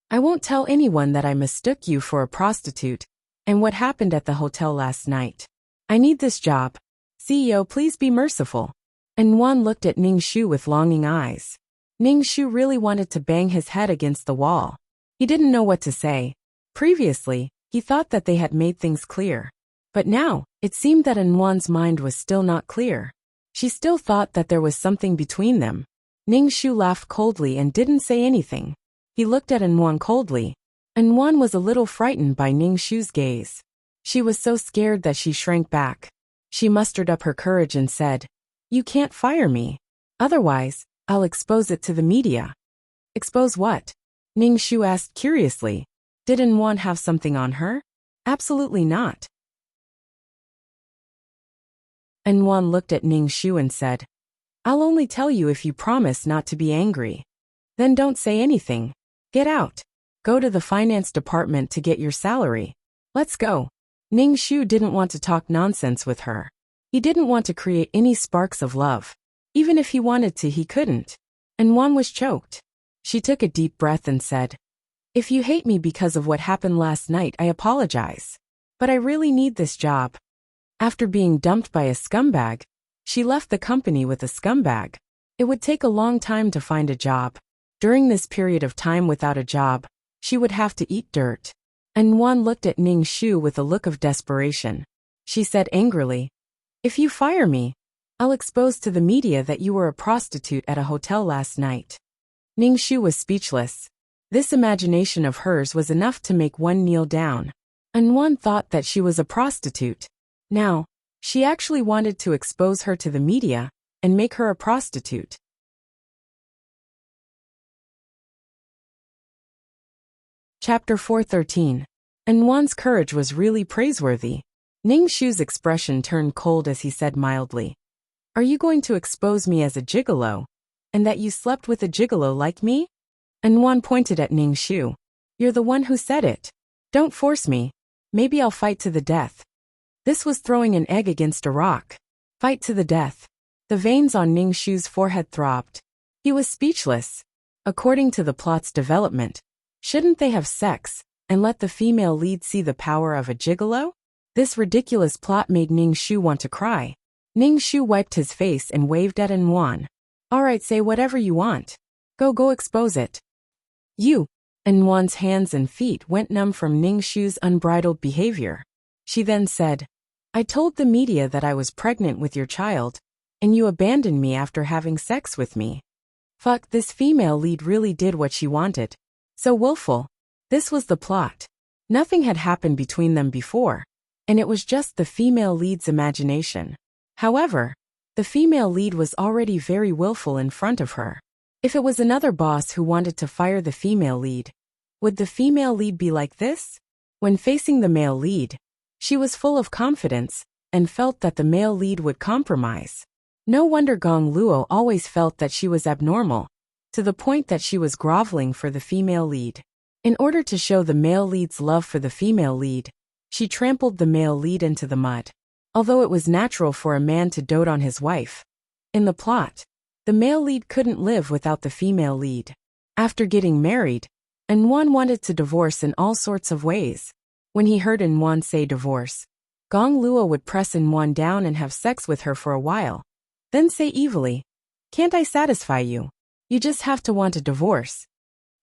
"I won't tell anyone that I mistook you for a prostitute and what happened at the hotel last night. I need this job. CEO, please be merciful." An looked at Ning Shu with longing eyes. Ning Shu really wanted to bang his head against the wall. He didn't know what to say. Previously, he thought that they had made things clear. But now, it seemed that Anwan's mind was still not clear. She still thought that there was something between them. Ning Shu laughed coldly and didn't say anything. He looked at An coldly. An was a little frightened by Ning Shu's gaze. She was so scared that she shrank back. She mustered up her courage and said, "You can't fire me. Otherwise, I'll expose it to the media." "Expose what?" Ning Shu asked curiously. Did An have something on her? Absolutely not. An looked at Ning Shu and said, "I'll only tell you if you promise not to be angry. Then don't say anything. Get out. Go to the finance department to get your salary. Let's go." Ning Shu didn't want to talk nonsense with her. He didn't want to create any sparks of love. Even if he wanted to, he couldn't. An was choked. She took a deep breath and said, "If you hate me because of what happened last night, I apologize. But I really need this job." After being dumped by a scumbag, she left the company with a scumbag. It would take a long time to find a job. During this period of time without a job, she would have to eat dirt. An looked at Ning Shu with a look of desperation. She said angrily, "If you fire me, I'll expose to the media that you were a prostitute at a hotel last night." Ning Shu was speechless. This imagination of hers was enough to make one kneel down. An thought that she was a prostitute. Now, she actually wanted to expose her to the media and make her a prostitute. Chapter 413. Anwan's courage was really praiseworthy. Ning Shu's expression turned cold as he said mildly, "Are you going to expose me as a gigolo, and that you slept with a gigolo like me?" An pointed at Ning Shu. You're the one who said it. Don't force me. Maybe I'll fight to the death. This was throwing an egg against a rock. Fight to the death. The veins on Ningshu's forehead throbbed. He was speechless. According to the plot's development, shouldn't they have sex and let the female lead see the power of a gigolo? This ridiculous plot made Ningshu want to cry. Ningshu wiped his face and waved at Enwan. Alright, say whatever you want. Go expose it. You. Enwan's hands and feet went numb from Ningshu's unbridled behavior. She then said, I told the media that I was pregnant with your child, and you abandoned me after having sex with me. Fuck, this female lead really did what she wanted. So willful. This was the plot. Nothing had happened between them before, and it was just the female lead's imagination. However, the female lead was already very willful in front of her. If it was another boss who wanted to fire the female lead, would the female lead be like this? When facing the male lead, she was full of confidence and felt that the male lead would compromise. No wonder Gong Luo always felt that she was abnormal, to the point that she was groveling for the female lead. In order to show the male lead's love for the female lead, she trampled the male lead into the mud. Although it was natural for a man to dote on his wife, in the plot, the male lead couldn't live without the female lead. After getting married, Enwan wanted to divorce in all sorts of ways. When he heard Enwan say divorce, Gong Luo would press Enwan down and have sex with her for a while, then say evilly, can't I satisfy you? You just have to want a divorce.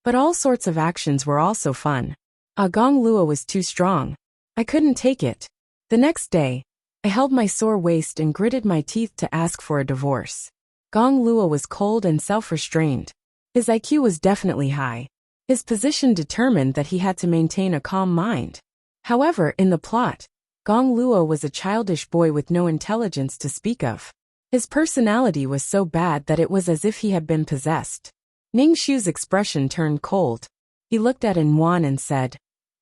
But all sorts of actions were also fun. Gong Luo was too strong. I couldn't take it. The next day, I held my sore waist and gritted my teeth to ask for a divorce. Gong Luo was cold and self-restrained. His IQ was definitely high. His position determined that he had to maintain a calm mind. However, in the plot, Gong Luo was a childish boy with no intelligence to speak of. His personality was so bad that it was as if he had been possessed. Ningshu's expression turned cold. He looked at Enwan and said,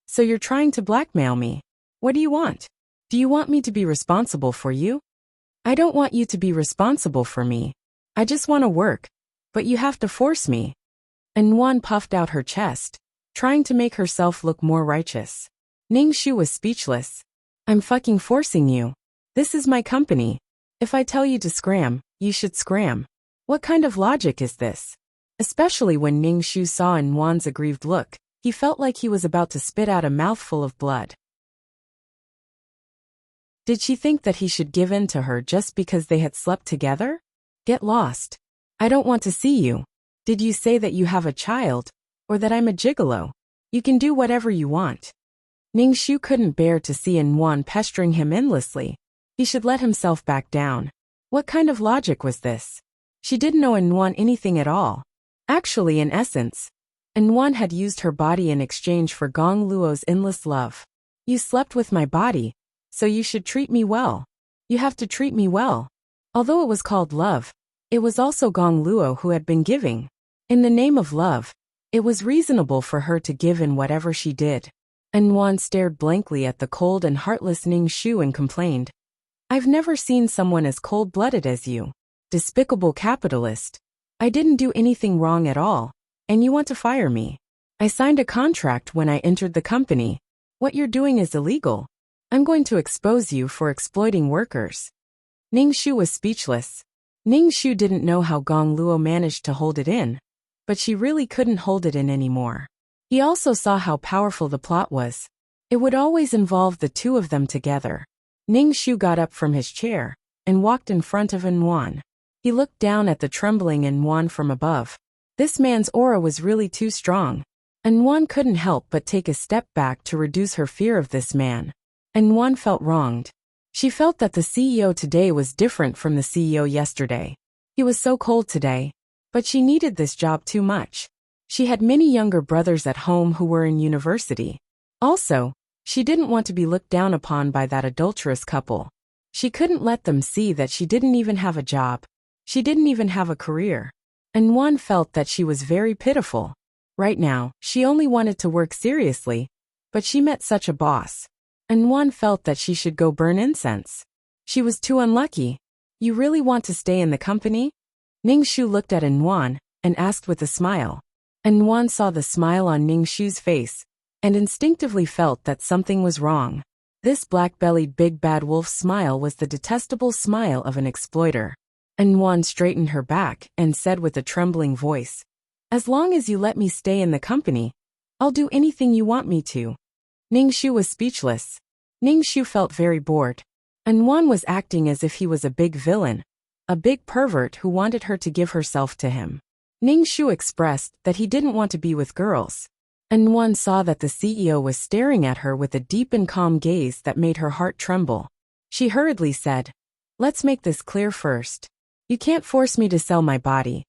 So you're trying to blackmail me? What do you want? Do you want me to be responsible for you? I don't want you to be responsible for me. I just want to work, but you have to force me. Enwan puffed out her chest, trying to make herself look more righteous. Ningshu was speechless. I'm fucking forcing you. This is my company. If I tell you to scram, you should scram. What kind of logic is this? Especially when Ningshu saw Enwan's aggrieved look, he felt like he was about to spit out a mouthful of blood. Did she think that he should give in to her just because they had slept together? Get lost. I don't want to see you. Did you say that you have a child, or that I'm a gigolo? You can do whatever you want. Ningshu couldn't bear to see Enwan pestering him endlessly. He should let himself back down. What kind of logic was this? She didn't know Enwan anything at all. Actually, in essence, Enwan had used her body in exchange for Gong Luo's endless love. You slept with my body, so you should treat me well. You have to treat me well. Although it was called love, it was also Gong Luo who had been giving. In the name of love, it was reasonable for her to give in whatever she did. Enwan stared blankly at the cold and heartless Ningshu and complained, I've never seen someone as cold-blooded as you. Despicable capitalist. I didn't do anything wrong at all, and you want to fire me. I signed a contract when I entered the company. What you're doing is illegal. I'm going to expose you for exploiting workers. Ningshu was speechless. Ningshu didn't know how Gong Luo managed to hold it in, but she really couldn't hold it in anymore. He also saw how powerful the plot was. It would always involve the two of them together. Ningshu got up from his chair and walked in front of Enwan. He looked down at the trembling Enwan from above. This man's aura was really too strong. Enwan couldn't help but take a step back to reduce her fear of this man. Enwan felt wronged. She felt that the CEO today was different from the CEO yesterday. He was so cold today. But she needed this job too much. She had many younger brothers at home who were in university. Also, she didn't want to be looked down upon by that adulterous couple. She couldn't let them see that she didn't even have a job. She didn't even have a career. Enwan felt that she was very pitiful. Right now, she only wanted to work seriously, but she met such a boss. Enwan felt that she should go burn incense. She was too unlucky. You really want to stay in the company? Ningshu looked at Enwan and asked with a smile. And Wan saw the smile on Ning Shu's face, and instinctively felt that something was wrong. This black-bellied big bad wolf smile was the detestable smile of an exploiter. And Wan straightened her back and said with a trembling voice, "As long as you let me stay in the company, I'll do anything you want me to." Ning Shu was speechless. Ning Shu felt very bored. And Wan was acting as if he was a big villain, a big pervert who wanted her to give herself to him. Ning Shu expressed that he didn't want to be with girls. And Wan saw that the CEO was staring at her with a deep and calm gaze that made her heart tremble. She hurriedly said, "Let's make this clear first. You can't force me to sell my body."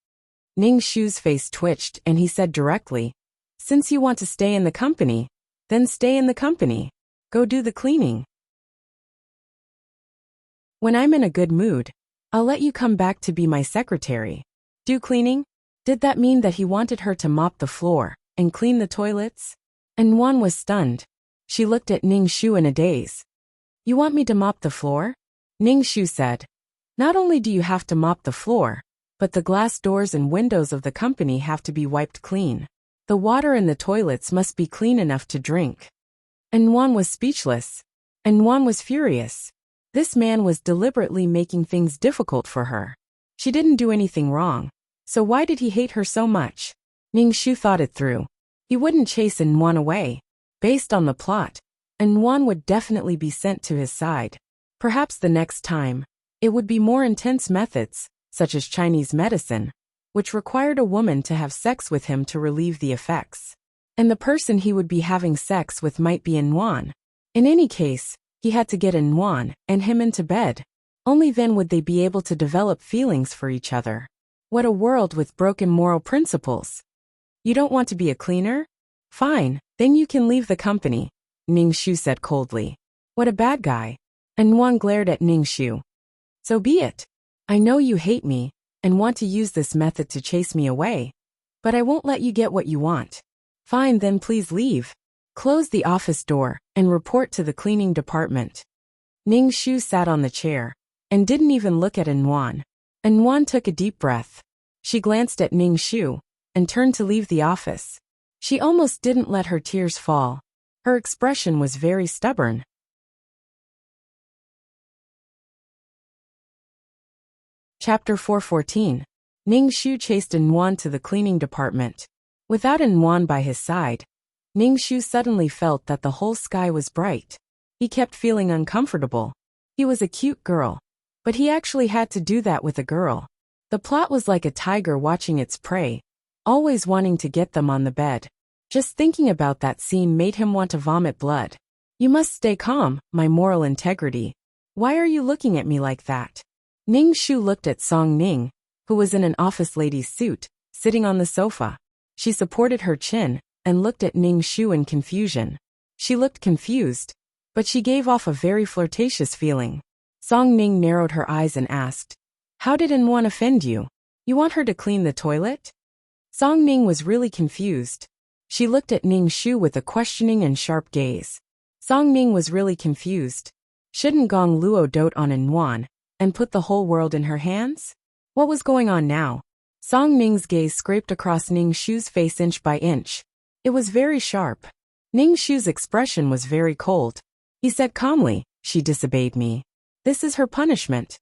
Ning Shu's face twitched and he said directly, "Since you want to stay in the company, then stay in the company. Go do the cleaning. When I'm in a good mood, I'll let you come back to be my secretary." Do cleaning? Did that mean that he wanted her to mop the floor and clean the toilets? And Wan was stunned. She looked at Ning Shu in a daze. "You want me to mop the floor?" Ning Shu said, "Not only do you have to mop the floor, but the glass doors and windows of the company have to be wiped clean. The water in the toilets must be clean enough to drink." And Wan was speechless. And Wan was furious. This man was deliberately making things difficult for her. She didn't do anything wrong. So why did he hate her so much? Ning Shu thought it through. He wouldn't chase An Wan away. Based on the plot, An Wan would definitely be sent to his side. Perhaps the next time, it would be more intense methods, such as Chinese medicine, which required a woman to have sex with him to relieve the effects. And the person he would be having sex with might be An Wan. In any case, he had to get An Wan and him into bed. Only then would they be able to develop feelings for each other. What a world with broken moral principles. You don't want to be a cleaner? Fine, then you can leave the company, Ning Shu said coldly. What a bad guy. And Wan glared at Ning Shu. So be it. I know you hate me and want to use this method to chase me away, but I won't let you get what you want. Fine, then please leave. Close the office door and report to the cleaning department. Ning Shu sat on the chair and didn't even look at An Wan. An Wan took a deep breath. She glanced at Ning Shu and turned to leave the office. She almost didn't let her tears fall. Her expression was very stubborn. Chapter 414. Ning Shu chased An Wan to the cleaning department. Without An Wan by his side, Ning Shu suddenly felt that the whole sky was bright. He kept feeling uncomfortable. He was a cute girl, but he actually had to do that with a girl. The plot was like a tiger watching its prey, always wanting to get them on the bed. Just thinking about that scene made him want to vomit blood. You must stay calm, my moral integrity. Why are you looking at me like that? Ning Shu looked at Song Ning, who was in an office lady's suit, sitting on the sofa. She supported her chin and looked at Ning Shu in confusion. She looked confused, but she gave off a very flirtatious feeling. Song Ning narrowed her eyes and asked, "How did An Wan offend you? You want her to clean the toilet?" Song Ning was really confused. She looked at Ning Shu with a questioning and sharp gaze. Song Ning was really confused. Shouldn't Gong Luo dote on An Wan and put the whole world in her hands? What was going on now? Song Ning's gaze scraped across Ning Shu's face inch by inch. It was very sharp. Ning Shu's expression was very cold. He said calmly, "She disobeyed me. This is her punishment."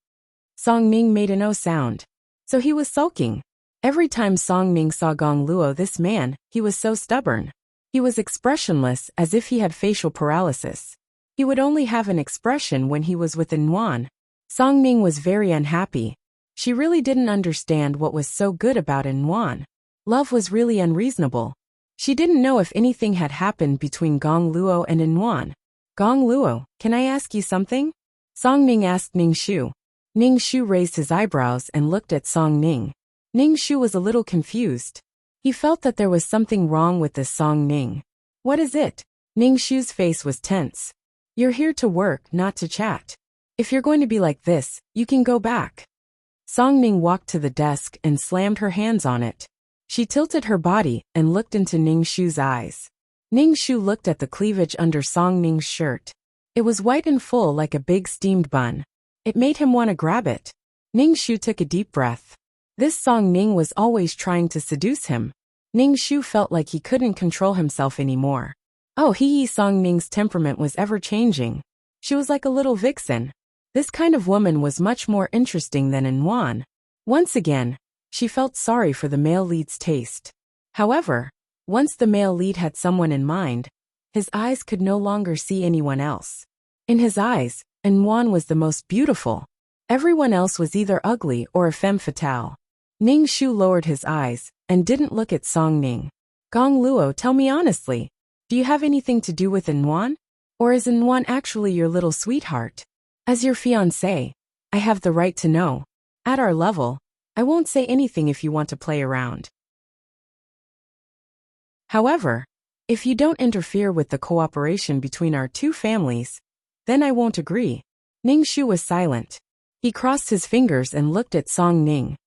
Song Ning made a no sound. So he was sulking. Every time Song Ning saw Gong Luo, this man, he was so stubborn. He was expressionless, as if he had facial paralysis. He would only have an expression when he was with An Wan. Song Ning was very unhappy. She really didn't understand what was so good about An Wan. Love was really unreasonable. She didn't know if anything had happened between Gong Luo and An Wan. "Gong Luo, can I ask you something?" Song Ning asked Ning Shu. Ning Shu raised his eyebrows and looked at Song Ning. Ning Shu was a little confused. He felt that there was something wrong with this Song Ning. "What is it?" Ning Shu's face was tense. "You're here to work, not to chat. If you're going to be like this, you can go back." Song Ning walked to the desk and slammed her hands on it. She tilted her body and looked into Ning Shu's eyes. Ning Shu looked at the cleavage under Song Ning's shirt. It was white and full like a big steamed bun. It made him want to grab it. Ning Shu took a deep breath. This Song Ning was always trying to seduce him. Ning Shu felt like he couldn't control himself anymore. Oh, Song Ning's temperament was ever-changing. She was like a little vixen. This kind of woman was much more interesting than Yuan. Once again, she felt sorry for the male lead's taste. However, once the male lead had someone in mind, his eyes could no longer see anyone else. In his eyes, Yuan was the most beautiful. Everyone else was either ugly or a femme fatale. Ning Shu lowered his eyes and didn't look at Song Ning. Gong Luo, tell me honestly, do you have anything to do with Yuan? Or is Yuan actually your little sweetheart? As your fiancé, I have the right to know. At our level, I won't say anything if you want to play around. However, if you don't interfere with the cooperation between our two families, then I won't agree. Ning Shu was silent. He crossed his fingers and looked at Song Ning.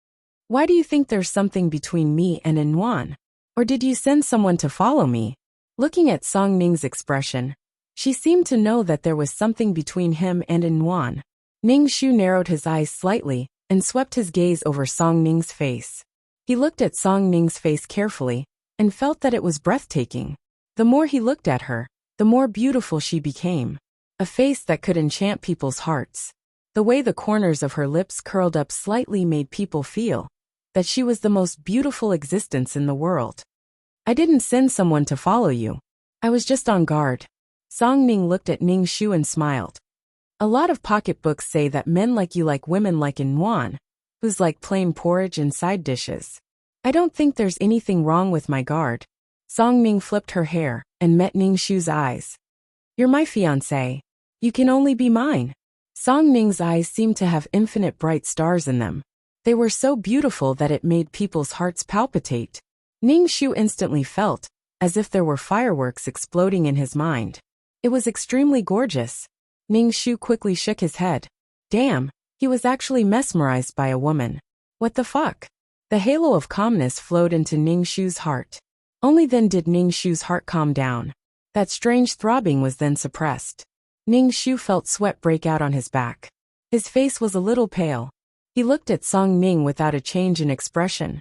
Why do you think there's something between me and Yuan? Or did you send someone to follow me? Looking at Song Ning's expression, she seemed to know that there was something between him and Yuan. Ning Shu narrowed his eyes slightly and swept his gaze over Song Ning's face. He looked at Song Ning's face carefully and felt that it was breathtaking. The more he looked at her, the more beautiful she became. A face that could enchant people's hearts. The way the corners of her lips curled up slightly made people feel that she was the most beautiful existence in the world. I didn't send someone to follow you. I was just on guard. Song Ning looked at Ning Shu and smiled. A lot of pocketbooks say that men like you like women like Yuan, who's like plain porridge and side dishes. I don't think there's anything wrong with my guard. Song Ning flipped her hair and met Ning Shu's eyes. You're my fiancé. You can only be mine. Song Ning's eyes seemed to have infinite bright stars in them. They were so beautiful that it made people's hearts palpitate. Ning Shu instantly felt as if there were fireworks exploding in his mind. It was extremely gorgeous. Ning Shu quickly shook his head. Damn, he was actually mesmerized by a woman. What the fuck? The halo of calmness flowed into Ning Shu's heart. Only then did Ning Shu's heart calm down. That strange throbbing was then suppressed. Ning Shu felt sweat break out on his back. His face was a little pale. He looked at Song Ning without a change in expression.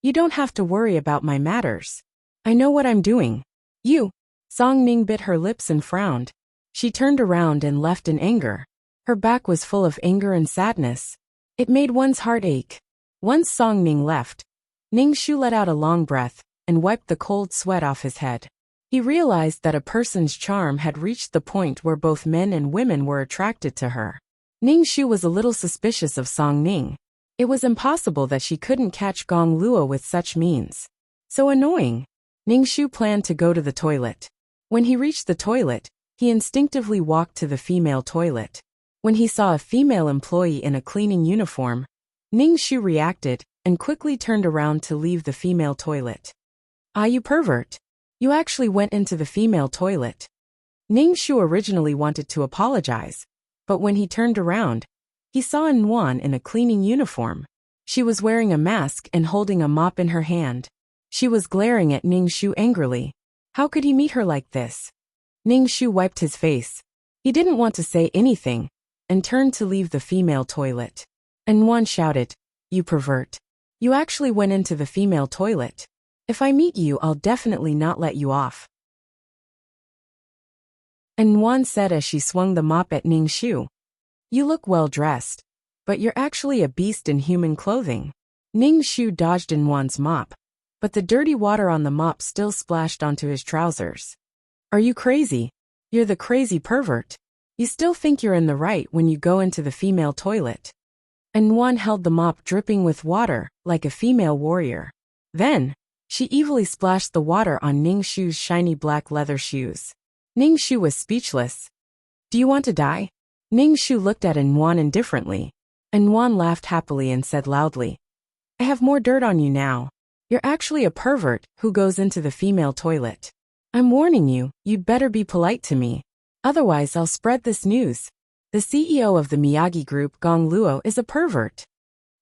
You don't have to worry about my matters. I know what I'm doing. You. Song Ning bit her lips and frowned. She turned around and left in anger. Her back was full of anger and sadness. It made one's heart ache. Once Song Ning left, Ning Shu let out a long breath and wiped the cold sweat off his head. He realized that a person's charm had reached the point where both men and women were attracted to her. Ning Shu was a little suspicious of Song Ning. It was impossible that she couldn't catch Gong Luo with such means. So annoying. Ning Shu planned to go to the toilet. When he reached the toilet, he instinctively walked to the female toilet. When he saw a female employee in a cleaning uniform, Ning Shu reacted and quickly turned around to leave the female toilet. Ah, you pervert. You actually went into the female toilet. Ning Shu originally wanted to apologize, but when he turned around, he saw Yuan in a cleaning uniform. She was wearing a mask and holding a mop in her hand. She was glaring at Ning Shu angrily. How could he meet her like this? Ning Shu wiped his face. He didn't want to say anything, and turned to leave the female toilet. Yuan shouted, You pervert. You actually went into the female toilet. If I meet you, I'll definitely not let you off. Yuan said as she swung the mop at Ning Shu. You look well dressed, but you're actually a beast in human clothing. Ning Shu dodged Yuan's mop, but the dirty water on the mop still splashed onto his trousers. Are you crazy? You're the crazy pervert. You still think you're in the right when you go into the female toilet. Yuan held the mop dripping with water, like a female warrior. Then, she evilly splashed the water on Ning Shu's shiny black leather shoes. Ning Shu was speechless. Do you want to die? Ning Shu looked at Yuan indifferently. Yuan laughed happily and said loudly, I have more dirt on you now. You're actually a pervert who goes into the female toilet. I'm warning you, you'd better be polite to me. Otherwise I'll spread this news. The CEO of the Miyagi Group, Gong Luo, is a pervert.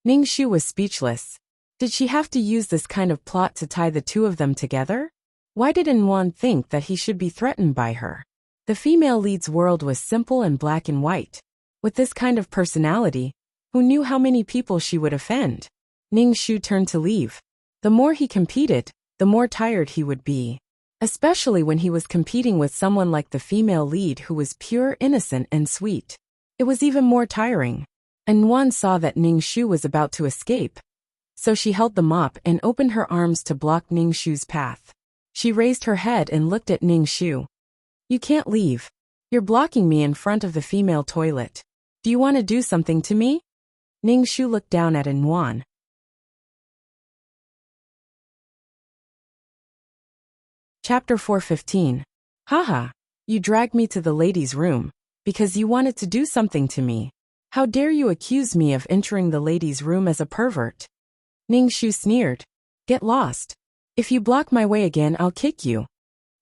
Ning Shu was speechless. Did she have to use this kind of plot to tie the two of them together? Why did Yuan think that he should be threatened by her? The female lead's world was simple and black and white. With this kind of personality, who knew how many people she would offend? Ning Shu turned to leave. The more he competed, the more tired he would be. Especially when he was competing with someone like the female lead who was pure, innocent, and sweet. It was even more tiring. And Wan saw that Ningshu was about to escape. So she held the mop and opened her arms to block Ningshu's path. She raised her head and looked at Ningshu. You can't leave. You're blocking me in front of the female toilet. Do you want to do something to me? Ningshu looked down at Wan. Chapter 4:15. Haha. You dragged me to the ladies' room because you wanted to do something to me. How dare you accuse me of entering the ladies' room as a pervert? Ningshu sneered. Get lost. If you block my way again, I'll kick you.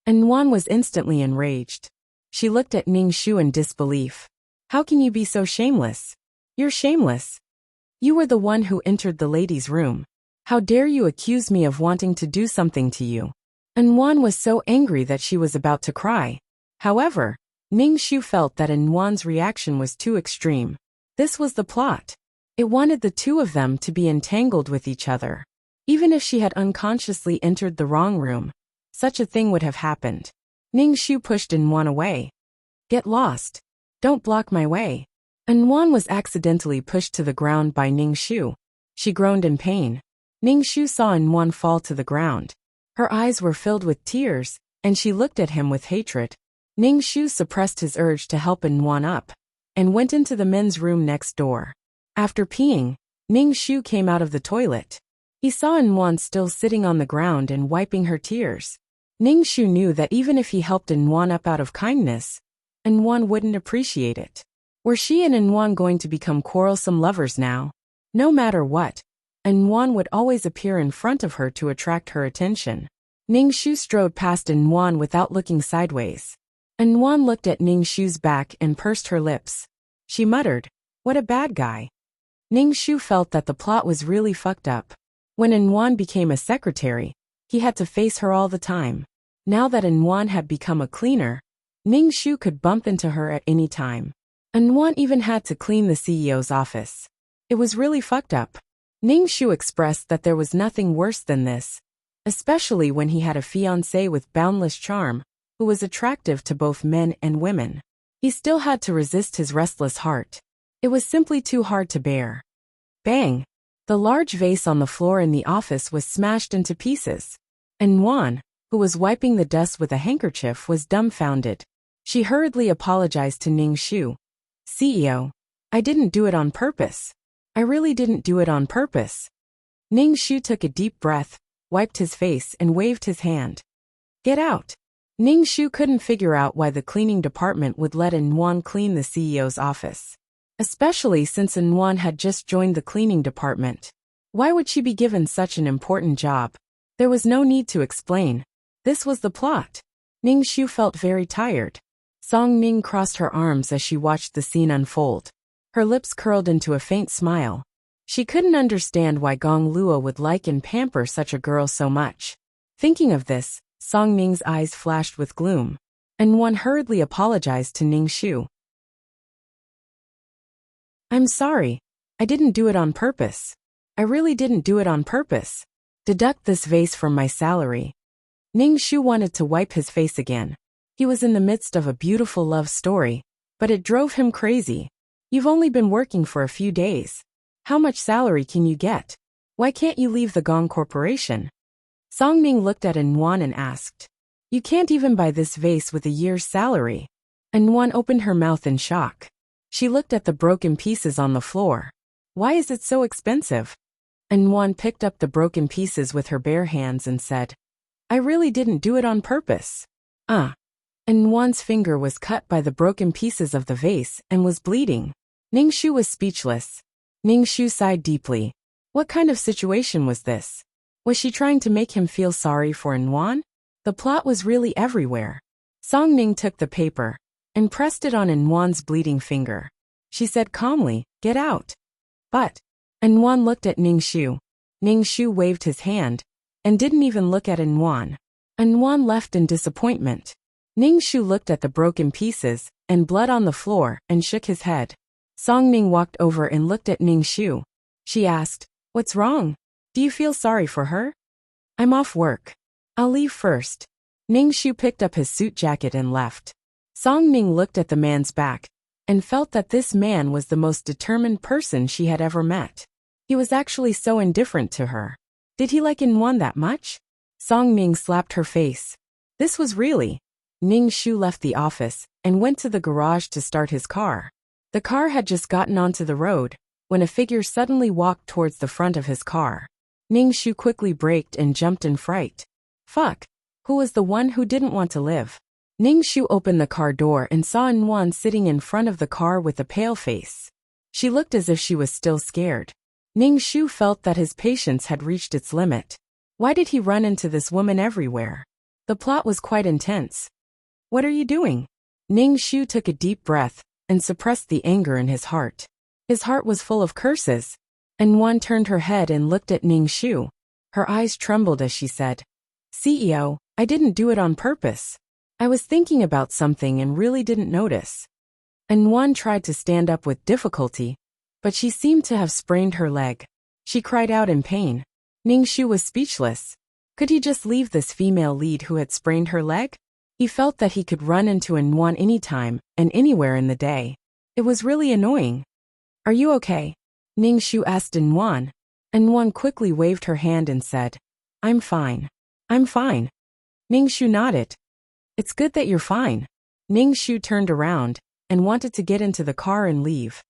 And Wan was instantly enraged. She looked at Ningshu in disbelief. How can you be so shameless? You're shameless. You were the one who entered the ladies' room. How dare you accuse me of wanting to do something to you? And Wan was so angry that she was about to cry. However, Ningshu felt that Wan's reaction was too extreme. This was the plot. It wanted the two of them to be entangled with each other. Even if she had unconsciously entered the wrong room, such a thing would have happened. Ningshu pushed Wan away. Get lost. Don't block my way. Wan was accidentally pushed to the ground by Ningshu. She groaned in pain. Ningshu saw Wan fall to the ground. Her eyes were filled with tears, and she looked at him with hatred. Ningshu suppressed his urge to help Wan up, and went into the men's room next door. After peeing, Ningshu came out of the toilet. He saw Wan still sitting on the ground and wiping her tears. Ningshu knew that even if he helped Wan up out of kindness, Wan wouldn't appreciate it. Were she and Wan going to become quarrelsome lovers now? No matter what, Wan would always appear in front of her to attract her attention. Ningshu strode past Wan without looking sideways. Wan looked at Ningshu's back and pursed her lips. She muttered, "What a bad guy." Ningshu felt that the plot was really fucked up. When Wan became a secretary, he had to face her all the time. Now that Wan had become a cleaner, Ningshu could bump into her at any time. Wan even had to clean the CEO's office. It was really fucked up. Ningshu expressed that there was nothing worse than this, especially when he had a fiancée with boundless charm, who was attractive to both men and women. He still had to resist his restless heart. It was simply too hard to bear. Bang! The large vase on the floor in the office was smashed into pieces. Wan, who was wiping the dust with a handkerchief, was dumbfounded. She hurriedly apologized to Ningshu. CEO, I didn't do it on purpose. I really didn't do it on purpose. Ningshu took a deep breath, wiped his face, and waved his hand. Get out. Ningshu couldn't figure out why the cleaning department would let Wan clean the CEO's office. Especially since Wan had just joined the cleaning department. Why would she be given such an important job? There was no need to explain. This was the plot. Ningshu felt very tired. Song Ning crossed her arms as she watched the scene unfold. Her lips curled into a faint smile. She couldn't understand why Gong Luo would like and pamper such a girl so much. Thinking of this, Song Ning's eyes flashed with gloom. Wan hurriedly apologized to Ningshu. I'm sorry. I didn't do it on purpose. I really didn't do it on purpose. Deduct this vase from my salary. Ningshu wanted to wipe his face again. He was in the midst of a beautiful love story, but it drove him crazy. You've only been working for a few days. How much salary can you get? Why can't you leave the Gong Corporation? Song Ning looked at Wan and asked. You can't even buy this vase with a year's salary. Wan opened her mouth in shock. She looked at the broken pieces on the floor. Why is it so expensive? Wan picked up the broken pieces with her bare hands and said, I really didn't do it on purpose. Wan's finger was cut by the broken pieces of the vase and was bleeding. Ningshu was speechless. Ningshu sighed deeply. What kind of situation was this? Was she trying to make him feel sorry for Wan? The plot was really everywhere. Song Ning took the paper and pressed it on Wan's bleeding finger. She said calmly, get out. But, Wan looked at Ningshu. Ningshu waved his hand and didn't even look at Wan. Wan left in disappointment. Ningshu looked at the broken pieces and blood on the floor and shook his head. Song Ning walked over and looked at Ningshu. She asked, what's wrong? Do you feel sorry for her? I'm off work. I'll leave first. Ning Shu picked up his suit jacket and left. Song Ning looked at the man's back and felt that this man was the most determined person she had ever met. He was actually so indifferent to her. Did he like In Won that much? Song Ning slapped her face. This was really. Ning Shu left the office and went to the garage to start his car. The car had just gotten onto the road when a figure suddenly walked towards the front of his car. Ning Shu quickly braked and jumped in fright. Fuck. Who was the one who didn't want to live? Ning Shu opened the car door and saw In Won sitting in front of the car with a pale face. She looked as if she was still scared. Ning Shu felt that his patience had reached its limit. Why did he run into this woman everywhere? The plot was quite intense. What are you doing? Ning Shu took a deep breath and suppressed the anger in his heart. His heart was full of curses. In Won turned her head and looked at Ning Shu. Her eyes trembled as she said, CEO, I didn't do it on purpose. I was thinking about something and really didn't notice. In Won tried to stand up with difficulty, but she seemed to have sprained her leg. She cried out in pain. Ning Shu was speechless. Could he just leave this female lead who had sprained her leg? He felt that he could run into In Won anytime and anywhere in the day. It was really annoying. Are you okay? Ning Shu asked In Won. In Won quickly waved her hand and said, I'm fine. I'm fine. Ning Shu nodded. It's good that you're fine. Ning Shu turned around and wanted to get into the car and leave.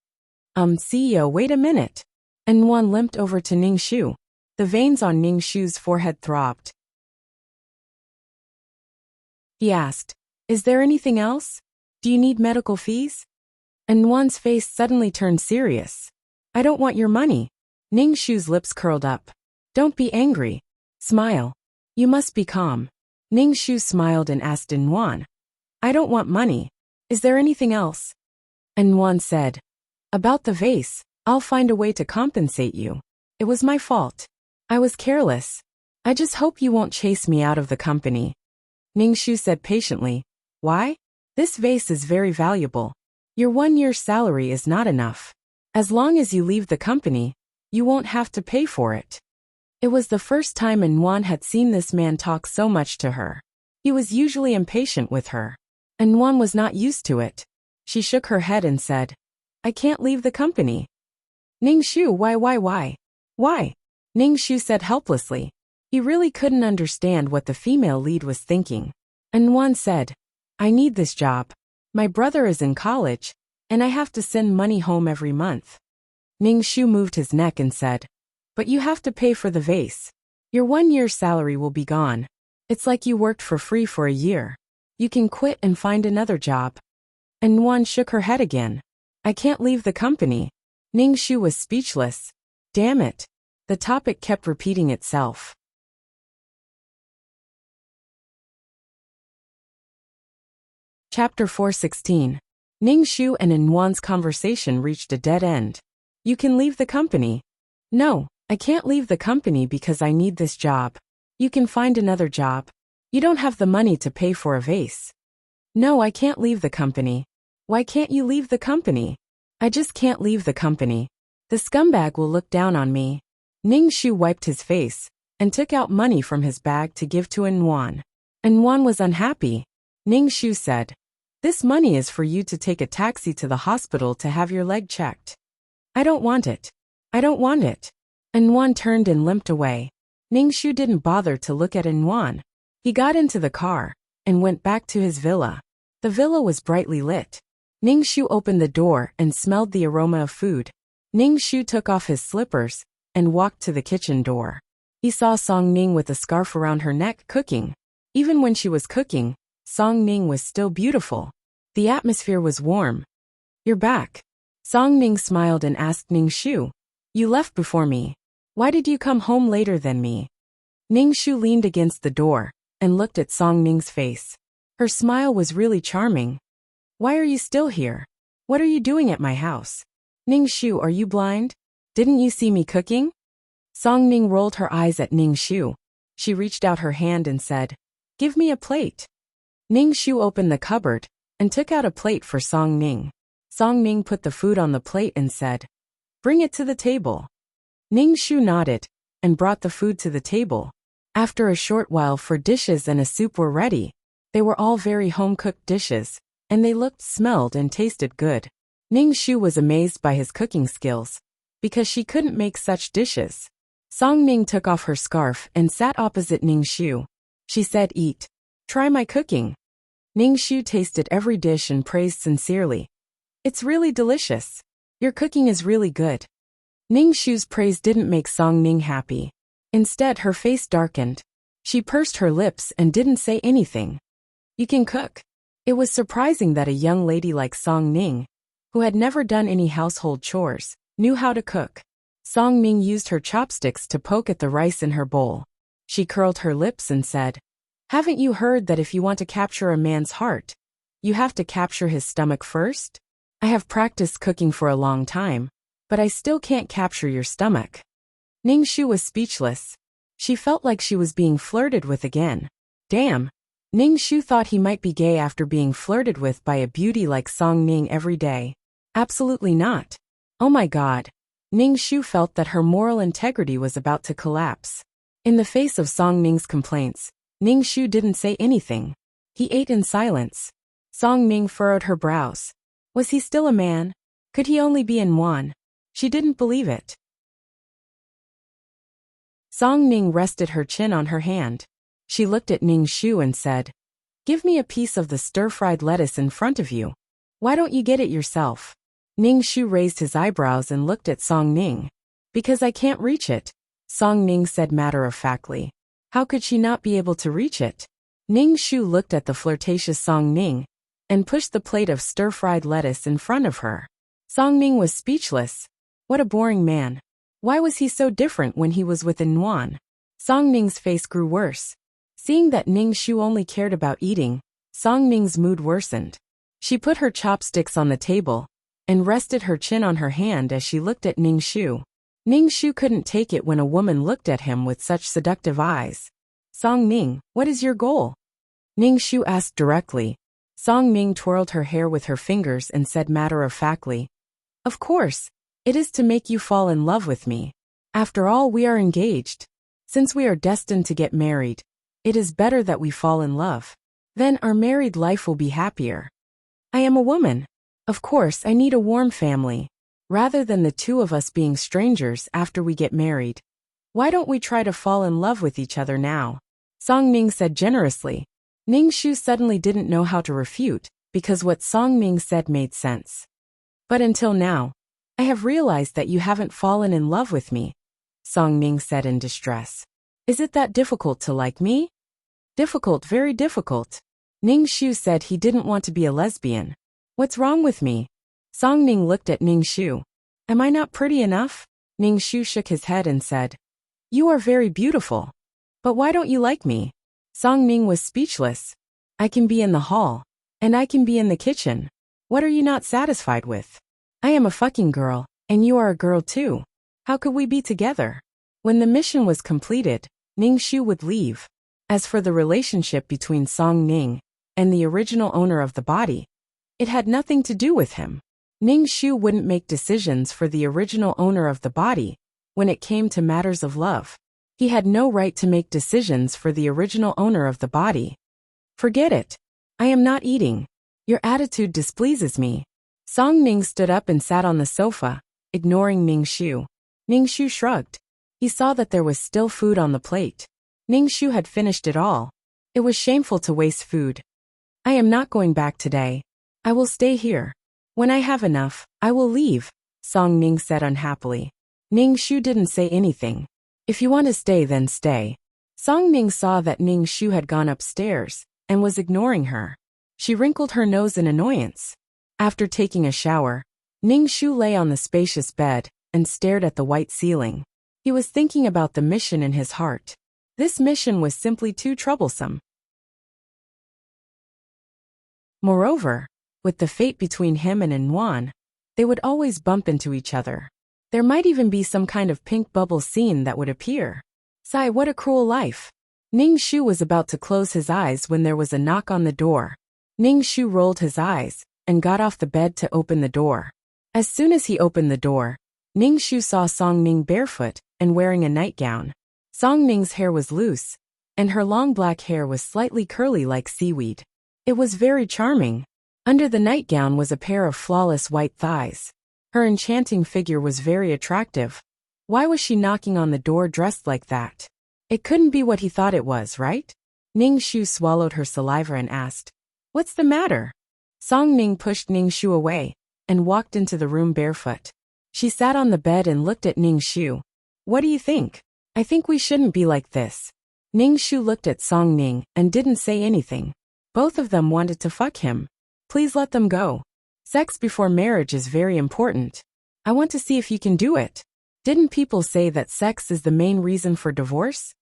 CEO, wait a minute. In Won limped over to Ning Shu. The veins on Ning Shu's forehead throbbed. He asked, Is there anything else? Do you need medical fees? In Won's face suddenly turned serious. I don't want your money. Ning Shu's lips curled up. Don't be angry. Smile. You must be calm. Ning Shu smiled and asked In Won. I don't want money. Is there anything else? In Won said, About the vase, I'll find a way to compensate you. It was my fault. I was careless. I just hope you won't chase me out of the company. Ning Shu said patiently, Why? This vase is very valuable. Your 1 year's salary is not enough. As long as you leave the company, you won't have to pay for it. It was the first time In Won had seen this man talk so much to her. He was usually impatient with her. In Won was not used to it. She shook her head and said, I can't leave the company. Ning Shu, why? Why? Ning Shu said helplessly. He really couldn't understand what the female lead was thinking. In Won said, I need this job. My brother is in college, and I have to send money home every month. Ning Shu moved his neck and said, But you have to pay for the vase. Your 1 year's salary will be gone. It's like you worked for free for a year. You can quit and find another job. In Won shook her head again. I can't leave the company. Ning Shu was speechless. Damn it. The topic kept repeating itself. Chapter 416. Ning Shu and In Won's conversation reached a dead end. You can leave the company. No, I can't leave the company because I need this job. You can find another job. You don't have the money to pay for a vase. No, I can't leave the company. Why can't you leave the company? I just can't leave the company. The scumbag will look down on me. Ning Shu wiped his face and took out money from his bag to give to In Won. In Won was unhappy. Ning Shu said, This money is for you to take a taxi to the hospital to have your leg checked. I don't want it. I don't want it. In Won turned and limped away. Ning Shu didn't bother to look at In Won. He got into the car and went back to his villa. The villa was brightly lit. Ning Shu opened the door and smelled the aroma of food. Ning Shu took off his slippers and walked to the kitchen door. He saw Song Ning with a scarf around her neck cooking. Even when she was cooking, Song Ning was still beautiful. The atmosphere was warm. You're back. Song Ning smiled and asked Ning Shu. You left before me. Why did you come home later than me? Ning Shu leaned against the door and looked at Song Ning's face. Her smile was really charming. Why are you still here? What are you doing at my house? Ning Shu, are you blind? Didn't you see me cooking? Song Ning rolled her eyes at Ning Shu. She reached out her hand and said, Give me a plate. Ning Shu opened the cupboard and took out a plate for Song Ning. Song Ning put the food on the plate and said, Bring it to the table. Ning Shu nodded and brought the food to the table. After a short while dishes and a soup were ready. They were all very home-cooked dishes, and they looked, smelled, and tasted good. Ning Shu was amazed by his cooking skills, because she couldn't make such dishes. Song Ning took off her scarf and sat opposite Ning Shu. She said, "Eat. Try my cooking." Ning Shu tasted every dish and praised sincerely. "It's really delicious. Your cooking is really good." Ning Shu's praise didn't make Song Ning happy. Instead, her face darkened. She pursed her lips and didn't say anything. "You can cook." It was surprising that a young lady like Song Ning, who had never done any household chores, knew how to cook. Song Ning used her chopsticks to poke at the rice in her bowl. She curled her lips and said, "Haven't you heard that if you want to capture a man's heart, you have to capture his stomach first? I have practiced cooking for a long time, but I still can't capture your stomach." Ning Shu was speechless. She felt like she was being flirted with again. Damn. Ning Shu thought he might be gay after being flirted with by a beauty like Song Ning every day. Absolutely not. Oh my god. Ning Shu felt that her moral integrity was about to collapse. In the face of Song Ning's complaints, Ning Shu didn't say anything. He ate in silence. Song Ning furrowed her brows. Was he still a man? Could he only be in Wan? She didn't believe it. Song Ning rested her chin on her hand. She looked at Ning Shu and said, "Give me a piece of the stir-fried lettuce in front of you. Why don't you get it yourself?" Ning Shu raised his eyebrows and looked at Song Ning. "Because I can't reach it," Song Ning said matter-of-factly. How could she not be able to reach it? Ning Shu looked at the flirtatious Song Ning and pushed the plate of stir-fried lettuce in front of her. Song Ning was speechless. What a boring man. Why was he so different when he was with Nuan? Song Ning's face grew worse. Seeing that Ning Shu only cared about eating, Song Ning's mood worsened. She put her chopsticks on the table and rested her chin on her hand as she looked at Ning Shu. Ning Shu couldn't take it when a woman looked at him with such seductive eyes. "Song Ning, what is your goal?" Ning Shu asked directly. Song Ning twirled her hair with her fingers and said matter-of-factly, "Of course, it is to make you fall in love with me. After all, we are engaged. Since we are destined to get married, it is better that we fall in love. Then our married life will be happier. I am a woman. Of course, I need a warm family. Rather than the two of us being strangers after we get married. Why don't we try to fall in love with each other now?" Song Ning said generously. Ning Shu suddenly didn't know how to refute, because what Song Ning said made sense. "But until now, I have realized that you haven't fallen in love with me," Song Ning said in distress. "Is it that difficult to like me?" "Difficult, very difficult." Ning Shu said he didn't want to be a lesbian. "What's wrong with me?" Song Ning looked at Ning Shu. "Am I not pretty enough?" Ning Shu shook his head and said, "You are very beautiful. But why don't you like me?" Song Ning was speechless. "I can be in the hall. And I can be in the kitchen. What are you not satisfied with? I am a fucking girl, and you are a girl too. How could we be together?" When the mission was completed, Ning Shu would leave. As for the relationship between Song Ning and the original owner of the body, it had nothing to do with him. Ning Shu wouldn't make decisions for the original owner of the body when it came to matters of love. He had no right to make decisions for the original owner of the body. "Forget it. I am not eating. Your attitude displeases me." Song Ning stood up and sat on the sofa, ignoring Ning Shu. Ning Shu shrugged. He saw that there was still food on the plate. Ning Shu had finished it all. It was shameful to waste food. "I am not going back today. I will stay here. When I have enough, I will leave," Song Ning said unhappily. Ning Shu didn't say anything. "If you want to stay, then stay." Song Ning saw that Ning Shu had gone upstairs and was ignoring her. She wrinkled her nose in annoyance. After taking a shower, Ning Shu lay on the spacious bed and stared at the white ceiling. He was thinking about the mission in his heart. This mission was simply too troublesome. Moreover, with the fate between him and Nuan, they would always bump into each other. There might even be some kind of pink bubble scene that would appear. Sigh, what a cruel life. Ning Shu was about to close his eyes when there was a knock on the door. Ning Shu rolled his eyes and got off the bed to open the door. As soon as he opened the door, Ning Shu saw Song Ning barefoot and wearing a nightgown. Song Ning's hair was loose, and her long black hair was slightly curly like seaweed. It was very charming. Under the nightgown was a pair of flawless white thighs. Her enchanting figure was very attractive. Why was she knocking on the door dressed like that? It couldn't be what he thought it was, right? Ning Shu swallowed her saliva and asked, "What's the matter?" Song Ning pushed Ning Shu away and walked into the room barefoot. She sat on the bed and looked at Ning Shu. "What do you think? I think we shouldn't be like this." Ning Shu looked at Song Ning and didn't say anything. Both of them wanted to fuck him. Please let them go. Sex before marriage is very important. I want to see if you can do it. Didn't people say that sex is the main reason for divorce?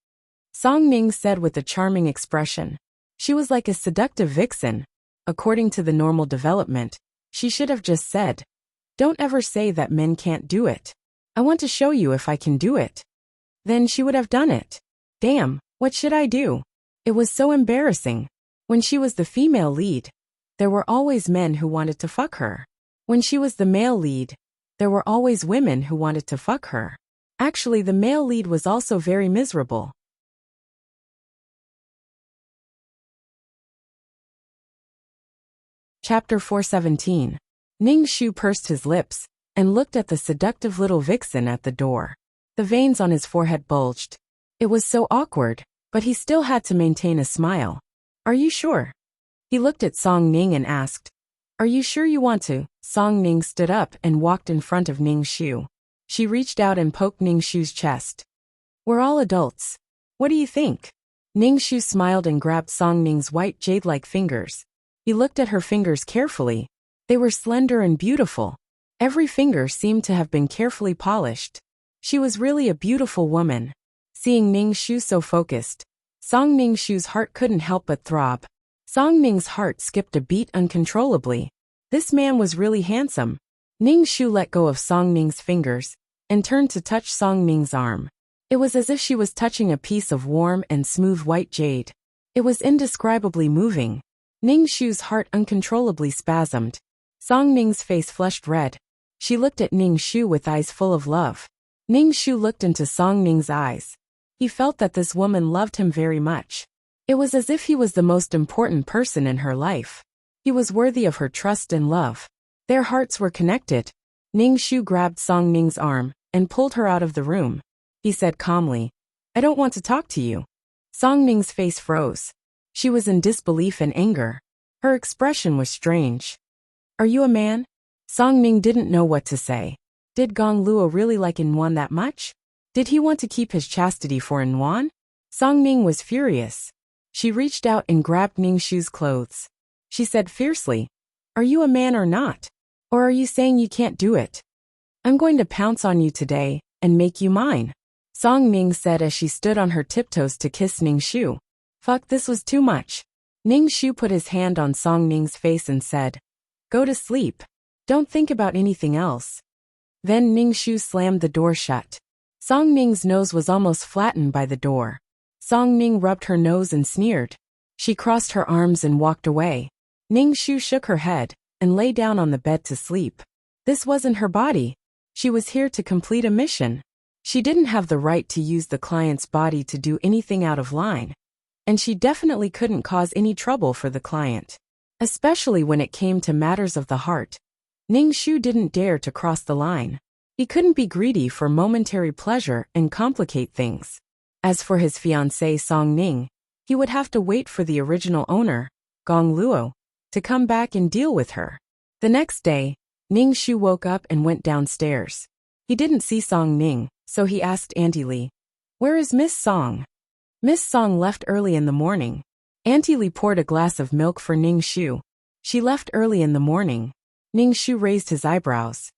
Song Ning said with a charming expression. She was like a seductive vixen. According to the normal development, she should have just said, "Don't ever say that men can't do it. I want to show you if I can do it." Then she would have done it. Damn, what should I do? It was so embarrassing. When she was the female lead, there were always men who wanted to fuck her. When she was the male lead, there were always women who wanted to fuck her. Actually, the male lead was also very miserable. Chapter 417. Ning Shu pursed his lips and looked at the seductive little vixen at the door. The veins on his forehead bulged. It was so awkward, but he still had to maintain a smile. "Are you sure?" He looked at Song Ning and asked, "Are you sure you want to?" Song Ning stood up and walked in front of Ning Shu. She reached out and poked Ning Shu's chest. "We're all adults. What do you think?" Ning Shu smiled and grabbed Song Ning's white jade-like fingers. He looked at her fingers carefully. They were slender and beautiful. Every finger seemed to have been carefully polished. She was really a beautiful woman. Seeing Ning Shu so focused, Song Ning Shu's heart couldn't help but throb. Song Ning's heart skipped a beat uncontrollably. This man was really handsome. Ning Shu let go of Song Ning's fingers and turned to touch Song Ning's arm. It was as if she was touching a piece of warm and smooth white jade. It was indescribably moving. Ning Shu's heart uncontrollably spasmed. Song Ning's face flushed red. She looked at Ning Shu with eyes full of love. Ning Shu looked into Song Ning's eyes. He felt that this woman loved him very much. It was as if he was the most important person in her life. He was worthy of her trust and love. Their hearts were connected. Ning Shu grabbed Song Ning's arm and pulled her out of the room. He said calmly, "I don't want to talk to you." Song Ning's face froze. She was in disbelief and anger. Her expression was strange. "Are you a man?" Song Ning didn't know what to say. Did Gong Luo really like Inwan that much? Did he want to keep his chastity for Inwan? Song Ning was furious. She reached out and grabbed Ning Shu's clothes. She said fiercely, "Are you a man or not? Or are you saying you can't do it? I'm going to pounce on you today and make you mine." Song Ning said as she stood on her tiptoes to kiss Ning Shu. Fuck, this was too much. Ning Shu put his hand on Song Ning's face and said, "Go to sleep. Don't think about anything else." Then Ning Shu slammed the door shut. Song Ning's nose was almost flattened by the door. Song Ning rubbed her nose and sneered. She crossed her arms and walked away. Ning Shu shook her head and lay down on the bed to sleep. This wasn't her body. She was here to complete a mission. She didn't have the right to use the client's body to do anything out of line. And she definitely couldn't cause any trouble for the client. Especially when it came to matters of the heart. Ning Shu didn't dare to cross the line. He couldn't be greedy for momentary pleasure and complicate things. As for his fiancée Song Ning, he would have to wait for the original owner, Gong Luo, to come back and deal with her. The next day, Ning Shu woke up and went downstairs. He didn't see Song Ning, so he asked Auntie Li, "Where is Miss Song?" Miss Song left early in the morning. Auntie Li poured a glass of milk for Ning Shu. She left early in the morning. Ning Shu raised his eyebrows.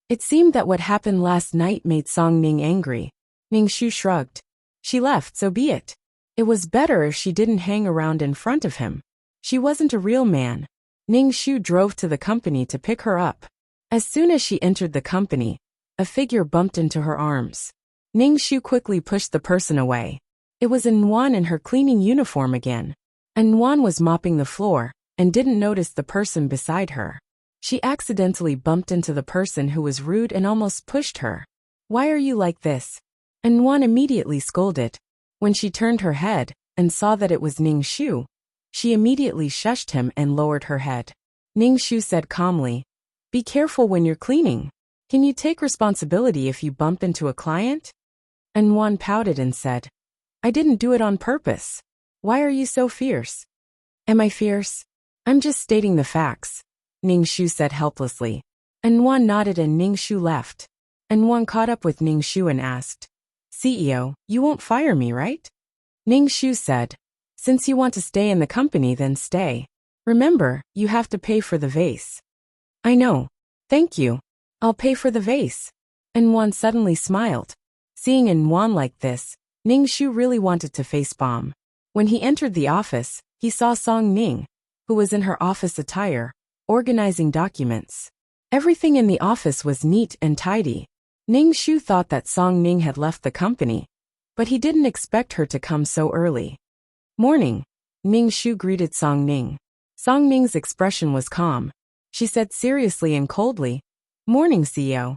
It seemed that what happened last night made Song Ning angry. Ning Shu shrugged. She left, so be it. It was better if she didn't hang around in front of him. She wasn't a real man. Ning Shu drove to the company to pick her up. As soon as she entered the company, a figure bumped into her arms. Ning Shu quickly pushed the person away. It was Inwan in her cleaning uniform again. Inwan was mopping the floor and didn't notice the person beside her. She accidentally bumped into the person who was rude and almost pushed her. "Why are you like this?" and Wan immediately scolded. When she turned her head and saw that it was Ning Shu, she immediately shushed him and lowered her head. Ning Shu said calmly, "Be careful when you're cleaning. Can you take responsibility if you bump into a client?" And Wan pouted and said, "I didn't do it on purpose. Why are you so fierce?" "Am I fierce? I'm just stating the facts," Ning Shu said helplessly. And Wan nodded and Ning Shu left. And Wan caught up with Ning Shu and asked, "CEO, you won't fire me, right?" Ning Shu said, "Since you want to stay in the company, then stay. Remember, you have to pay for the vase." "I know. Thank you. I'll pay for the vase." And Wan suddenly smiled. Seeing In Wan like this, Ning Shu really wanted to facepalm. When he entered the office, he saw Song Ning, who was in her office attire, organizing documents. Everything in the office was neat and tidy. Ning Shu thought that Song Ning had left the company, but he didn't expect her to come so early. "Morning," Ning Shu greeted Song Ning. Song Ning's expression was calm. She said seriously and coldly, "Morning, CEO."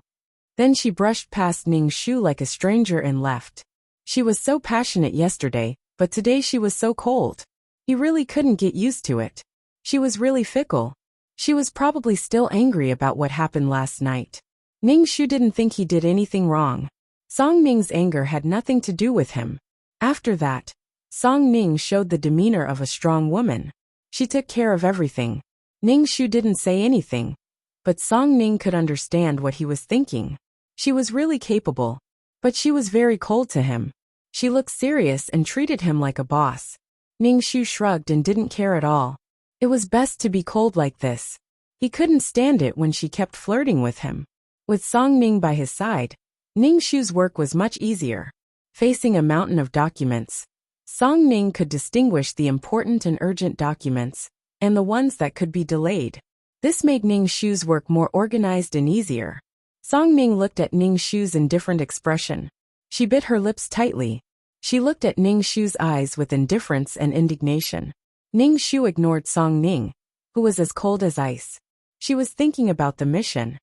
Then she brushed past Ning Shu like a stranger and left. She was so passionate yesterday, but today she was so cold. He really couldn't get used to it. She was really fickle. She was probably still angry about what happened last night. Ning Shu didn't think he did anything wrong. Song Ning's anger had nothing to do with him. After that, Song Ning showed the demeanor of a strong woman. She took care of everything. Ning Shu didn't say anything, but Song Ning could understand what he was thinking. She was really capable, but she was very cold to him. She looked serious and treated him like a boss. Ning Shu shrugged and didn't care at all. It was best to be cold like this. He couldn't stand it when she kept flirting with him. With Song Ning by his side, Ning Shu's work was much easier. Facing a mountain of documents, Song Ning could distinguish the important and urgent documents, and the ones that could be delayed. This made Ning Shu's work more organized and easier. Song Ning looked at Ning Shu's indifferent expression. She bit her lips tightly. She looked at Ning Shu's eyes with indifference and indignation. Ning Shu ignored Song Ning, who was as cold as ice. She was thinking about the mission.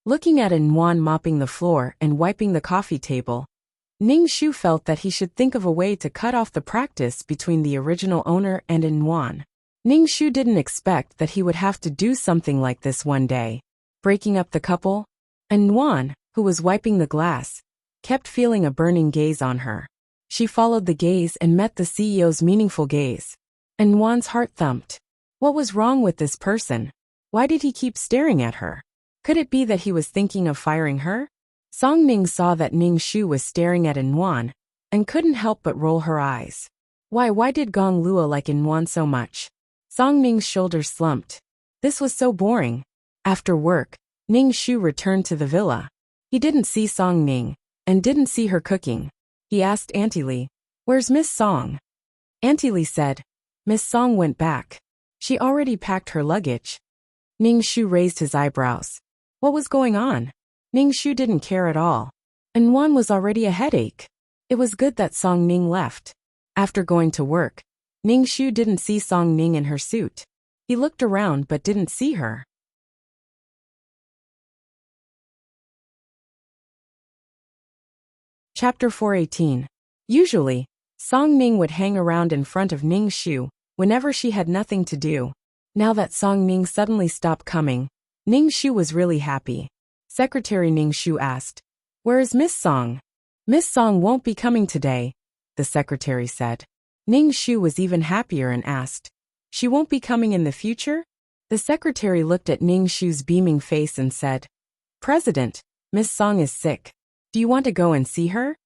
Looking at In Wan mopping the floor and wiping the coffee table, Ning Shu felt that he should think of a way to cut off the practice between the original owner and In Wan. Ning Shu didn't expect that he would have to do something like this one day. Breaking up the couple? In Wan, who was wiping the glass, kept feeling a burning gaze on her. She followed the gaze and met the CEO's meaningful gaze. And Wan's heart thumped. What was wrong with this person? Why did he keep staring at her? Could it be that he was thinking of firing her? Song Ning saw that Ning Shu was staring at In Wan, and couldn't help but roll her eyes. Why did Gong Lua like In Wan so much? Song Ning's shoulders slumped. This was so boring. After work, Ning Shu returned to the villa. He didn't see Song Ning, and didn't see her cooking. He asked Auntie Lee, "Where's Miss Song?" Auntie Lee said, "Miss Song went back. She already packed her luggage." Ning Shu raised his eyebrows. What was going on? Ning Shu didn't care at all. And Wan was already a headache. It was good that Song Ning left. After going to work, Ning Shu didn't see Song Ning in her suit. He looked around but didn't see her. Chapter 418. Usually, Song Ning would hang around in front of Ning Shu whenever she had nothing to do. Now that Song Ning suddenly stopped coming, Ning Shu was really happy. Secretary Ning Shu asked, "Where is Miss Song?" "Miss Song won't be coming today," the secretary said. Ning Shu was even happier and asked, "She won't be coming in the future?" The secretary looked at Ning Shu's beaming face and said, "President, Miss Song is sick. Do you want to go and see her?"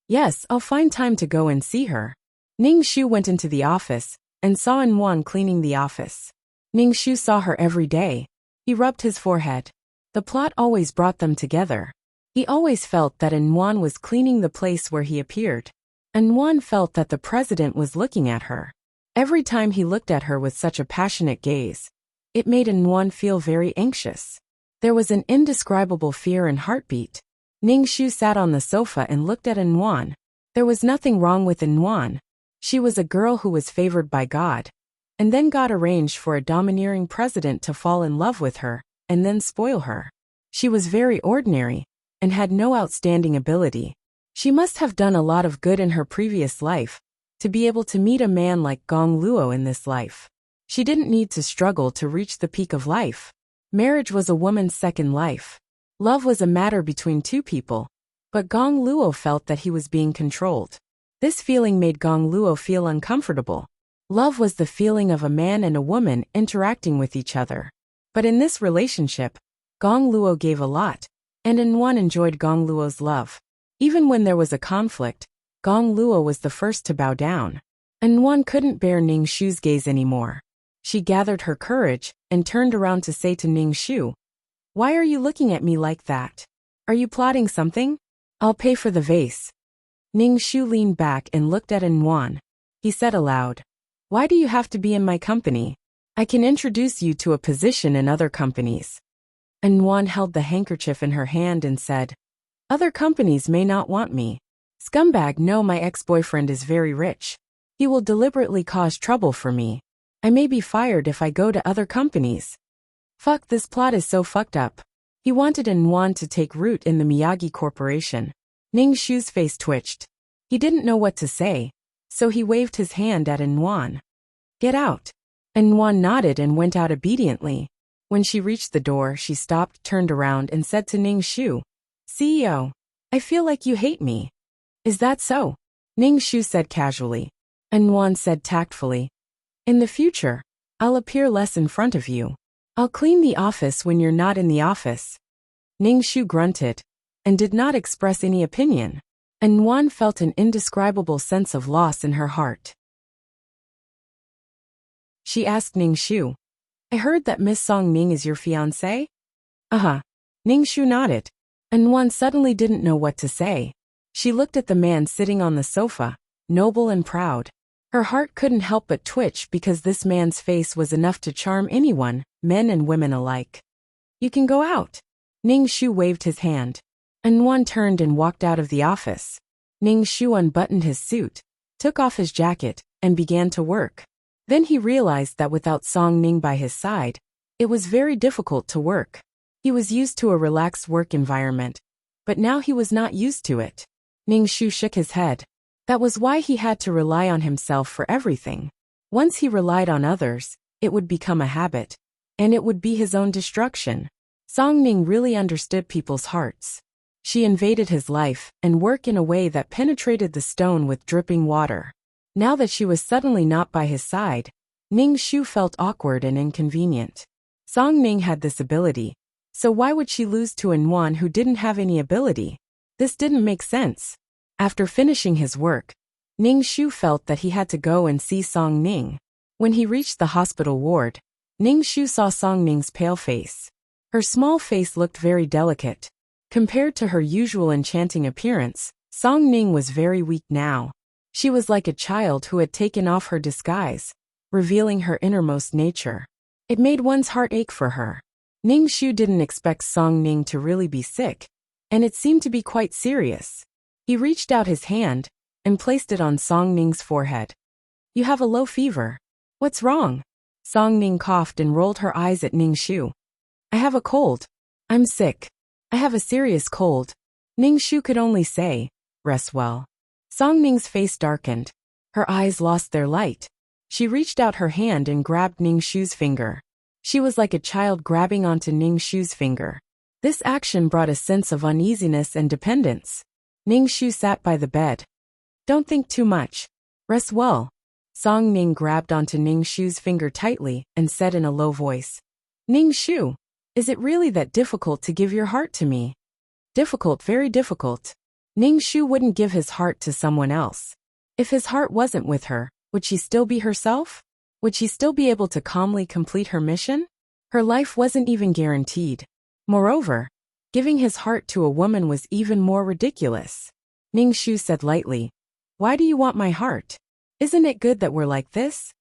"Yes, I'll find time to go and see her." Ning Shu went into the office and saw In Wan cleaning the office. Ning Shu saw her every day. He rubbed his forehead. The plot always brought them together. He always felt that In Wan was cleaning the place where he appeared. In Wan felt that the president was looking at her. Every time he looked at her with such a passionate gaze, it made In Wan feel very anxious. There was an indescribable fear and heartbeat. Ning Shu sat on the sofa and looked at In Wan. There was nothing wrong with In Wan. She was a girl who was favored by God. And then God arranged for a domineering president to fall in love with her, and then spoil her. She was very ordinary, and had no outstanding ability. She must have done a lot of good in her previous life to be able to meet a man like Gong Luo in this life. She didn't need to struggle to reach the peak of life. Marriage was a woman's second life. Love was a matter between two people, but Gong Luo felt that he was being controlled. This feeling made Gong Luo feel uncomfortable. Love was the feeling of a man and a woman interacting with each other. But in this relationship, Gong Luo gave a lot, and N1 enjoyed Gong Luo's love. Even when there was a conflict, Gong Luo was the first to bow down. N1 couldn't bear Ning Shu's gaze anymore. She gathered her courage and turned around to say to Ning Shu, "Why are you looking at me like that? Are you plotting something? I'll pay for the vase." Ning Shu leaned back and looked at N1. He said aloud, "Why do you have to be in my company? I can introduce you to a position in other companies." N1 held the handkerchief in her hand and said, "Other companies may not want me. Scumbag, no, my ex-boyfriend is very rich. He will deliberately cause trouble for me. I may be fired if I go to other companies. Fuck, this plot is so fucked up." He wanted N1 to take root in the Miyagi Corporation. Ning Shu's face twitched. He didn't know what to say, so he waved his hand at N1. "Get out." N1 nodded and went out obediently. When she reached the door, she stopped, turned around, and said to Ning Shu, "CEO, I feel like you hate me. Is that so?" Ning Shu said casually. N1 said tactfully, "In the future, I'll appear less in front of you. I'll clean the office when you're not in the office." Ning Shu grunted and did not express any opinion. N1 felt an indescribable sense of loss in her heart. She asked Ning Shu, "I heard that Miss Song Ning is your fiancé?" "Uh-huh." Ning Shu nodded. N1 suddenly didn't know what to say. She looked at the man sitting on the sofa, noble and proud. Her heart couldn't help but twitch because this man's face was enough to charm anyone, men and women alike. "You can go out." Ning Shu waved his hand. N1 turned and walked out of the office. Ning Shu unbuttoned his suit, took off his jacket, and began to work. Then he realized that without Song Ning by his side, it was very difficult to work. He was used to a relaxed work environment, but now he was not used to it. Ning Shu shook his head. That was why he had to rely on himself for everything. Once he relied on others, it would become a habit, and it would be his own destruction. Song Ning really understood people's hearts. She invaded his life and worked in a way that penetrated the stone with dripping water. Now that she was suddenly not by his side, Ning Shu felt awkward and inconvenient. Song Ning had this ability, so why would she lose to N1 who didn't have any ability? This didn't make sense. After finishing his work, Ning Shu felt that he had to go and see Song Ning. When he reached the hospital ward, Ning Shu saw Song Ning's pale face. Her small face looked very delicate. Compared to her usual enchanting appearance, Song Ning was very weak now. She was like a child who had taken off her disguise, revealing her innermost nature. It made one's heart ache for her. Ning Shu didn't expect Song Ning to really be sick, and it seemed to be quite serious. He reached out his hand and placed it on Song Ning's forehead. "You have a low fever. What's wrong?" Song Ning coughed and rolled her eyes at Ning Shu. "I have a cold. I'm sick. I have a serious cold." Ning Shu could only say, "Rest well." Song Ning's face darkened. Her eyes lost their light. She reached out her hand and grabbed Ning Shu's finger. She was like a child grabbing onto Ning Shu's finger. This action brought a sense of uneasiness and dependence. Ning Shu sat by the bed. "Don't think too much. Rest well." Song Ning grabbed onto Ning Shu's finger tightly and said in a low voice, "Ning Shu, is it really that difficult to give your heart to me?" "Difficult, very difficult." Ning Shu wouldn't give his heart to someone else. If his heart wasn't with her, would she still be herself? Would she still be able to calmly complete her mission? Her life wasn't even guaranteed. Moreover, giving his heart to a woman was even more ridiculous. Ning Shu said lightly, "Why do you want my heart? Isn't it good that we're like this?"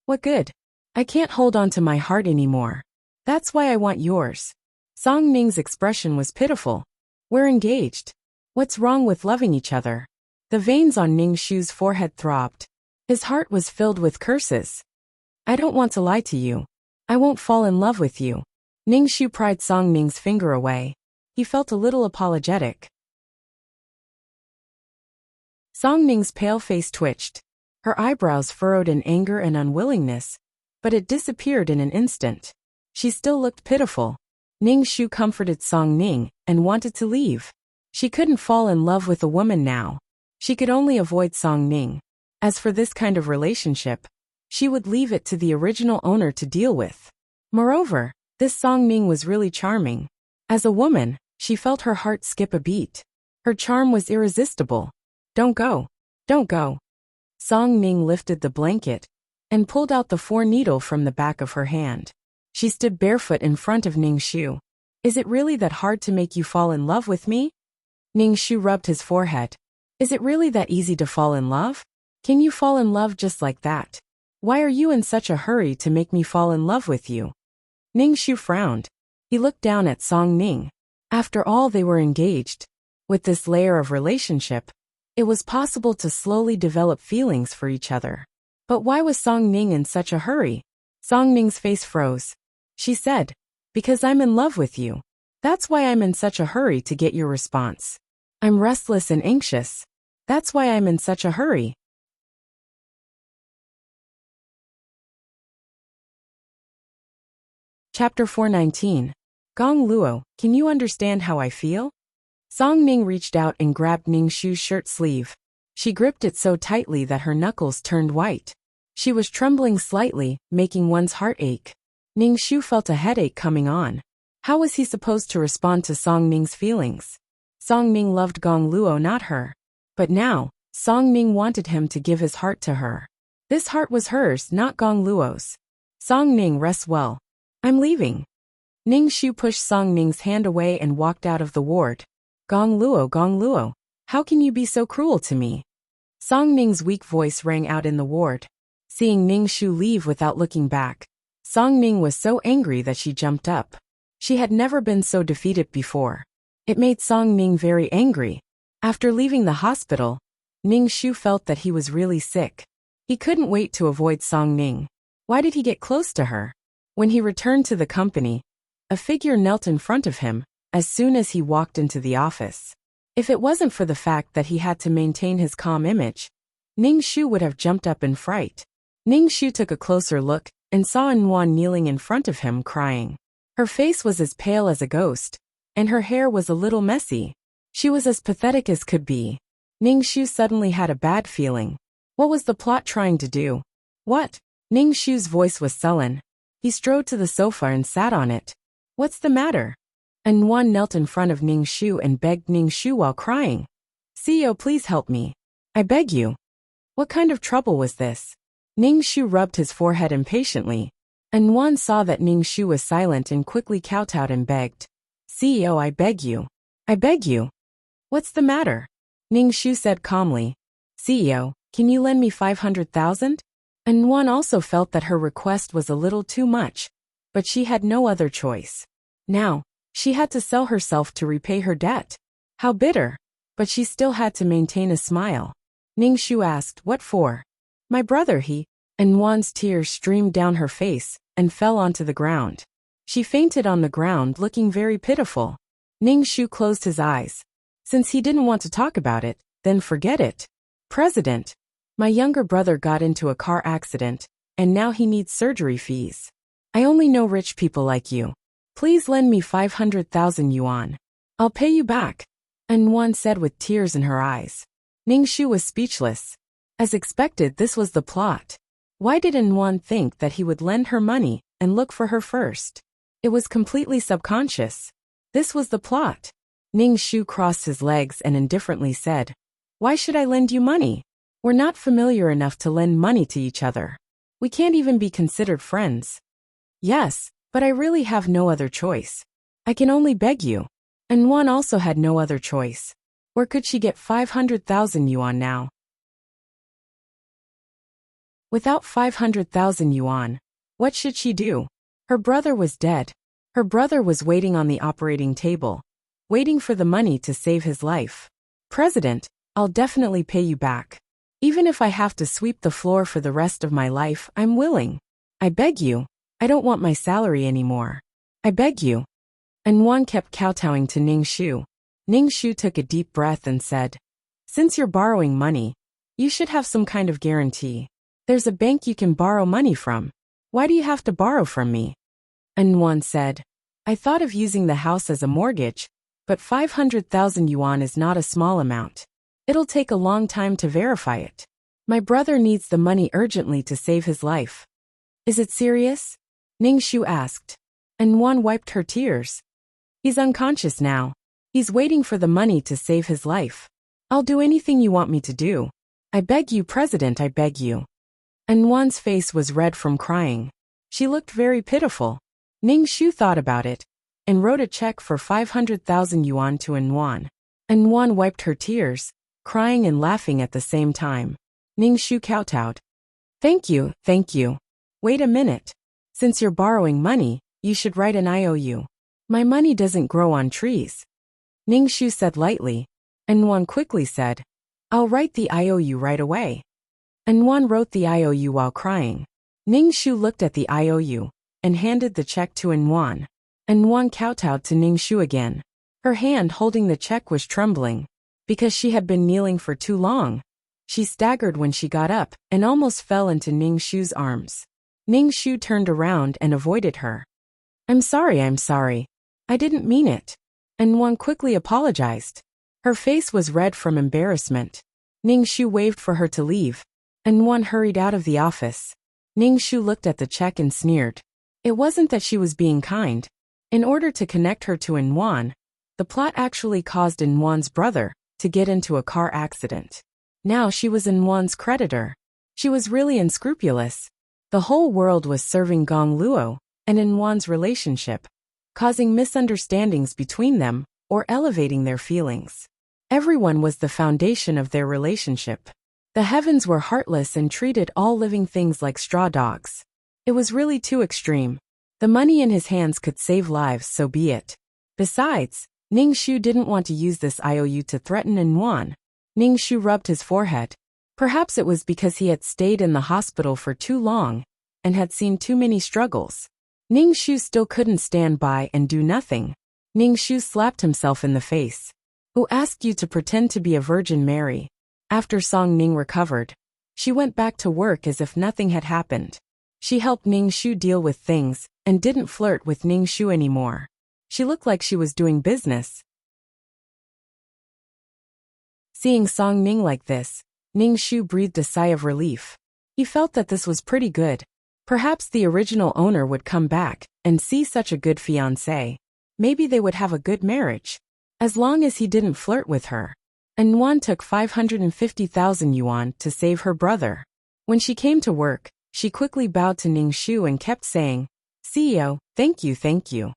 "What good? I can't hold on to my heart anymore. That's why I want yours." Song Ning's expression was pitiful. "We're engaged. What's wrong with loving each other?" The veins on Ning Shu's forehead throbbed. His heart was filled with curses. "I don't want to lie to you. I won't fall in love with you." Ning Shu pried Song Ning's finger away. He felt a little apologetic. Song Ning's pale face twitched. Her eyebrows furrowed in anger and unwillingness, but it disappeared in an instant. She still looked pitiful. Ning Shu comforted Song Ning and wanted to leave. She couldn't fall in love with a woman now. She could only avoid Song Ning. As for this kind of relationship, she would leave it to the original owner to deal with. Moreover, this Song Ning was really charming. As a woman, she felt her heart skip a beat. Her charm was irresistible. Don't go. Don't go. Song Ning lifted the blanket and pulled out the 4 needle from the back of her hand. She stood barefoot in front of Ning Shu. Is it really that hard to make you fall in love with me? Ning Shu rubbed his forehead. Is it really that easy to fall in love? Can you fall in love just like that? Why are you in such a hurry to make me fall in love with you? Ning Shu frowned. He looked down at Song Ning. After all, they were engaged. With this layer of relationship, it was possible to slowly develop feelings for each other. But why was Song Ning in such a hurry? Song Ning's face froze. She said, because I'm in love with you. That's why I'm in such a hurry to get your response. I'm restless and anxious. That's why I'm in such a hurry. Chapter 419. Gong Luo, can you understand how I feel? Song Ning reached out and grabbed Ning Shu's shirt sleeve. She gripped it so tightly that her knuckles turned white. She was trembling slightly, making one's heart ache. Ning Shu felt a headache coming on. How was he supposed to respond to Song Ning's feelings? Song Ning loved Gong Luo, not her. But now, Song Ning wanted him to give his heart to her. This heart was hers, not Gong Luo's. Song Ning, rest well. I'm leaving. Ning Shu pushed Song Ning's hand away and walked out of the ward. Gong Luo, how can you be so cruel to me? Song Ning's weak voice rang out in the ward. Seeing Ning Shu leave without looking back, Song Ning was so angry that she jumped up. She had never been so defeated before. It made Song Ning very angry. After leaving the hospital, Ning Shu felt that he was really sick. He couldn't wait to avoid Song Ning. Why did he get close to her? When he returned to the company, a figure knelt in front of him as soon as he walked into the office. If it wasn't for the fact that he had to maintain his calm image, Ning Shu would have jumped up in fright. Ning Shu took a closer look and saw Nwan kneeling in front of him crying. Her face was as pale as a ghost, and her hair was a little messy. She was as pathetic as could be. Ning Shu suddenly had a bad feeling. What was the plot trying to do? What? Ning Shu's voice was sullen. He strode to the sofa and sat on it. What's the matter? Nwan knelt in front of Ning Shu and begged Ning Shu while crying. CEO, please help me. I beg you. What kind of trouble was this? Ning Shu rubbed his forehead impatiently. Nwan saw that Ning Shu was silent and quickly kowtowed and begged. CEO, I beg you. I beg you. What's the matter? Ning Shu said calmly. CEO, can you lend me 500,000? Nwan also felt that her request was a little too much, but she had no other choice. Now, she had to sell herself to repay her debt. How bitter. But she still had to maintain a smile. Ning Shu asked, what for? My brother, Nwan's tears streamed down her face and fell onto the ground. She fainted on the ground, looking very pitiful. Ning Shu closed his eyes. Since he didn't want to talk about it, then forget it. President, my younger brother got into a car accident, and now he needs surgery fees. I only know rich people like you. Please lend me 500,000 yuan. I'll pay you back. Nwan said with tears in her eyes. Ning Shu was speechless. As expected, this was the plot. Why did Nwan think that he would lend her money and look for her first? It was completely subconscious. This was the plot. Ning Shu crossed his legs and indifferently said, why should I lend you money? We're not familiar enough to lend money to each other. We can't even be considered friends. Yes, but I really have no other choice. I can only beg you. Nwan also had no other choice. Where could she get 500,000 yuan now? Without 500,000 yuan, what should she do? Her brother was dead. Her brother was waiting on the operating table, waiting for the money to save his life. President, I'll definitely pay you back. Even if I have to sweep the floor for the rest of my life, I'm willing. I beg you. I don't want my salary anymore. I beg you. and Wan kept kowtowing to Ning Shu. Ning Shu took a deep breath and said, "Since you're borrowing money, you should have some kind of guarantee. There's a bank you can borrow money from. Why do you have to borrow from me?" And Wan said, "I thought of using the house as a mortgage, but 500,000 yuan is not a small amount. It'll take a long time to verify it. My brother needs the money urgently to save his life." "Is it serious?" Ning Shu asked. And Wan wiped her tears. "He's unconscious now. He's waiting for the money to save his life. I'll do anything you want me to do. I beg you, President, I beg you." And Wan's face was red from crying. She looked very pitiful. Ning Shu thought about it and wrote a check for 500,000 yuan to Wan. And Wan wiped her tears, crying and laughing at the same time. Ning Shu kowtowed. Thank you. Wait a minute. Since you're borrowing money, you should write an IOU. My money doesn't grow on trees." Ning Shu said lightly. And Wan quickly said, "I'll write the IOU right away." And Wan wrote the IOU while crying. Ning Shu looked at the IOU and handed the check to Wan. And Wan kowtowed to Ning Shu again. Her hand holding the check was trembling because she had been kneeling for too long. She staggered when she got up and almost fell into Ning Shu's arms. Ning Shu turned around and avoided her. I'm sorry. I didn't mean it." And Wan quickly apologized. Her face was red from embarrassment. Ning Shu waved for her to leave, and Wan hurried out of the office. Ning Shu looked at the check and sneered. It wasn't that she was being kind. In order to connect her to Wan, the plot actually caused Wan's brother to get into a car accident. Now she was Wan's creditor. She was really unscrupulous. The whole world was serving Gong Luo and Wan's relationship, causing misunderstandings between them or elevating their feelings. Everyone was the foundation of their relationship. The heavens were heartless and treated all living things like straw dogs. It was really too extreme. The money in his hands could save lives, so be it. Besides, Ning Shu didn't want to use this IOU to threaten Wan. Ning Shu rubbed his forehead. Perhaps it was because he had stayed in the hospital for too long and had seen too many struggles. Ning Shu still couldn't stand by and do nothing. Ning Shu slapped himself in the face. Who asked you to pretend to be a Virgin Mary? After Song Ning recovered, she went back to work as if nothing had happened. She helped Ning Shu deal with things and didn't flirt with Ning Shu anymore. She looked like she was doing business. Seeing Song Ning like this, Ning Shu breathed a sigh of relief. He felt that this was pretty good. Perhaps the original owner would come back and see such a good fiancé. Maybe they would have a good marriage. As long as he didn't flirt with her. And Wan took 550,000 yuan to save her brother. When she came to work, she quickly bowed to Ning Shu and kept saying, "CEO, thank you.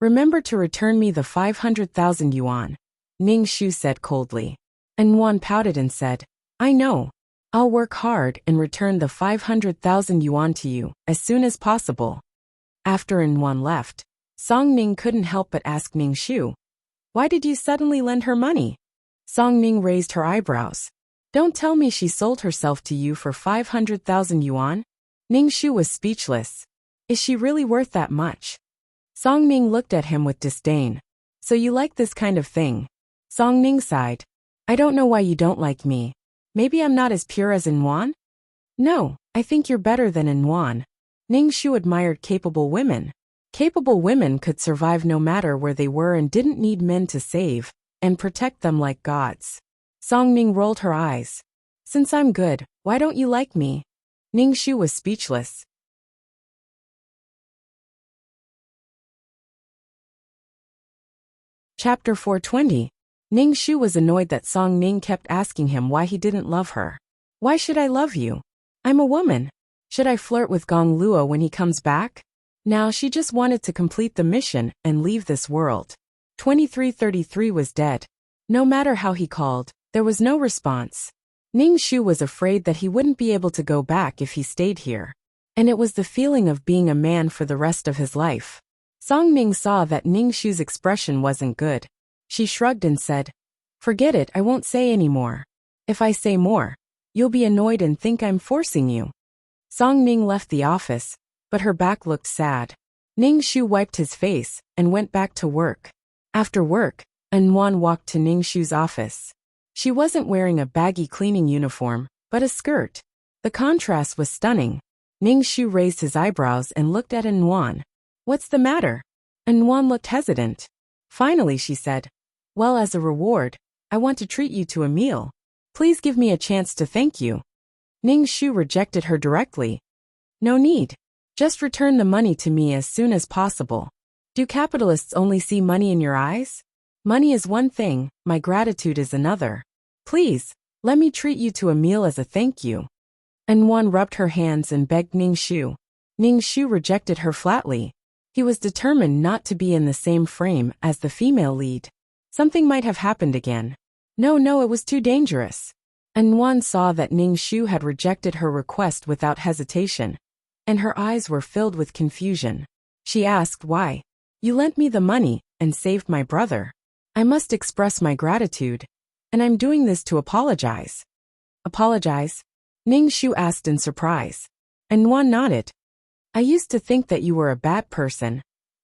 Remember to return me the 500,000 yuan. Ning Shu said coldly. And Wan pouted and said, "I know. I'll work hard and return the 500,000 yuan to you as soon as possible." After Wan left, Song Ning couldn't help but ask Ning Shu, "Why did you suddenly lend her money?" Song Ning raised her eyebrows. "Don't tell me she sold herself to you for 500,000 yuan?" Ning Shu was speechless. Is she really worth that much? Song Ning looked at him with disdain. "So you like this kind of thing?" Song Ning sighed. "I don't know why you don't like me. Maybe I'm not as pure as Wan?" "No, I think you're better than Wan." Ning Shu admired capable women. Capable women could survive no matter where they were and didn't need men to save and protect them like gods. Song Ning rolled her eyes. "Since I'm good, why don't you like me?" Ning Shu was speechless. Chapter 420. Ning Shu was annoyed that Song Ning kept asking him why he didn't love her. "Why should I love you? I'm a woman. Should I flirt with Gong Luo when he comes back?" Now she just wanted to complete the mission and leave this world. 2333 was dead. No matter how he called, there was no response. Ning Shu was afraid that he wouldn't be able to go back if he stayed here. And it was the feeling of being a man for the rest of his life. Song Ning saw that Ning Shu's expression wasn't good. She shrugged and said, "Forget it, I won't say any more. If I say more, you'll be annoyed and think I'm forcing you." Song Ning left the office, but her back looked sad. Ning Shu wiped his face and went back to work. After work, Anwan walked to Ning Shu's office. She wasn't wearing a baggy cleaning uniform, but a skirt. The contrast was stunning. Ning Shu raised his eyebrows and looked at Anwan. "What's the matter?" Anwan looked hesitant. Finally she said, "Well, as a reward, I want to treat you to a meal. Please give me a chance to thank you." Ning Shu rejected her directly. "No need. Just return the money to me as soon as possible. Do capitalists only see money in your eyes? Money is one thing, my gratitude is another. Please, let me treat you to a meal as a thank you." Anwan rubbed her hands and begged Ning Shu. Ning Shu rejected her flatly. He was determined not to be in the same frame as the female lead. Something might have happened again. No, it was too dangerous. Anwan saw that Ning Shu had rejected her request without hesitation, and her eyes were filled with confusion. She asked why. "You lent me the money and saved my brother. I must express my gratitude, and I'm doing this to apologize." "Apologize?" Ning Shu asked in surprise. Anwan nodded. "I used to think that you were a bad person,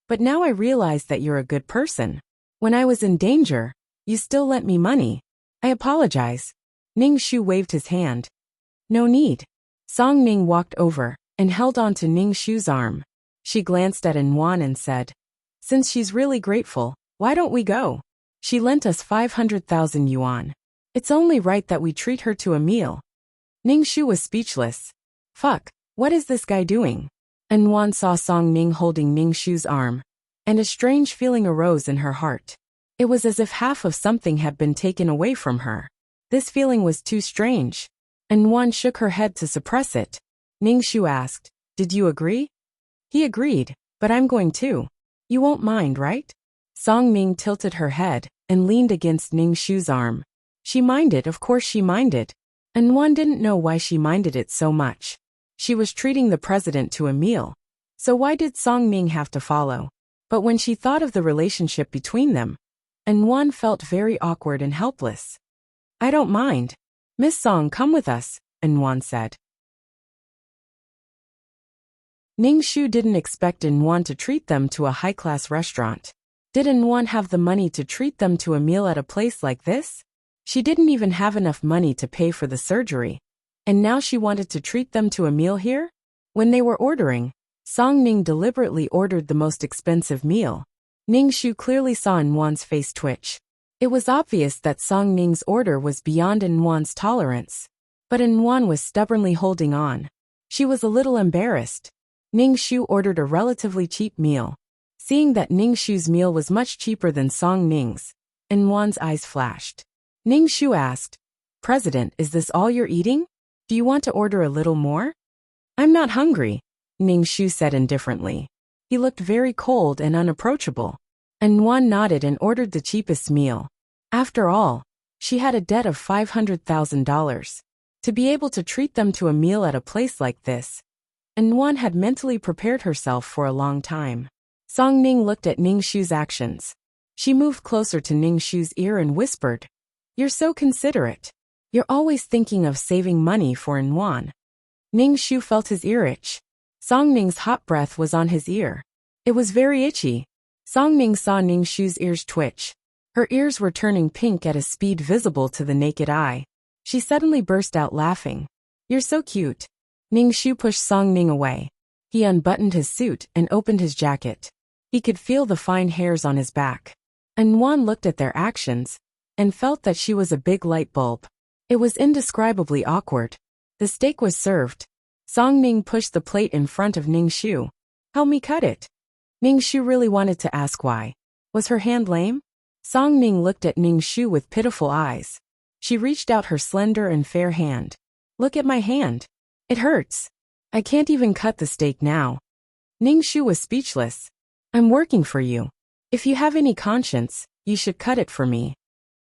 but now I realize that you're a good person. When I was in danger, you still lent me money. I apologize." Ning Shu waved his hand. "No need." Song Ning walked over and held on to Ning Shu's arm. She glanced at Anwan and said, "Since she's really grateful, why don't we go? She lent us 500,000 yuan. It's only right that we treat her to a meal." Ning Shu was speechless. "Fuck, what is this guy doing?" Anwan saw Song Ning holding Ning Shu's arm, and a strange feeling arose in her heart. It was as if half of something had been taken away from her. This feeling was too strange. Anwan shook her head to suppress it. Ning Shu asked, "Did you agree?" He agreed, "But I'm going too. You won't mind, right?" Song Ning tilted her head and leaned against Ning Shu's arm. She minded, of course she minded. Anwan didn't know why she minded it so much. She was treating the president to a meal. So why did Song Ning have to follow? But when she thought of the relationship between them, Anwan felt very awkward and helpless. "I don't mind. Miss Song, come with us," Anwan said. Ning Shu didn't expect Anwan to treat them to a high-class restaurant. Did Anwan have the money to treat them to a meal at a place like this? She didn't even have enough money to pay for the surgery. And now she wanted to treat them to a meal here? When they were ordering, Song Ning deliberately ordered the most expensive meal. Ning Shu clearly saw Anwan's face twitch. It was obvious that Song Ning's order was beyond Anwan's tolerance. But Anwan was stubbornly holding on. She was a little embarrassed. Ning Shu ordered a relatively cheap meal. Seeing that Ning Shu's meal was much cheaper than Song Ning's, Anwan's eyes flashed. Ning Shu asked, "President, is this all you're eating? Do you want to order a little more?" "I'm not hungry," Ning Shu said indifferently. He looked very cold and unapproachable. Anwan nodded and ordered the cheapest meal. After all, she had a debt of $500,000. To be able to treat them to a meal at a place like this, Anwan had mentally prepared herself for a long time. Song Ning looked at Ning Shu's actions. She moved closer to Ning Shu's ear and whispered, "You're so considerate. You're always thinking of saving money for Anwan." Ning Shu felt his ear itch. Song Ning's hot breath was on his ear. It was very itchy. Song Ning saw Ning Shu's ears twitch. Her ears were turning pink at a speed visible to the naked eye. She suddenly burst out laughing. "You're so cute." Ning Shu pushed Song Ning away. He unbuttoned his suit and opened his jacket. He could feel the fine hairs on his back. Anwan looked at their actions and felt that she was a big light bulb. It was indescribably awkward. The steak was served. Song Ning pushed the plate in front of Ning Shu. "Help me cut it." Ning Shu really wanted to ask why. Was her hand lame? Song Ning looked at Ning Shu with pitiful eyes. She reached out her slender and fair hand. "Look at my hand. It hurts. I can't even cut the steak now." Ning Shu was speechless. "I'm working for you. If you have any conscience, you should cut it for me."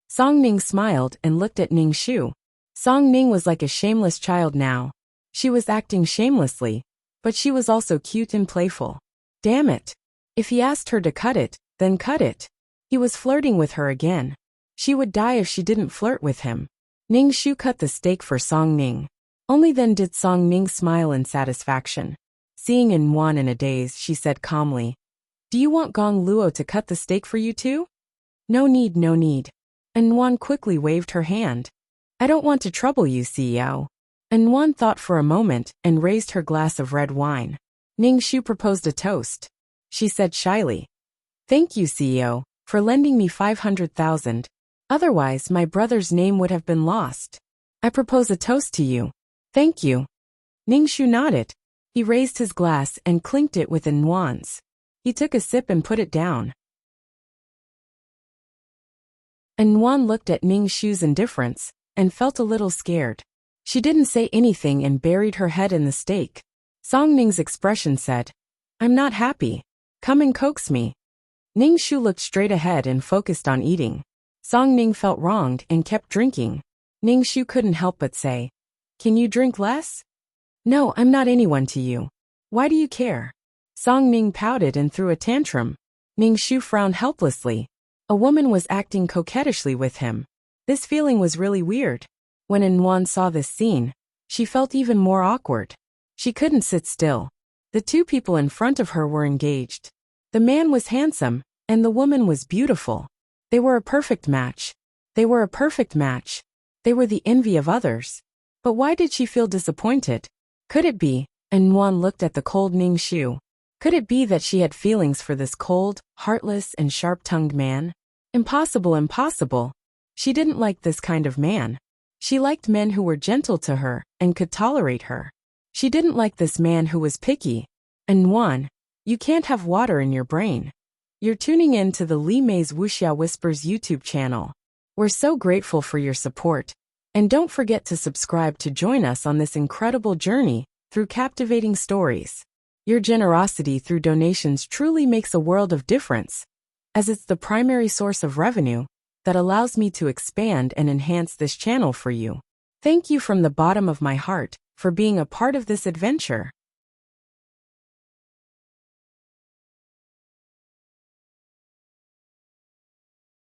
Song Ning smiled and looked at Ning Shu. Song Ning was like a shameless child now. She was acting shamelessly, but she was also cute and playful. Damn it. If he asked her to cut it, then cut it. He was flirting with her again. She would die if she didn't flirt with him. Ning Shu cut the steak for Song Ning. Only then did Song Ning smile in satisfaction. Seeing Nguyen in a daze, she said calmly, "Do you want Gong Luo to cut the steak for you too?" "No need, no need." Nguyen quickly waved her hand. "I don't want to trouble you, CEO." Nguyen thought for a moment and raised her glass of red wine. Ning Shu proposed a toast. She said shyly, "Thank you, CEO, for lending me 500,000. Otherwise, my brother's name would have been lost. I propose a toast to you." "Thank you." Ning Shu nodded. He raised his glass and clinked it with Nguyen's. He took a sip and put it down. Nguyen looked at Ning Shu's indifference and felt a little scared. She didn't say anything and buried her head in the steak. Song Ning's expression said, "I'm not happy. Come and coax me." Ning Shu looked straight ahead and focused on eating. Song Ning felt wronged and kept drinking. Ning Shu couldn't help but say, "Can you drink less?" "No, I'm not anyone to you. Why do you care?" Song Ning pouted and threw a tantrum. Ning Shu frowned helplessly. A woman was acting coquettishly with him. This feeling was really weird. When Nguyen saw this scene, she felt even more awkward. She couldn't sit still. The two people in front of her were engaged. The man was handsome, and the woman was beautiful. They were a perfect match. They were a perfect match. They were the envy of others. But why did she feel disappointed? Could it be, Nguyen looked at the cold Ning Shu, could it be that she had feelings for this cold, heartless, and sharp-tongued man? Impossible, impossible. She didn't like this kind of man. She liked men who were gentle to her and could tolerate her. She didn't like this man who was picky. Nguyen, you can't have water in your brain. You're tuning in to the Li Mei's Wuxia Whispers YouTube channel. We're so grateful for your support. And don't forget to subscribe to join us on this incredible journey through captivating stories. Your generosity through donations truly makes a world of difference, as it's the primary source of revenue that allows me to expand and enhance this channel for you. Thank you from the bottom of my heart for being a part of this adventure.